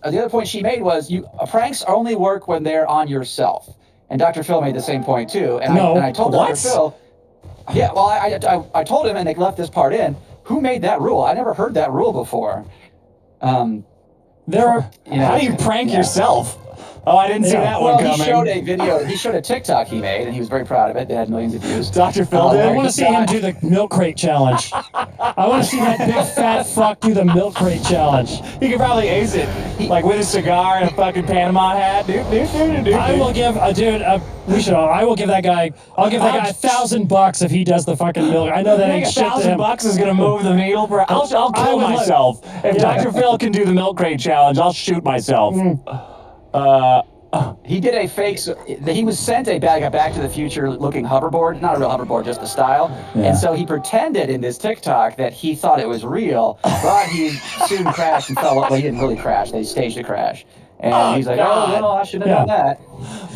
was, pranks only work when they're on yourself. And Dr. Phil made the same point too. And I told Dr. Phil, yeah, well, I told him, and they left this part in. Who made that rule? I never heard that rule before. How do you prank yourself? Oh, I didn't see that one coming. He showed a video. He showed a TikTok he made, and he was very proud of it. They had millions of views. Dr. Phil did. I want to see him do the milk crate challenge. I want to see that big fat fuck do the milk crate challenge. He could probably ace it, like with a cigar and a fucking Panama hat. I will give I will give that guy. I'll give that guy $1,000 if he does the fucking milk. I know that ain't shit to him. $1,000 is gonna move the needle. I'll kill myself if Dr. Phil can do the milk crate challenge. I'll shoot myself. He did a fake. He was sent a Back to the Future looking hoverboard, not a real hoverboard, just the style. Yeah. And so he pretended in this TikTok that he thought it was real, but he soon crashed and fell. Well, he didn't really crash. They staged a crash. And he's like, oh, no, I shouldn't have done that.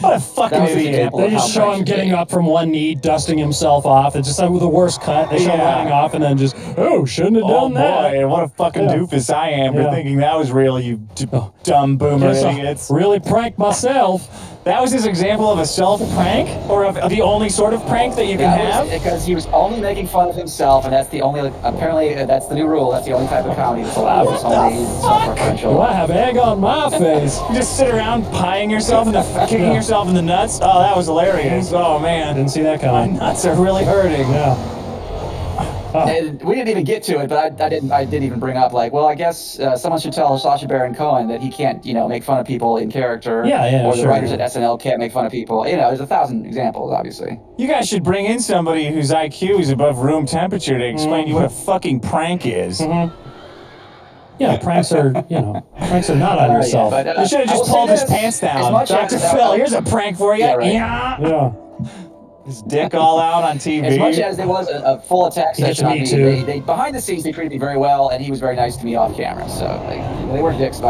What a fucking idiot. They just show him getting up from one knee, dusting himself off. It's just like with the worst cut. They show him running off and then just, shouldn't have done that. Boy, what a fucking doofus I am for thinking that was real, you dumb boomer idiots. Really pranked myself. That was his example of a self-prank? Or of the only sort of prank that you can have? Because he was only making fun of himself, and that's the only, apparently, that's the new rule. That's the only type of comedy that's allowed. It's only self-referential. Do I have egg on my face? You just sit around pieing yourself and kicking yourself in the nuts? Oh, that was hilarious. Oh, man. Didn't see that coming. My nuts are really hurting. Yeah. And we didn't even get to it, but I didn't even bring up, like, well, I guess someone should tell Sacha Baron Cohen that he can't, make fun of people in character. Or the writers at SNL can't make fun of people. There's 1,000 examples, obviously. You guys should bring in somebody whose IQ is above room temperature to explain to you what a fucking prank is. Yeah, pranks are not on yourself. You should have just pulled his pants down. Dr. Phil, here's a prank for you. Yeah. His dick all out on TV. As much as there was a full attack session on me, they behind the scenes they treated me very well, and he was very nice to me off camera. So they weren't dicks to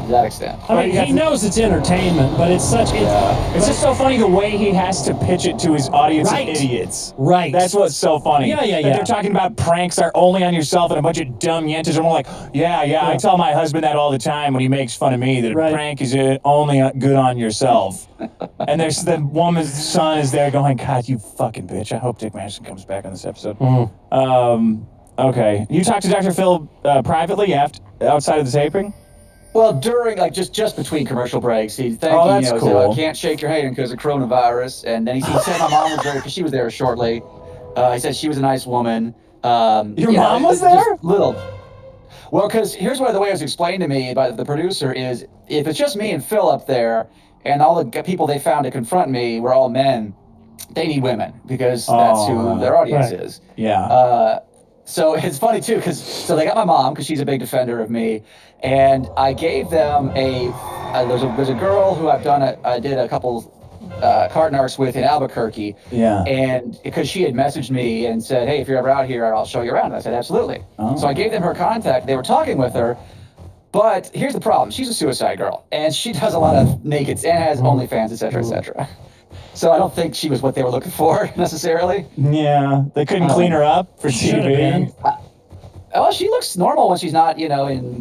that extent. I mean, he knows it's entertainment, but it's such. It's just so funny the way he has to pitch it to his audience of idiots. Right. That's what's so funny. Yeah. That they're talking about pranks are only on yourself, and a bunch of dumb yentas are more like, I tell my husband that all the time when he makes fun of me, that a prank is only good on yourself. And there's the woman's son is there going, God, you fucking bitch. I hope Dick Masterson comes back on this episode. Okay. You talked to Dr. Phil privately outside of the taping? Well, during, just between commercial breaks, he thanked me, that's cool. cool. Can't shake your hand because of coronavirus. And then he said my mom was there because she was there shortly. He said she was a nice woman. Your mom was there? Just little. Well, because here's the way it was explained to me by the producer is, if it's just me and Phil up there, and all the people they found to confront me were all men, they need women, because that's who their audience is. Yeah. So it's funny, too, because they got my mom, because she's a big defender of me, and I gave them a there's a girl who I did a couple cart narcs with in Albuquerque. Yeah. And because she had messaged me and said, hey, if you're ever out here, I'll show you around. And I said, absolutely. Oh. So I gave them her contact. They were talking with her. But here's the problem. She's a suicide girl. And she does a lot of nakeds and has OnlyFans, et cetera, et cetera. So I don't think she was what they were looking for necessarily. Yeah. They couldn't clean her up for TV. Oh, she looks normal when she's not, in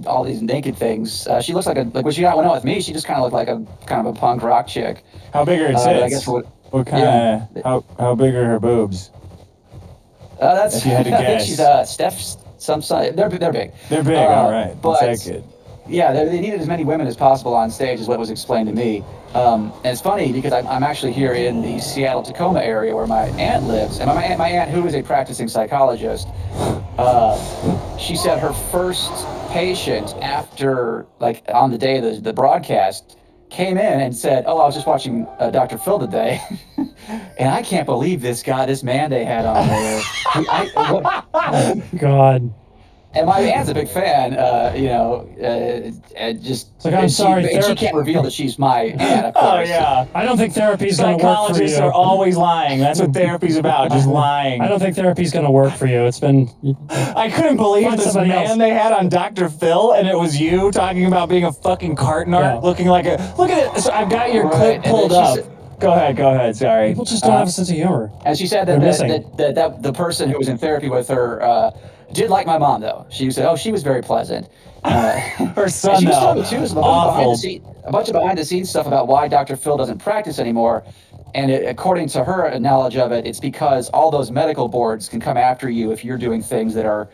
all these naked things. She looks like when she went out with me, she just kind of looked like a kind of a punk rock chick. How big are her tits? I guess what kind of, how big are her boobs? That's, if you had to I think guess. she's Steph's some size. They're big. They're big, all right. But That's good. yeah, they needed as many women as possible on stage, is what was explained to me. And it's funny because I'm actually here in the Seattle-Tacoma area where my aunt lives, and my aunt, who is a practicing psychologist, she said her first patient after, on the day of the broadcast, came in and said, "Oh, I was just watching Dr. Phil today, and I can't believe this man they had on there." God. And my aunt's a big fan, I'm sorry, and she can't reveal that she's my aunt, of course. Oh, yeah. I don't think therapy's going to work for you. Psychologists are always lying. That's what therapy's about, just lying. I don't think therapy's going to work for you. It's been... I couldn't believe this man else. they had on Dr. Phil, and it was you talking about being a fucking cart narc, looking like a... Look at it. So I've got your clip pulled up. Go ahead, sorry. People just don't have a sense of humor. And she said that the person who was in therapy with her did like my mom, though. She said, "Oh, she was very pleasant." Her son, she was though, telling me, too, a bunch of behind-the-scenes stuff about why Dr. Phil doesn't practice anymore. And according to her knowledge of it, it's because all those medical boards can come after you if you're doing things that are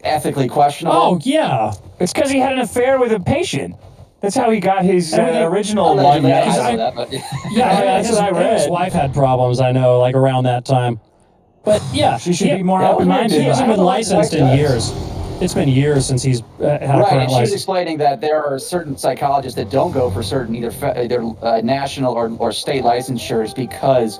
ethically questionable. Oh, yeah. It's because he had an affair with a patient. That's how he got his original one. Allegedly, I know that, but that's what I read. His wife had problems, I know, around that time. But yeah, she should be more open-minded. He hasn't been licensed in years. It's been years since he's had a current and license. she's explaining that there are certain psychologists that don't go for certain either national or state licensures because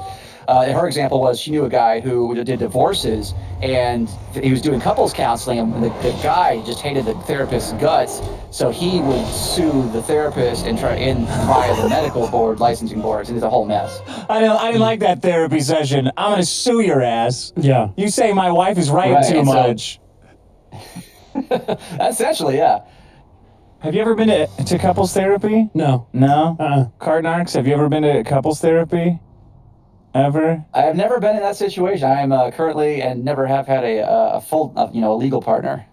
her example was she knew a guy who did divorces and he was doing couples counseling and the guy just hated the therapist's guts, so he would sue the therapist and try via the medical board, licensing boards, and it's a whole mess. I didn't like that therapy session. I'm gonna sue your ass. Yeah. You say my wife is right too much. Essentially, yeah. Have you ever been to couples therapy? No. No? Cart narcs, have you ever been to couples therapy? Ever? I have never been in that situation. I am currently and never have had a full, legal partner.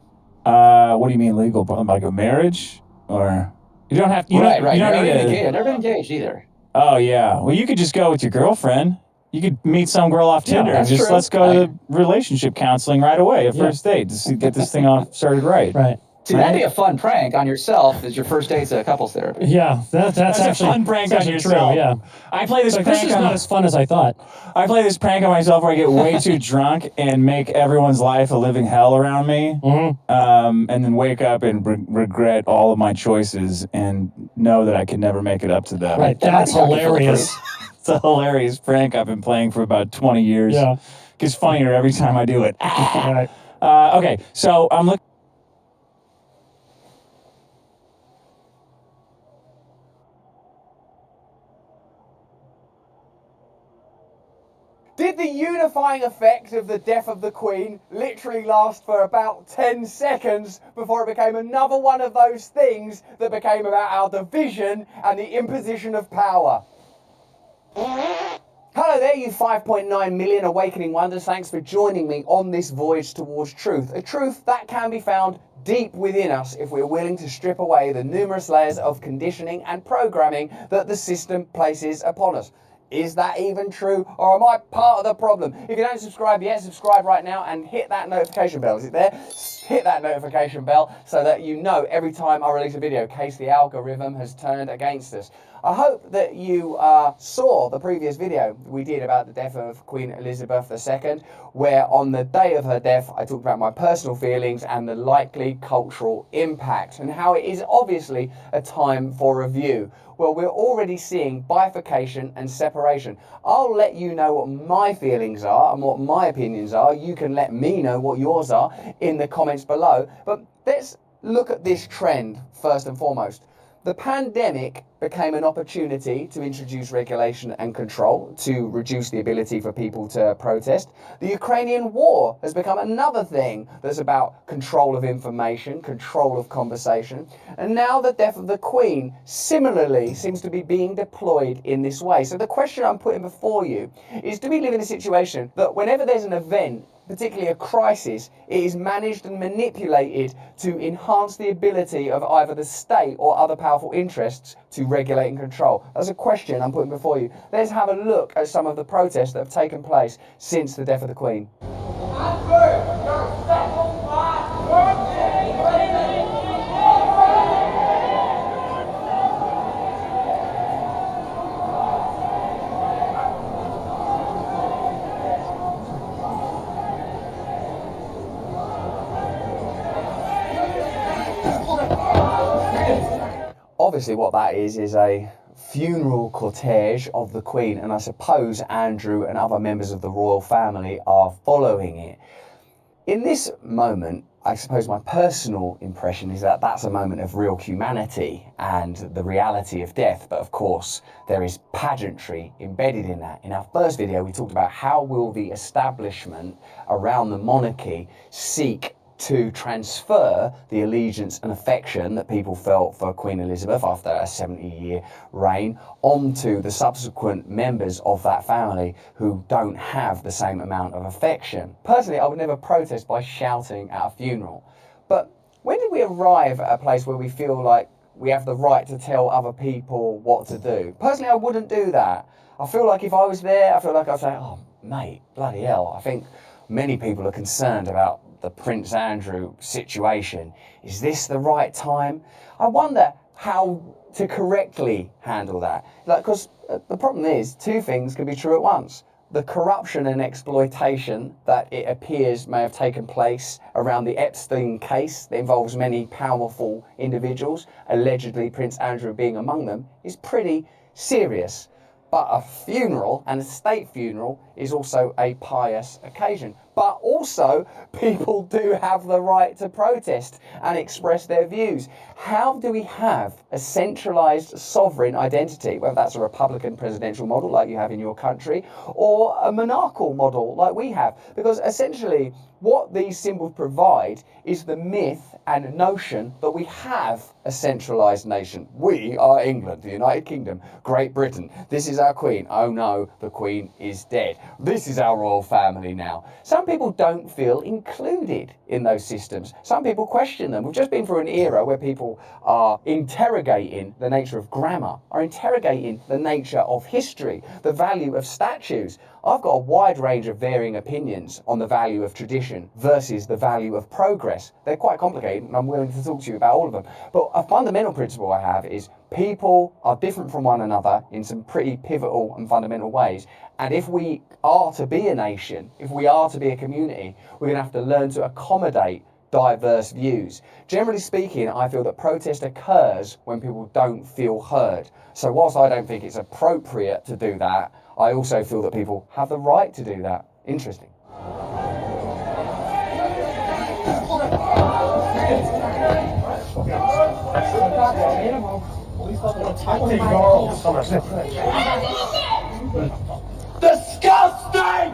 What do you mean legal? Like a marriage? Or you don't have to. Right. You don't need I've never been engaged either. Oh, yeah. Well, you could just go with your girlfriend. You could meet some girl off Tinder and just true. let's go to the relationship counseling right away, a first date, to get this thing off started right. Right. See, that'd be a fun prank on yourself as your first date's couples therapy. Yeah, that's actually a fun prank on yourself. True, yeah. I play this prank this is not as fun as I thought. I play this prank on myself where I get way too drunk and make everyone's life a living hell around me, and then wake up and regret all of my choices and know that I could never make it up to them. Right, that's hilarious. It's a hilarious prank I've been playing for about 20 years. Yeah. Gets funnier every time I do it. Right. Okay, so I'm looking. Did the unifying effect of the death of the Queen literally last for about 10 seconds before it became another one of those things that became about our division and the imposition of power? Hello there, you 5.9 million awakening wonders. Thanks for joining me on this voyage towards truth. A truth that can be found deep within us if we're willing to strip away the numerous layers of conditioning and programming that the system places upon us. Is that even true, or am I part of the problem? If you don't subscribe yet, subscribe right now and hit that notification bell. Is it there? Hit that notification bell so that you know every time I release a video in case the algorithm has turned against us. I hope that you saw the previous video we did about the death of Queen Elizabeth II, where on the day of her death I talked about my personal feelings and the likely cultural impact and how it is obviously a time for review. Well, we're already seeing bifurcation and separation. I'll let you know what my feelings are and what my opinions are. You can let me know what yours are in the comments below. But let's look at this trend first and foremost. The pandemic became an opportunity to introduce regulation and control to reduce the ability for people to protest. The Ukrainian war has become another thing that's about control of information, control of conversation. And now the death of the Queen similarly seems to be being deployed in this way. So the question I'm putting before you is, do we live in a situation that whenever there's an event, particularly a crisis, it is managed and manipulated to enhance the ability of either the state or other powerful interests to regulate and control? That's a question I'm putting before you. Let's have a look at some of the protests that have taken place since the death of the Queen. Obviously what that is a funeral cortege of the Queen, and I suppose Andrew and other members of the royal family are following it. In this moment, I suppose my personal impression is that that's a moment of real humanity and the reality of death, but of course there is pageantry embedded in that. In our first video we talked about how will the establishment around the monarchy seek to transfer the allegiance and affection that people felt for Queen Elizabeth after a 70-year reign onto the subsequent members of that family who don't have the same amount of affection. Personally, I would never protest by shouting at a funeral. But when did we arrive at a place where we feel like we have the right to tell other people what to do? Personally, I wouldn't do that. I feel like if I was there, I feel like I'd say, oh, mate, bloody hell. I think many people are concerned about the Prince Andrew situation. Is this the right time? I wonder how to correctly handle that. Because the problem is, two things can be true at once. The corruption and exploitation that it appears may have taken place around the Epstein case that involves many powerful individuals, allegedly Prince Andrew being among them, is pretty serious. But a funeral, and a state funeral, is also a pious occasion. But also, people do have the right to protest and express their views. How do we have a centralised sovereign identity, whether that's a Republican presidential model like you have in your country, or a monarchical model like we have? Because essentially, what these symbols provide is the myth and notion that we have a centralised nation. We are England, the United Kingdom, Great Britain. This is our Queen. Oh no, the Queen is dead. This is our royal family now. Some people don't feel included in those systems. Some people question them. We've just been through an era where people are interrogating the nature of grammar, are interrogating the nature of history, the value of statues. I've got a wide range of varying opinions on the value of tradition versus the value of progress. They're quite complicated, and I'm willing to talk to you about all of them. But a fundamental principle I have is people are different from one another in some pretty pivotal and fundamental ways. And if we are to be a nation, if we are to be a community, we're going to have to learn to accommodate diverse views. Generally speaking, I feel that protest occurs when people don't feel heard. So whilst I don't think it's appropriate to do that, I also feel that people have the right to do that. Interesting. Disgusting!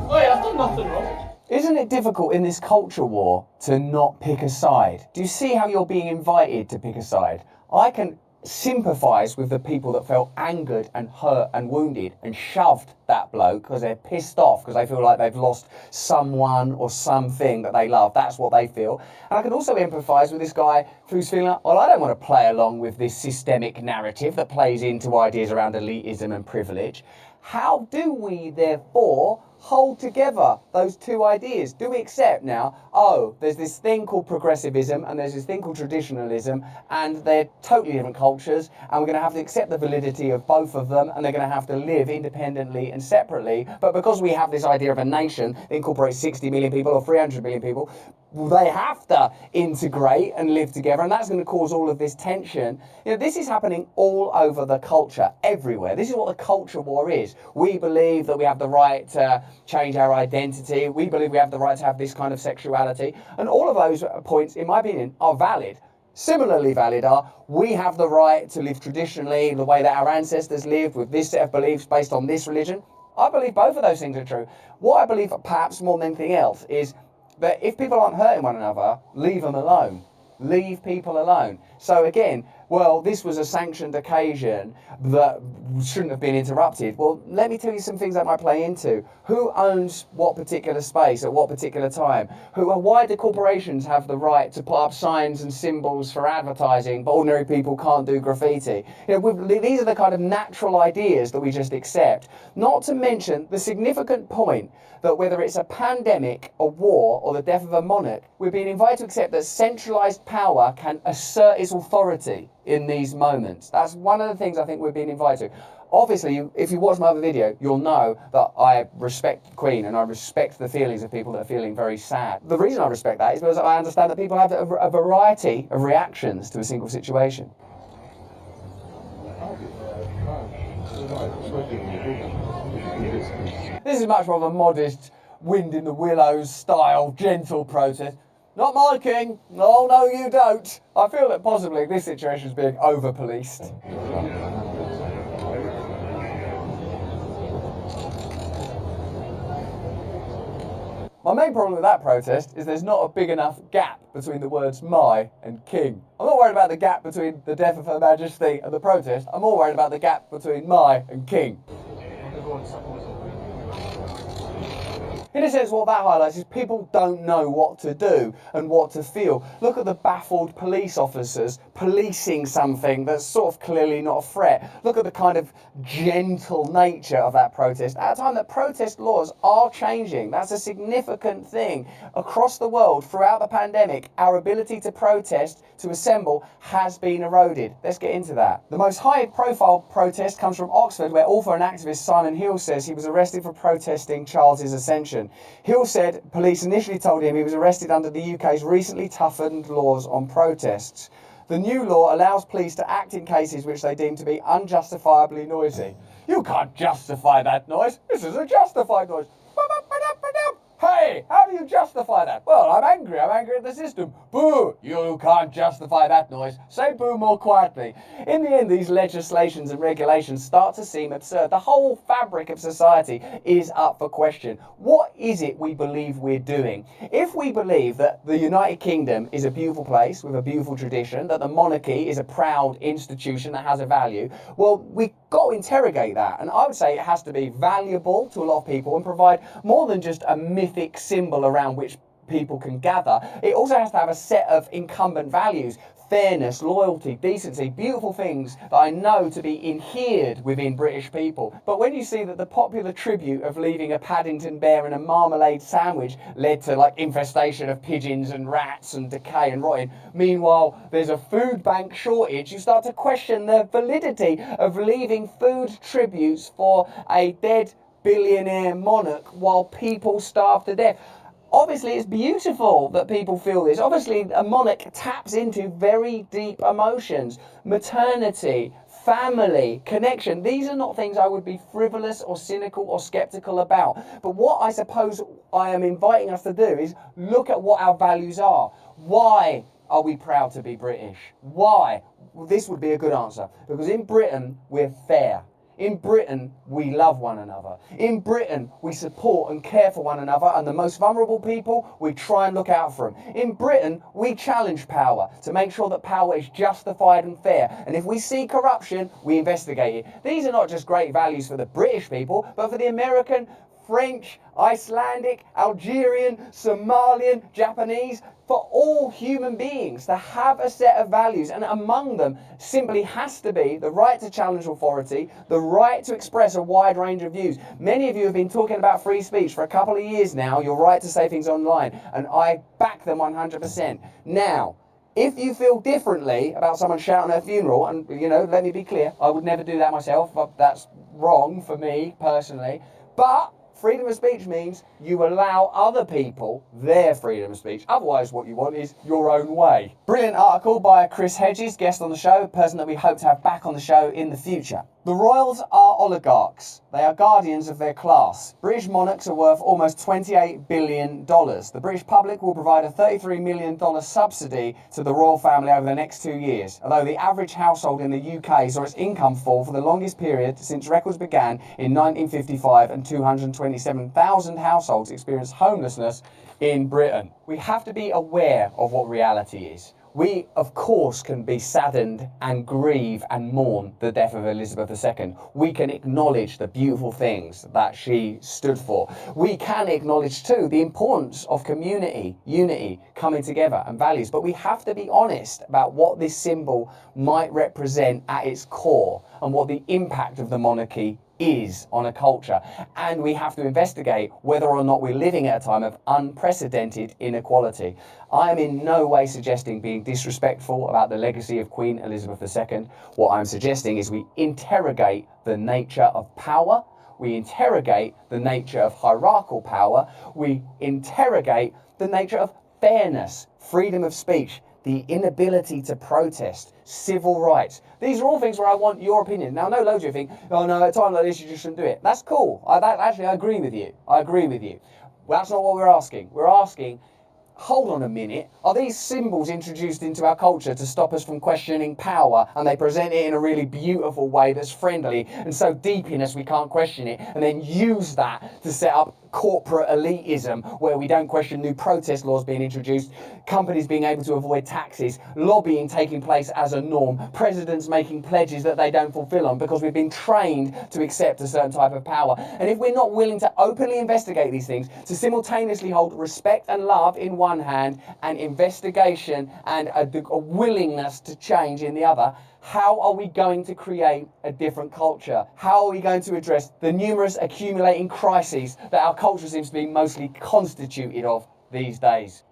Wait, I've done nothing wrong. Isn't it difficult in this culture war to not pick a side? Do you see how you're being invited to pick a side? I can sympathise with the people that felt angered and hurt and wounded and shoved that bloke because they're pissed off because they feel like they've lost someone or something that they love. That's what they feel. And I can also empathise with this guy who's feeling like, well, I don't want to play along with this systemic narrative that plays into ideas around elitism and privilege. How do we, therefore, hold together those two ideas? Do we accept now, oh, there's this thing called progressivism and there's this thing called traditionalism, and they're totally different cultures, and we're going to have to accept the validity of both of them, and they're going to have to live independently and separately. But because we have this idea of a nation that incorporates 60 million people or 300 million people, they have to integrate and live together, and that's going to cause all of this tension. You know, this is happening all over the culture, everywhere. This is what the culture war is. We believe that we have the right to change our identity. We believe we have the right to have this kind of sexuality. And all of those points, in my opinion, are valid. similarly valid are, we have the right to live traditionally the way that our ancestors lived with this set of beliefs based on this religion. I believe both of those things are true. What I believe perhaps more than anything else is that if people aren't hurting one another, leave them alone. Leave people alone. So again, well, this was a sanctioned occasion that shouldn't have been interrupted. Well, let me tell you some things that might play into. Who owns what particular space at what particular time? Why do corporations have the right to put up signs and symbols for advertising, but ordinary people can't do graffiti? These are the kind of natural ideas that we just accept. Not to mention the significant point that whether it's a pandemic, a war, or the death of a monarch, we're being invited to accept that centralised power can assert its authority in these moments. That's one of the things I think we're being invited to. Obviously, if you watch my other video, you'll know that I respect the Queen and I respect the feelings of people that are feeling very sad. The reason I respect that is because I understand that people have a variety of reactions to a single situation. This is much more of a modest, wind in the willows style, gentle protest. Not my king. Oh, no, you don't. I feel that possibly this situation is being over-policed. My main problem with that protest is there's not a big enough gap between the words my and king. I'm not worried about the gap between the death of Her Majesty and the protest. I'm more worried about the gap between my and king. In a sense, what that highlights is people don't know what to do and what to feel. Look at the baffled police officers policing something that's sort of clearly not a threat. Look at the kind of gentle nature of that protest. At a time that protest laws are changing, that's a significant thing. Across the world, throughout the pandemic, our ability to protest, to assemble, has been eroded. Let's get into that. The most high-profile protest comes from Oxford, where author and activist Simon Hill says he was arrested for protesting Charles's ascension. Hill said police initially told him he was arrested under the UK's recently toughened laws on protests. The new law allows police to act in cases which they deem to be unjustifiably noisy. You can't justify that noise. This is a justified noise. Hey, how do you justify that? Well, I'm angry at the system. Boo! You can't justify that noise. Say boo more quietly. In the end, these legislations and regulations start to seem absurd. The whole fabric of society is up for question. What is it we believe we're doing? If we believe that the United Kingdom is a beautiful place with a beautiful tradition, that the monarchy is a proud institution that has a value, well, we've got to interrogate that. And I would say it has to be valuable to a lot of people and provide more than just a mythic symbol around which people can gather. It also has to have a set of incumbent values: fairness, loyalty, decency, beautiful things that I know to be inhered within British people. But when you see that the popular tribute of leaving a Paddington bear and a marmalade sandwich led to like infestation of pigeons and rats and decay and rotting, meanwhile there's a food bank shortage, you start to question the validity of leaving food tributes for a dead billionaire monarch while people starve to death. Obviously, it's beautiful that people feel this. Obviously, a monarch taps into very deep emotions. Maternity, family, connection. These are not things I would be frivolous or cynical or skeptical about. But what I suppose I am inviting us to do is look at what our values are. Why are we proud to be British? Why? Well, this would be a good answer. Because in Britain, we're fair. In Britain, we love one another. In Britain, we support and care for one another, and the most vulnerable people, we try and look out for them. In Britain, we challenge power to make sure that power is justified and fair. And if we see corruption, we investigate it. These are not just great values for the British people, but for the American, French, Icelandic, Algerian, Somalian, Japanese, for all human beings to have a set of values, and among them simply has to be the right to challenge authority, the right to express a wide range of views. Many of you have been talking about free speech for a couple of years now, your right to say things online, and I back them 100%. Now, if you feel differently about someone shouting at a funeral, and you know, let me be clear, I would never do that myself, but that's wrong for me personally, but Freedom of speech means you allow other people their freedom of speech. Otherwise, what you want is your own way. Brilliant article by Chris Hedges, guest on the show, a person that we hope to have back on the show in the future. The royals are oligarchs. They are guardians of their class. British monarchs are worth almost $28 billion. The British public will provide a $33 million subsidy to the royal family over the next 2 years, although the average household in the UK saw its income fall for the longest period since records began in 1955, and 227,000 households experienced homelessness in Britain. We have to be aware of what reality is. We, of course, can be saddened and grieve and mourn the death of Elizabeth II. We can acknowledge the beautiful things that she stood for. We can acknowledge, too, the importance of community, unity, coming together and values. But we have to be honest about what this symbol might represent at its core and what the impact of the monarchy is on a culture, and we have to investigate whether or not we're living at a time of unprecedented inequality. I am in no way suggesting being disrespectful about the legacy of Queen Elizabeth II. What I'm suggesting is we interrogate the nature of power, we interrogate the nature of hierarchical power, we interrogate the nature of fairness, freedom of speech, the inability to protest, civil rights. These are all things where I want your opinion. Now, I know loads of you think, oh no, at a time like this you just shouldn't do it. That's cool. I agree with you. I agree with you. Well, that's not what we're asking. We're asking, hold on a minute, are these symbols introduced into our culture to stop us from questioning power, and they present it in a really beautiful way that's friendly and so deep in us we can't question it, and then use that to set up corporate elitism where we don't question new protest laws being introduced, companies being able to avoid taxes, lobbying taking place as a norm, presidents making pledges that they don't fulfill on because we've been trained to accept a certain type of power. And if we're not willing to openly investigate these things, to simultaneously hold respect and love in one hand and investigation and a willingness to change in the other, how are we going to create a different culture? How are we going to address the numerous accumulating crises that our culture seems to be mostly constituted of these days?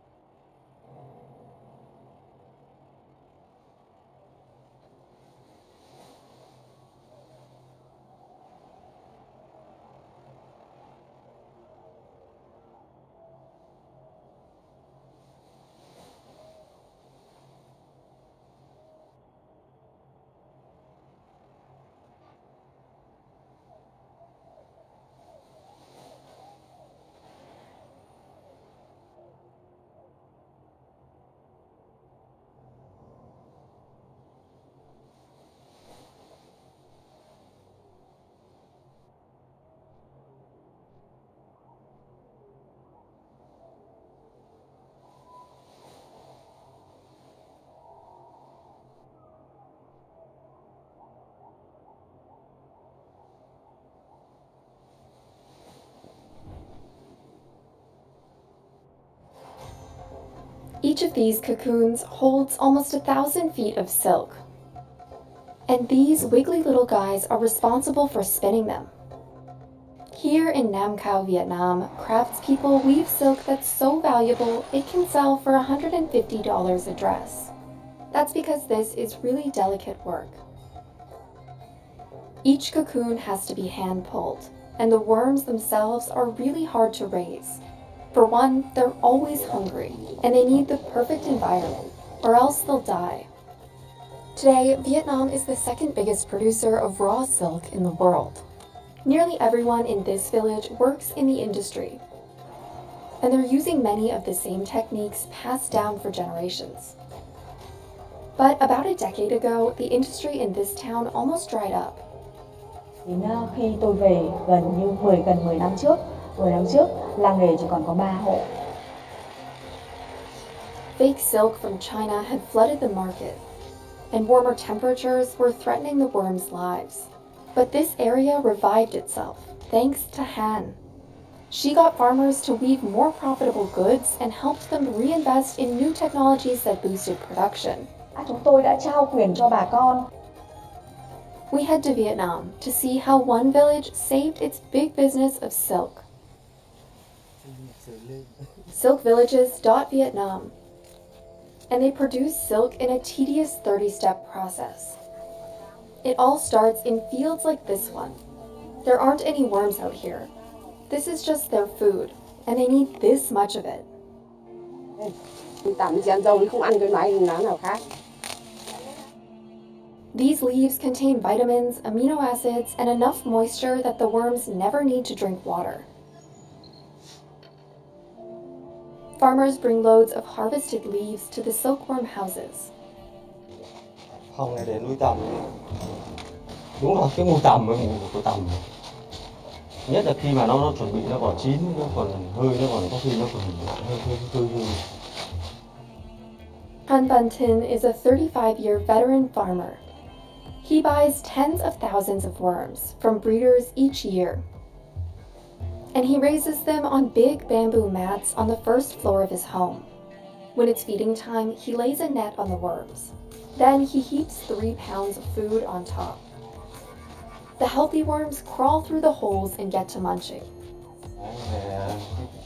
Each of these cocoons holds almost 1,000 feet of silk. And these wiggly little guys are responsible for spinning them. Here in Nam Cao, Vietnam, craftspeople weave silk that's so valuable it can sell for $150 a dress. That's because this is really delicate work. Each cocoon has to be hand-pulled, and the worms themselves are really hard to raise. For one, they're always hungry, and they need the perfect environment, or else they'll die. Today, Vietnam is the second biggest producer of raw silk in the world. Nearly everyone in this village works in the industry, and they're using many of the same techniques passed down for generations. But about a decade ago, the industry in this town almost dried up. Khi tôi về gần 10 năm trước, làng nghề chỉ còn có 3 hộ. Fake silk from China had flooded the market, and warmer temperatures were threatening the worms' lives. But this area revived itself, thanks to Han. She got farmers to weave more profitable goods and helped them reinvest in new technologies that boosted production. Chúng tôi đã trao quyền cho bà con. We head to Vietnam to see how one village saved its big business of silk. Silkvillages.Vietnam. And they produce silk in a tedious 30-step process. It all starts in fields like this one. There aren't any worms out here. this is just their food, and they need this much of it. These leaves contain vitamins, amino acids, and enough moisture that the worms never need to drink water. Farmers bring loads of harvested leaves to the silkworm houses. Phòng này để nuôi tầm. Đúng rồi, cái mùi tầm với mùi của tầm. Nhất là khi mà nó chuẩn bị, nó còn chín, nó còn hơi, nó còn có khi nó còn hơi. Han Van Tin is a 35-year veteran farmer. He buys tens of thousands of worms from breeders each year. And he raises them on big bamboo mats on the first floor of his home. When it's feeding time, he lays a net on the worms. Then he heaps 3 pounds of food on top. The healthy worms crawl through the holes and get to munching.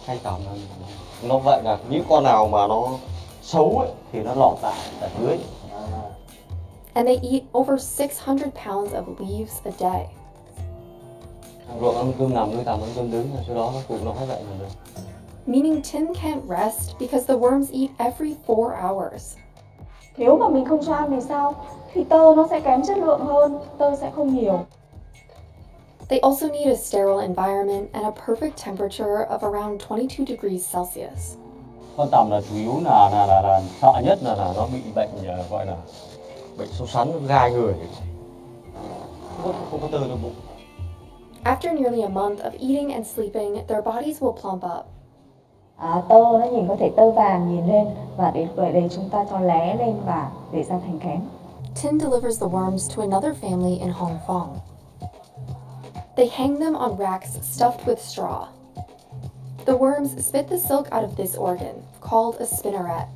Khay tầm nó vậy là những con nào mà nó xấu ấy, thì nó lọt tại ở dưới. And they eat over 600 pounds of leaves a day. Ruộng ăn cơm nằm, nuôi tầm ăn cơm đứng, sau đó nó tụi nó hết vậy rồi. Meaning Tin can't rest because the worms eat every 4 hours. Nếu mà mình không cho ăn thì sao? Thì tơ nó sẽ kém chất lượng hơn, tơ sẽ không nhiều. They also need a sterile environment and a perfect temperature of around 22 degrees Celsius. Con tầm là chủ yếu là sợ nhất là nó bị bệnh gọi là bệnh sốt sắn gai người. Không có tơ trong bụng. After nearly a month of eating and sleeping, their bodies will plump up. Tơ nó nhìn có thể tơ vàng nhìn lên và để chúng ta cho lé lên và để ra thành kén. Tin delivers the worms to another family in Hong Kong. They hang them on racks stuffed with straw. The worms spit the silk out of this organ, called a spinneret.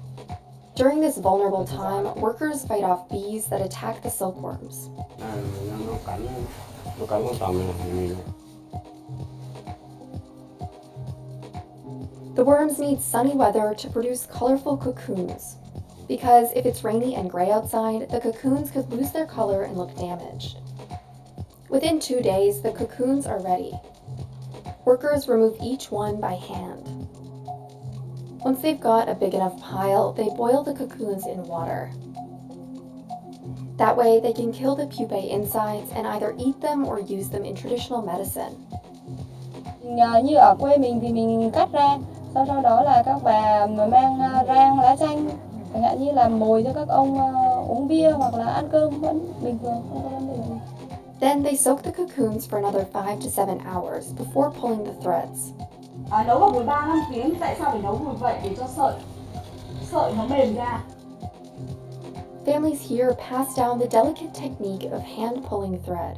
During this vulnerable time, workers fight off bees that attack the silkworms. The worms need sunny weather to produce colorful cocoons, because if it's rainy and gray outside, the cocoons could lose their color and look damaged. Within 2 days, the cocoons are ready. Workers remove each one by hand. Once they've got a big enough pile, they boil the cocoons in water. That way, they can kill the pupae insides and either eat them or use them in traditional medicine. Như ở quê mình thì mình cắt ra, sau đó là các bà mang rang lá chanh, chẳng hạn như là mồi cho các ông uống bia hoặc là ăn cơm vẫn bình thường, không có vấn đề gì. Then they soak the cocoons for another 5 to 7 hours before pulling the threads. Nấu vào nồi 3-5 tiếng, tại sao phải nấu nồi vậy để cho sợi nó mềm ra? Families here pass down the delicate technique of hand pulling thread.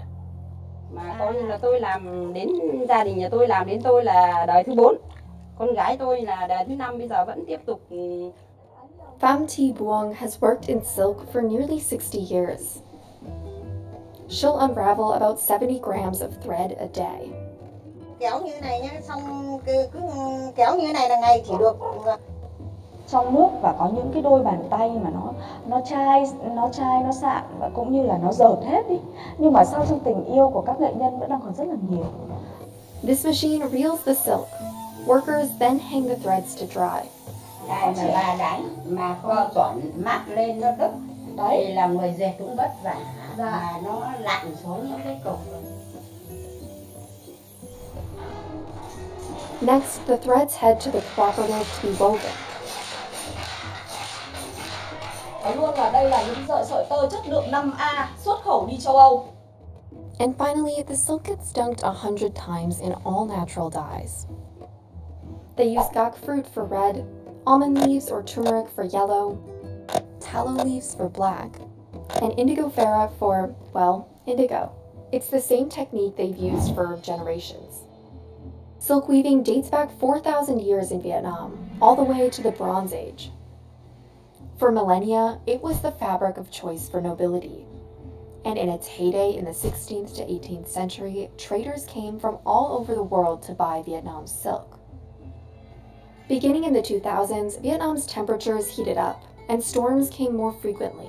Mà coi như là tôi làm đến gia đình nhà tôi làm đến tôi là đời thứ 4. Con gái tôi là đời thứ 5 bây giờ vẫn tiếp tục. Pham Thi Buong has worked in silk for nearly 60 years. She'll unravel about 70 grams of thread a day. Kéo như này nhá, xong cứ kéo như này là ngày chỉ được trong nước và có những cái đôi bàn tay mà nó chai, nó sạn và cũng như là nó dợt hết đi. Nhưng mà sau trong tình yêu của các nghệ nhân vẫn đang còn rất là nhiều. This machine reels the silk. Workers then hang the threads to dry. Đây mà bà đánh mà không chuẩn mắt lên nó đứt. Đấy là người dệt cũng vất vả và nó lặn xuống những cái cục. Next, the threads head to the cooperative to be woven. Nói luôn là đây là những sợi tơ chất lượng 5A xuất khẩu đi châu Âu. And finally, the silk gets dunked 100 times in all natural dyes. They use gak fruit for red, almond leaves or turmeric for yellow, tallow leaves for black, and indigofera for, well, indigo. It's the same technique they've used for generations. Silk weaving dates back 4,000 years in Vietnam, all the way to the Bronze Age. For millennia, it was the fabric of choice for nobility. And in its heyday in the 16th to 18th century, traders came from all over the world to buy Vietnam's silk. Beginning in the 2000s, Vietnam's temperatures heated up, and storms came more frequently.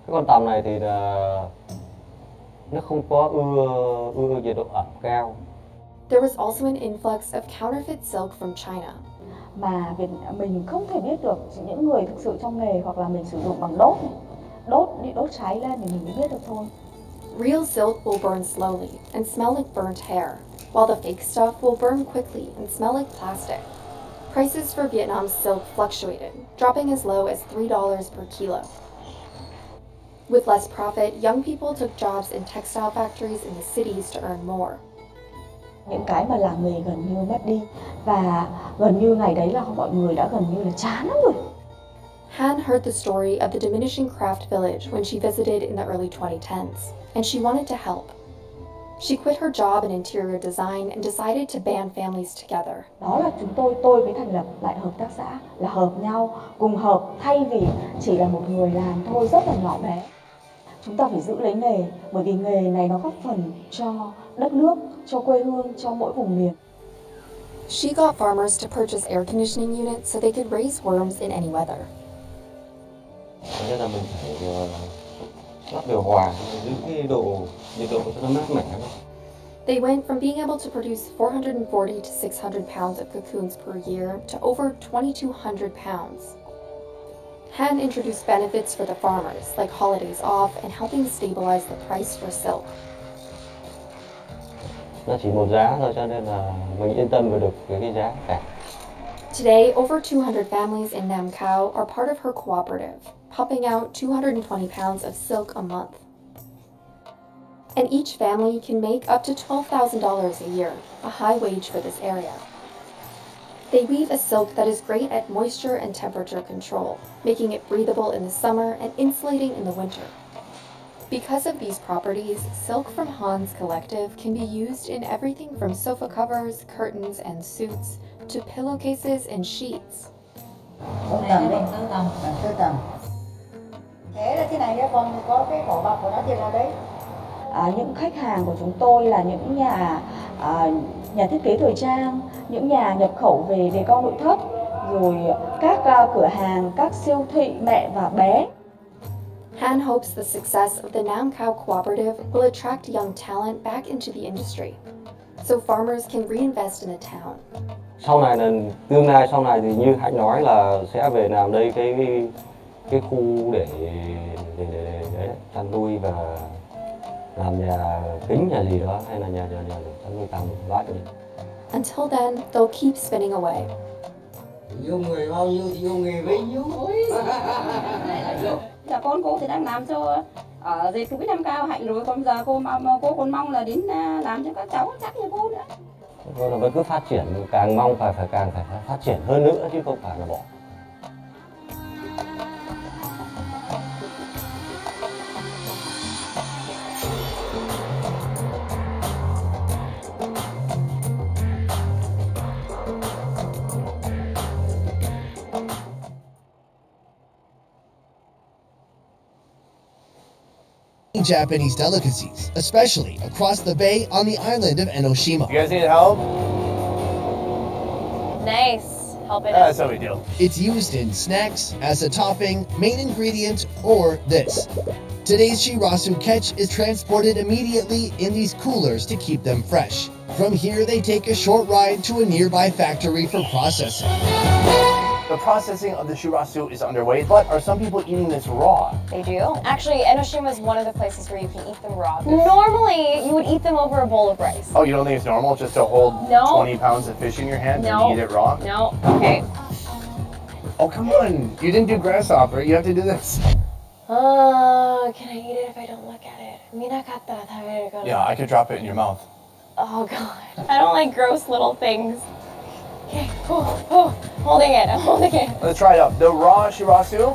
Cái con tằm này thì là, nó không có ưa nhiệt độ ẩm cao. There was also an influx of counterfeit silk from China. Mà mình không thể biết được những người thực sự trong nghề hoặc là mình sử dụng bằng đốt cháy lên thì mình mới biết được thôi. Real silk will burn slowly and smell like burnt hair, while the fake stuff will burn quickly and smell like plastic. Prices for Vietnam's silk fluctuated, dropping as low as $3 per kilo. With less profit, young people took jobs in textile factories in the cities to earn more. Những cái mà làng nghề gần như mất đi và gần như ngày đấy là mọi người đã gần như là chán lắm rồi. Han heard the story of the diminishing craft village when she visited in the early 2010s, and she wanted to help. She quit her job in interior design and decided to band families together. Đó là tôi mới thành lập lại hợp tác xã, là hợp nhau, cùng hợp thay vì chỉ là một người làm thôi rất là nhỏ bé. Chúng ta phải giữ lấy nghề, bởi vì nghề này nó góp phần cho đất nước, cho quê hương, cho mỗi vùng miền. She got farmers to purchase air conditioning units so they could raise worms in any weather. Thế là mình phải lắp điều hòa, giữ cái độ nhiệt độ cho nó mát mẻ. They went from being able to produce 440 to 600 pounds of cocoons per year to over 2,200 pounds. Han introduced benefits for the farmers, like holidays off and helping stabilize the price for silk. Nó chỉ một giá thôi cho nên là mình yên tâm về được cái giá cả. Today, over 200 families in Nam Cao are part of her cooperative, pumping out 220 pounds of silk a month. And each family can make up to $12,000 a year, a high wage for this area. They weave a silk that is great at moisture and temperature control, making it breathable in the summer and insulating in the winter. Because of these properties, silk from Han's collective can be used in everything from sofa covers, curtains, and suits to pillowcases and sheets. Thế là thế này nhé, còn có cái vỏ bọc của nó thì là đấy. Những khách hàng của chúng tôi là những nhà thiết kế thời trang, những nhà nhập khẩu về đề co nội thất, rồi các cửa hàng, các siêu thị mẹ và bé. Han hopes the success of the Nam Cao cooperative will attract young talent back into the industry, so farmers can reinvest in the town. Sau này là tương lai sau này thì như Hạnh nói là sẽ về làm đây cái khu để chăn nuôi và làm nhà kính nhà gì đó hay là nhà chăn nuôi tầm lát đi. Until then, they'll keep spinning away. Yêu người bao nhiêu thì yêu nghề bấy nhiêu thôi. Là con cô thì đang làm cho ở dệt cái Nam Cao Hạnh rồi, còn giờ cô còn mong là đến làm cho các cháu chắc như cô nữa. Cô là vẫn cứ phát triển, càng mong phải phát triển hơn nữa chứ không phải là bỏ. Japanese delicacies, especially across the bay on the island of Enoshima. You guys need help? Nice. Help it. That's how we do. It's used in snacks, as a topping, main ingredient, or this. Today's shirasu catch is transported immediately in these coolers to keep them fresh. From here, they take a short ride to a nearby factory for processing. The processing of the shirasu is underway, but are some people eating this raw? They do. Actually, Enoshima is one of the places where you can eat them raw. Normally, you would eat them over a bowl of rice. Oh, you don't think it's normal just to hold 20 pounds of fish in your hand and eat it raw? No. Okay. Oh, come on. You didn't do grasshopper. You have to do this. Can I eat it if I don't look at it? Yeah, I could drop it in your mouth. Oh, God. I don't like gross little things. Okay, holding it, I'm holding it. Let's try it out. The raw shirasu.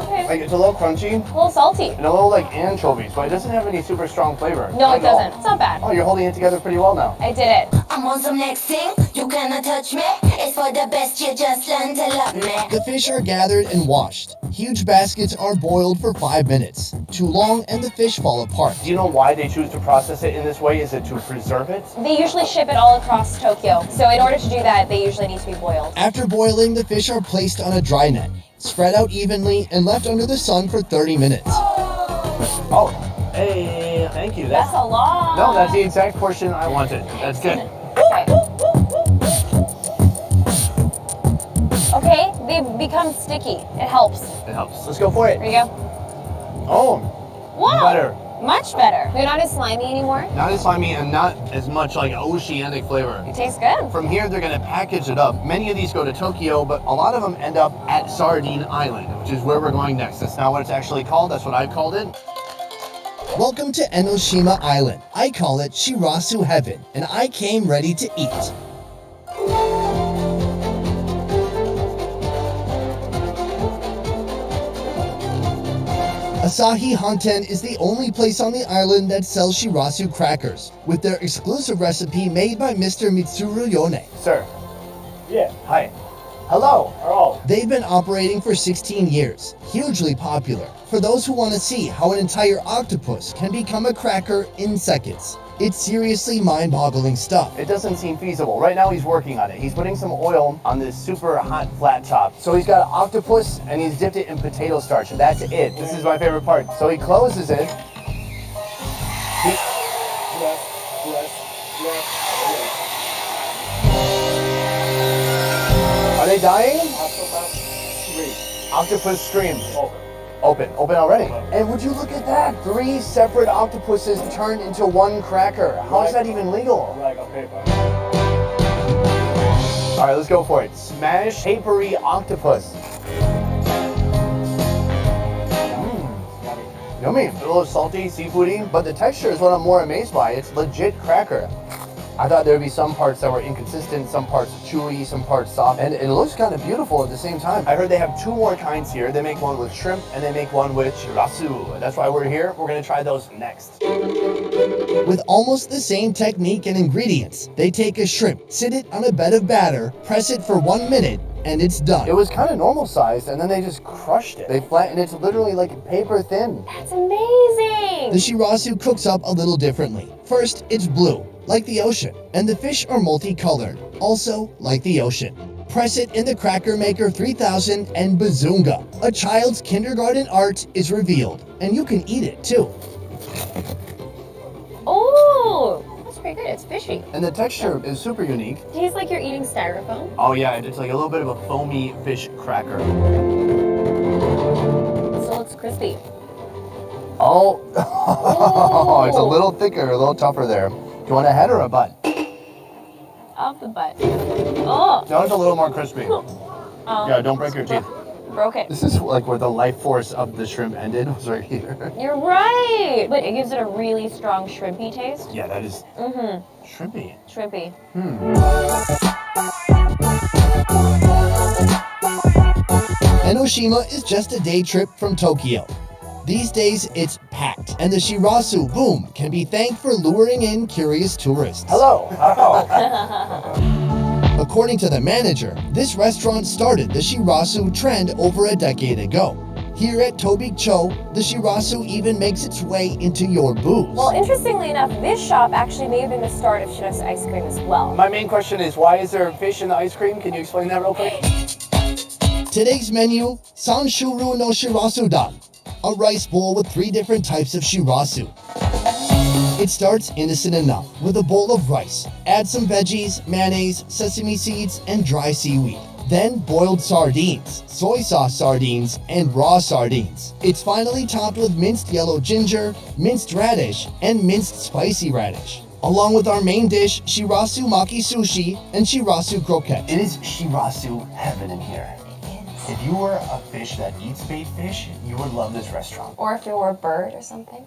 Okay. Like, it's a little crunchy. A little salty. And a little like anchovies, but it doesn't have any super strong flavor. No, it doesn't. It's not bad. Oh, you're holding it together pretty well now. I did it. I'm on some next thing, you cannot touch me. It's for the best, you just learn to love me. The fish are gathered and washed. Huge baskets are boiled for 5 minutes. Too long and the fish fall apart. Do you know why they choose to process it in this way? Is it to preserve it? They usually ship it all across Tokyo. So in order to do that, they usually need to be boiled. After boiling, the fish are placed on a dry net, spread out evenly, and left under the sun for 30 minutes. Oh, Hey, thank you. That's a lot. No, that's the exact portion I wanted. That's good. Okay. Okay, they become sticky. It helps. It helps. Let's go for it. Here you go. Oh, Whoa. better. Much better. They're not as slimy anymore. Not as slimy and not as much like oceanic flavor. It tastes good. From here, they're gonna package it up. Many of these go to Tokyo, but a lot of them end up at Sardine Island, which is where we're going next. That's not what it's actually called. That's what I've called it. Welcome to Enoshima Island. I call it Shirasu Heaven, and I came ready to eat. Asahi Honten is the only place on the island that sells Shirasu crackers, with their exclusive recipe made by Mr. Mitsuru Yone. Sir. Yeah. Hi. Hello. Oh. They've been operating for 16 years, hugely popular, for those who want to see how an entire octopus can become a cracker in seconds. It's seriously mind-boggling stuff. It doesn't seem feasible. Right now he's working on it. He's putting some oil on this super hot flat top. So he's got an octopus and he's dipped it in potato starch. And that's it. This is my favorite part. So he closes it. Are they dying? Octopus scream. Open already. And would you look at that? 3 separate octopuses turned into one cracker. How is that even legal? Like a paper. All right, let's go for it. Smash papery octopus. Yummy. A little salty, seafoody, but the texture is what I'm more amazed by. It's legit cracker. I thought there would be some parts that were inconsistent, some parts chewy, some parts soft, and it looks kind of beautiful at the same time. I heard they have 2 more kinds here. They make one with shrimp and they make one with shirasu. That's why we're here. We're gonna try those next. With almost the same technique and ingredients, they take a shrimp, sit it on a bed of batter, press it for 1 minute, and it's done. It was kind of normal sized and then they just crushed it. They flattened it to literally like paper thin. That's amazing. The shirasu cooks up a little differently. First, it's blue, like the ocean, and the fish are multicolored, also like the ocean. Press it in the Cracker Maker 3000 and bazoonga. A child's kindergarten art is revealed, and you can eat it too. Oh, that's pretty good. It's fishy. And the texture is super unique. It tastes like you're eating styrofoam. Oh yeah, it's like a little bit of a foamy fish cracker. It still looks crispy. Oh, it's a little thicker, a little tougher there. Do you want a head or a butt? Off the butt. Oh. No, it's a little more crispy. Yeah, don't break your teeth. Broke it. This is like where the life force of the shrimp ended, was right here. You're right. But it gives it a really strong shrimpy taste. Yeah, that is shrimpy. Shrimpy. Enoshima is just a day trip from Tokyo. These days, it's packed, and the Shirasu boom can be thanked for luring in curious tourists. Hello. According to the manager, this restaurant started the Shirasu trend over a decade ago. Here at Tobik-cho, the Shirasu even makes its way into your booth. Well, interestingly enough, this shop actually may have been the start of Shirasu ice cream as well. My main question is, why is there fish in the ice cream? Can you explain that real quick? Today's menu, Sanshuru no Shirasudan, a rice bowl with 3 different types of shirasu. It starts innocent enough with a bowl of rice. Add some veggies, mayonnaise, sesame seeds, and dry seaweed. Then boiled sardines, soy sauce sardines, and raw sardines. It's finally topped with minced yellow ginger, minced radish, and minced spicy radish. Along with our main dish, Shirasu Maki Sushi and Shirasu Croquette. It is Shirasu heaven in here. If you were a fish that eats bait fish, you would love this restaurant. Or if you were a bird or something.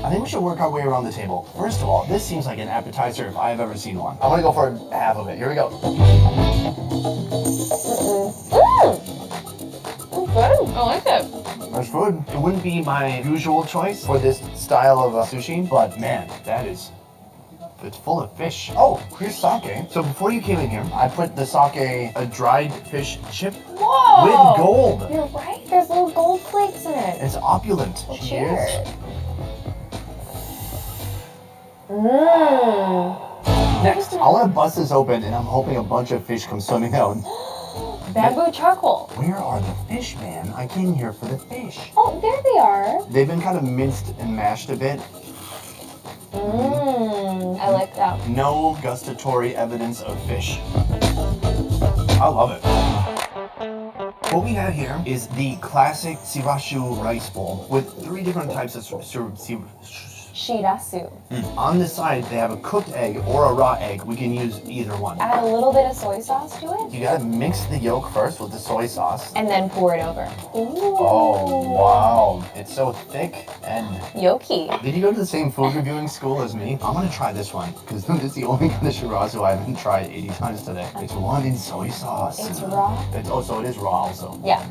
I think we should work our way around the table. First of all, this seems like an appetizer if I've ever seen one. I'm gonna go for half of it. Here we go. Good. I like it. There's food. It wouldn't be my usual choice for this style of sushi, but man, it's full of fish. Oh, here's sake. So before you came in here, I put the sake, a dried fish chip Whoa! with gold. You're right. There's little gold flakes in it. It's opulent. Well, cheers. Mmm. Next, I want to bust this open and I'm hoping a bunch of fish come swimming out. Bamboo charcoal. Where are the fish, man? I came here for the fish. Oh, there they are. They've been kind of minced and mashed a bit. I like that. No gustatory evidence of fish. I love it. What we have here is the classic sirashu rice bowl with 3 different types of Shirasu. On the side, they have a cooked egg or a raw egg. We can use either one. Add a little bit of soy sauce to it. You gotta mix the yolk first with the soy sauce. And then pour it over. Ooh. Oh, wow. It's so thick and... Yoki. Did you go to the same food reviewing school as me? I'm gonna try this one, because this is the only kind of shirasu I haven't tried 80 times today. It's one in soy sauce. It's raw? So it is raw also. Yeah.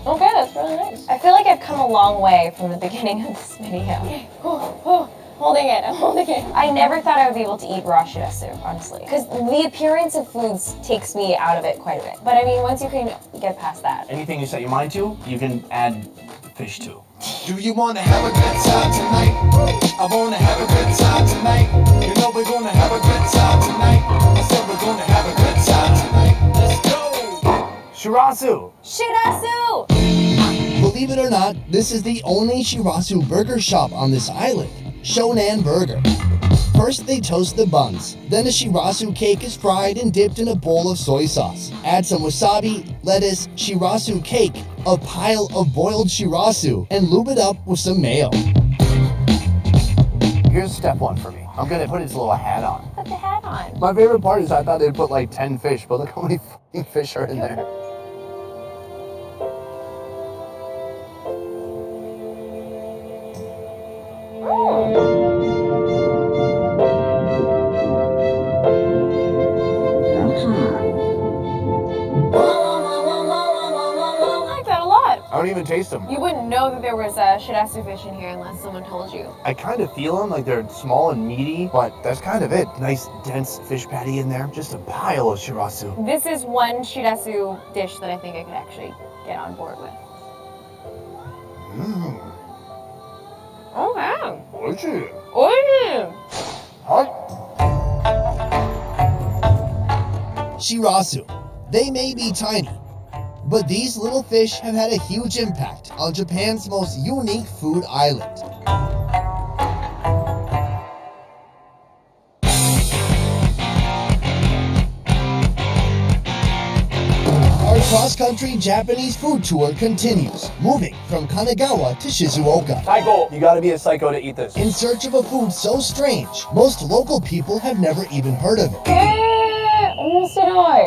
Okay, that's really nice. I feel like I've come a long way from the beginning of this video. Okay. Holding it, I'm holding it. I never thought I would be able to eat raw shirasu, honestly. Because the appearance of foods takes me out of it quite a bit. But I mean, once you can get past that. Anything you set your mind to, you can add fish to. Do you wanna have a good time tonight? I wanna have a good time tonight. You know we're gonna have a good time tonight. I said we're gonna have a good time tonight. Let's go! Shirasu! Shirasu! Believe it or not, this is the only shirasu burger shop on this island, Shonan Burger. First they toast the buns, then a shirasu cake is fried and dipped in a bowl of soy sauce. Add some wasabi, lettuce, shirasu cake, a pile of boiled shirasu, and lube it up with some mayo. Here's step 1 for me. I'm gonna put his little hat on. Put the hat on. My favorite part is I thought they'd put like 10 fish, but look how many fucking fish are in there. I like that a lot. I don't even taste them. You wouldn't know that there was a shirasu fish in here unless someone told you. I kind of feel them, like they're small and meaty, but that's kind of it. Nice, dense fish patty in there. Just a pile of shirasu. This is one shirasu dish that I think I could actually get on board with. Mmm. Okay. Oishi. Oishi. Shirasu. They may be tiny, but these little fish have had a huge impact on Japan's most unique food island. Our cross-country Japanese food tour continues, moving from Kanagawa to Shizuoka. Psycho! You gotta be a psycho to eat this. In search of a food so strange, most local people have never even heard of it.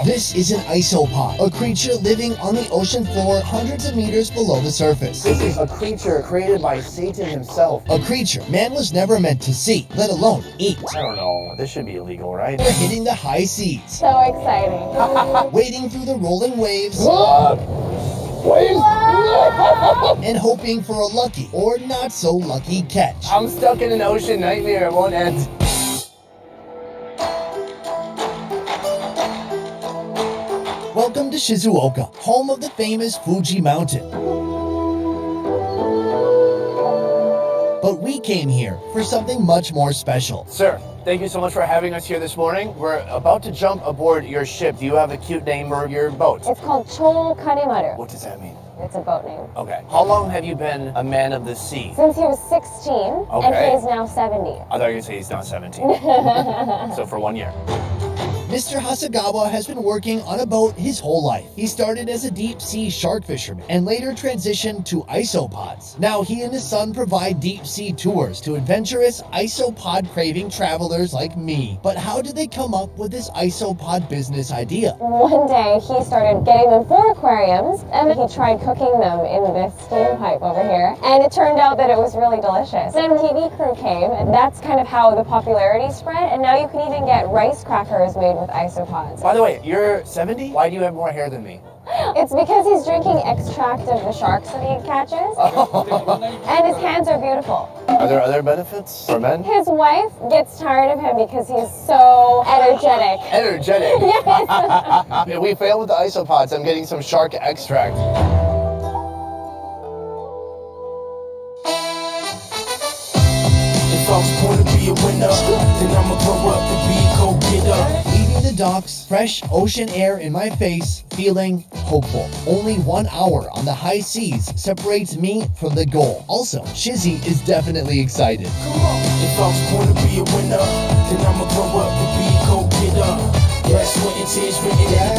This is an isopod, a creature living on the ocean floor hundreds of meters below the surface. This is a creature created by Satan himself. A creature man was never meant to see, let alone eat. I don't know. This should be illegal, right? We're hitting the high seas. So exciting. Wading through the rolling waves. And hoping for a lucky or not so lucky catch. I'm stuck in an ocean nightmare. It won't end. Welcome to Shizuoka, home of the famous Fuji Mountain. But we came here for something much more special. Sir, thank you so much for having us here this morning. We're about to jump aboard your ship. Do you have a cute name for your boat? It's called Chon Kanemaru. What does that mean? It's a boat name. Okay. How long have you been a man of the sea? Since he was 16, and he is now 70. I thought you were going to say he's now 17. So for 1 year. Mr. Hasegawa has been working on a boat his whole life. He started as a deep-sea shark fisherman and later transitioned to isopods. Now he and his son provide deep-sea tours to adventurous isopod-craving travelers like me. But how did they come up with this isopod business idea? One day he started getting them 4 aquariums and he tried cooking them in this steam pipe over here, and it turned out that it was really delicious. Then TV crew came, and that's kind of how the popularity spread, and now you can even get rice crackers made with isopods. By the way, you're 70? Why do you have more hair than me? It's because he's drinking extract of the sharks that he catches, and his hands are beautiful. Are there other benefits for men? His wife gets tired of him because he's so energetic. Energetic? Yes. If we fail with the isopods, I'm getting some shark extract. If I was born to be a winner, then I'ma grow up to be a go-getter. Leaving the docks, fresh ocean air in my face, feeling hopeful. Only 1 hour on the high seas separates me from the goal. Also, Shizzy is definitely excited. If I was born to be a winner, then I'ma grow up to be a go-getter. Blood, sweat, and tears written in.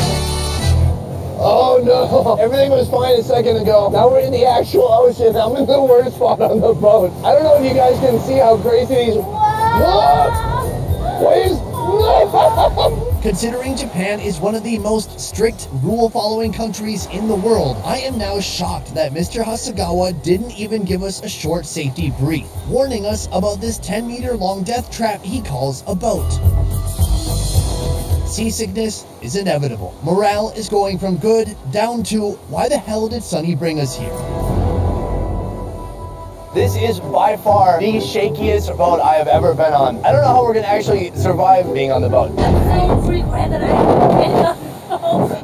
Oh no! Everything was fine a second ago. Now we're in the actual ocean. I'm in the worst spot on the boat. I don't know if you guys can see how crazy these. Look! Please! No! Considering Japan is one of the most strict rule-following countries in the world, I am now shocked that Mr. Hasegawa didn't even give us a short safety brief, warning us about this 10-meter-long death trap he calls a boat. Seasickness is inevitable. Morale is going from good down to, why the hell did Sunny bring us here? This is by far the shakiest boat I have ever been on. I don't know how we're gonna actually survive being on the boat.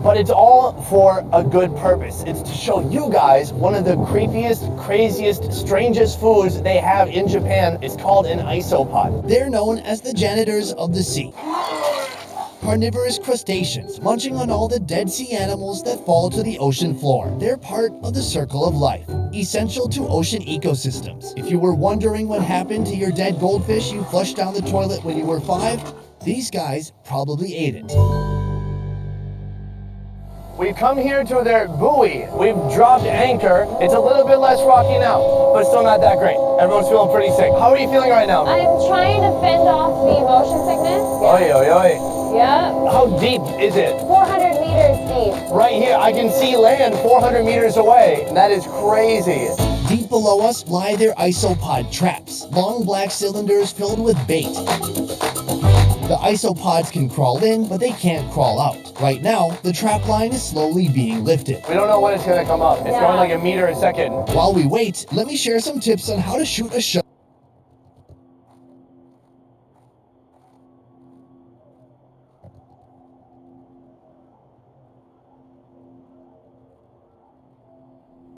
But it's all for a good purpose. It's to show you guys one of the creepiest, craziest, strangest foods they have in Japan. It's called an isopod. They're known as the janitors of the sea. Carnivorous crustaceans, munching on all the dead sea animals that fall to the ocean floor. They're part of the circle of life, essential to ocean ecosystems. If you were wondering what happened to your dead goldfish you flushed down the toilet when you were 5, these guys probably ate it. We've come here to their buoy. We've dropped anchor. It's a little bit less rocky now, but still not that great. Everyone's feeling pretty sick. How are you feeling right now? I'm trying to fend off the motion sickness. Oi, oi, oi. Yeah. How deep is it? 400 meters deep. Right here, I can see land 400 meters away. That is crazy. Deep below us lie their isopod traps, long black cylinders filled with bait. The isopods can crawl in, but they can't crawl out. Right now, the trap line is slowly being lifted. We don't know when it's gonna come up. It's going like a meter a second. While we wait, let me share some tips on how to shoot a shot.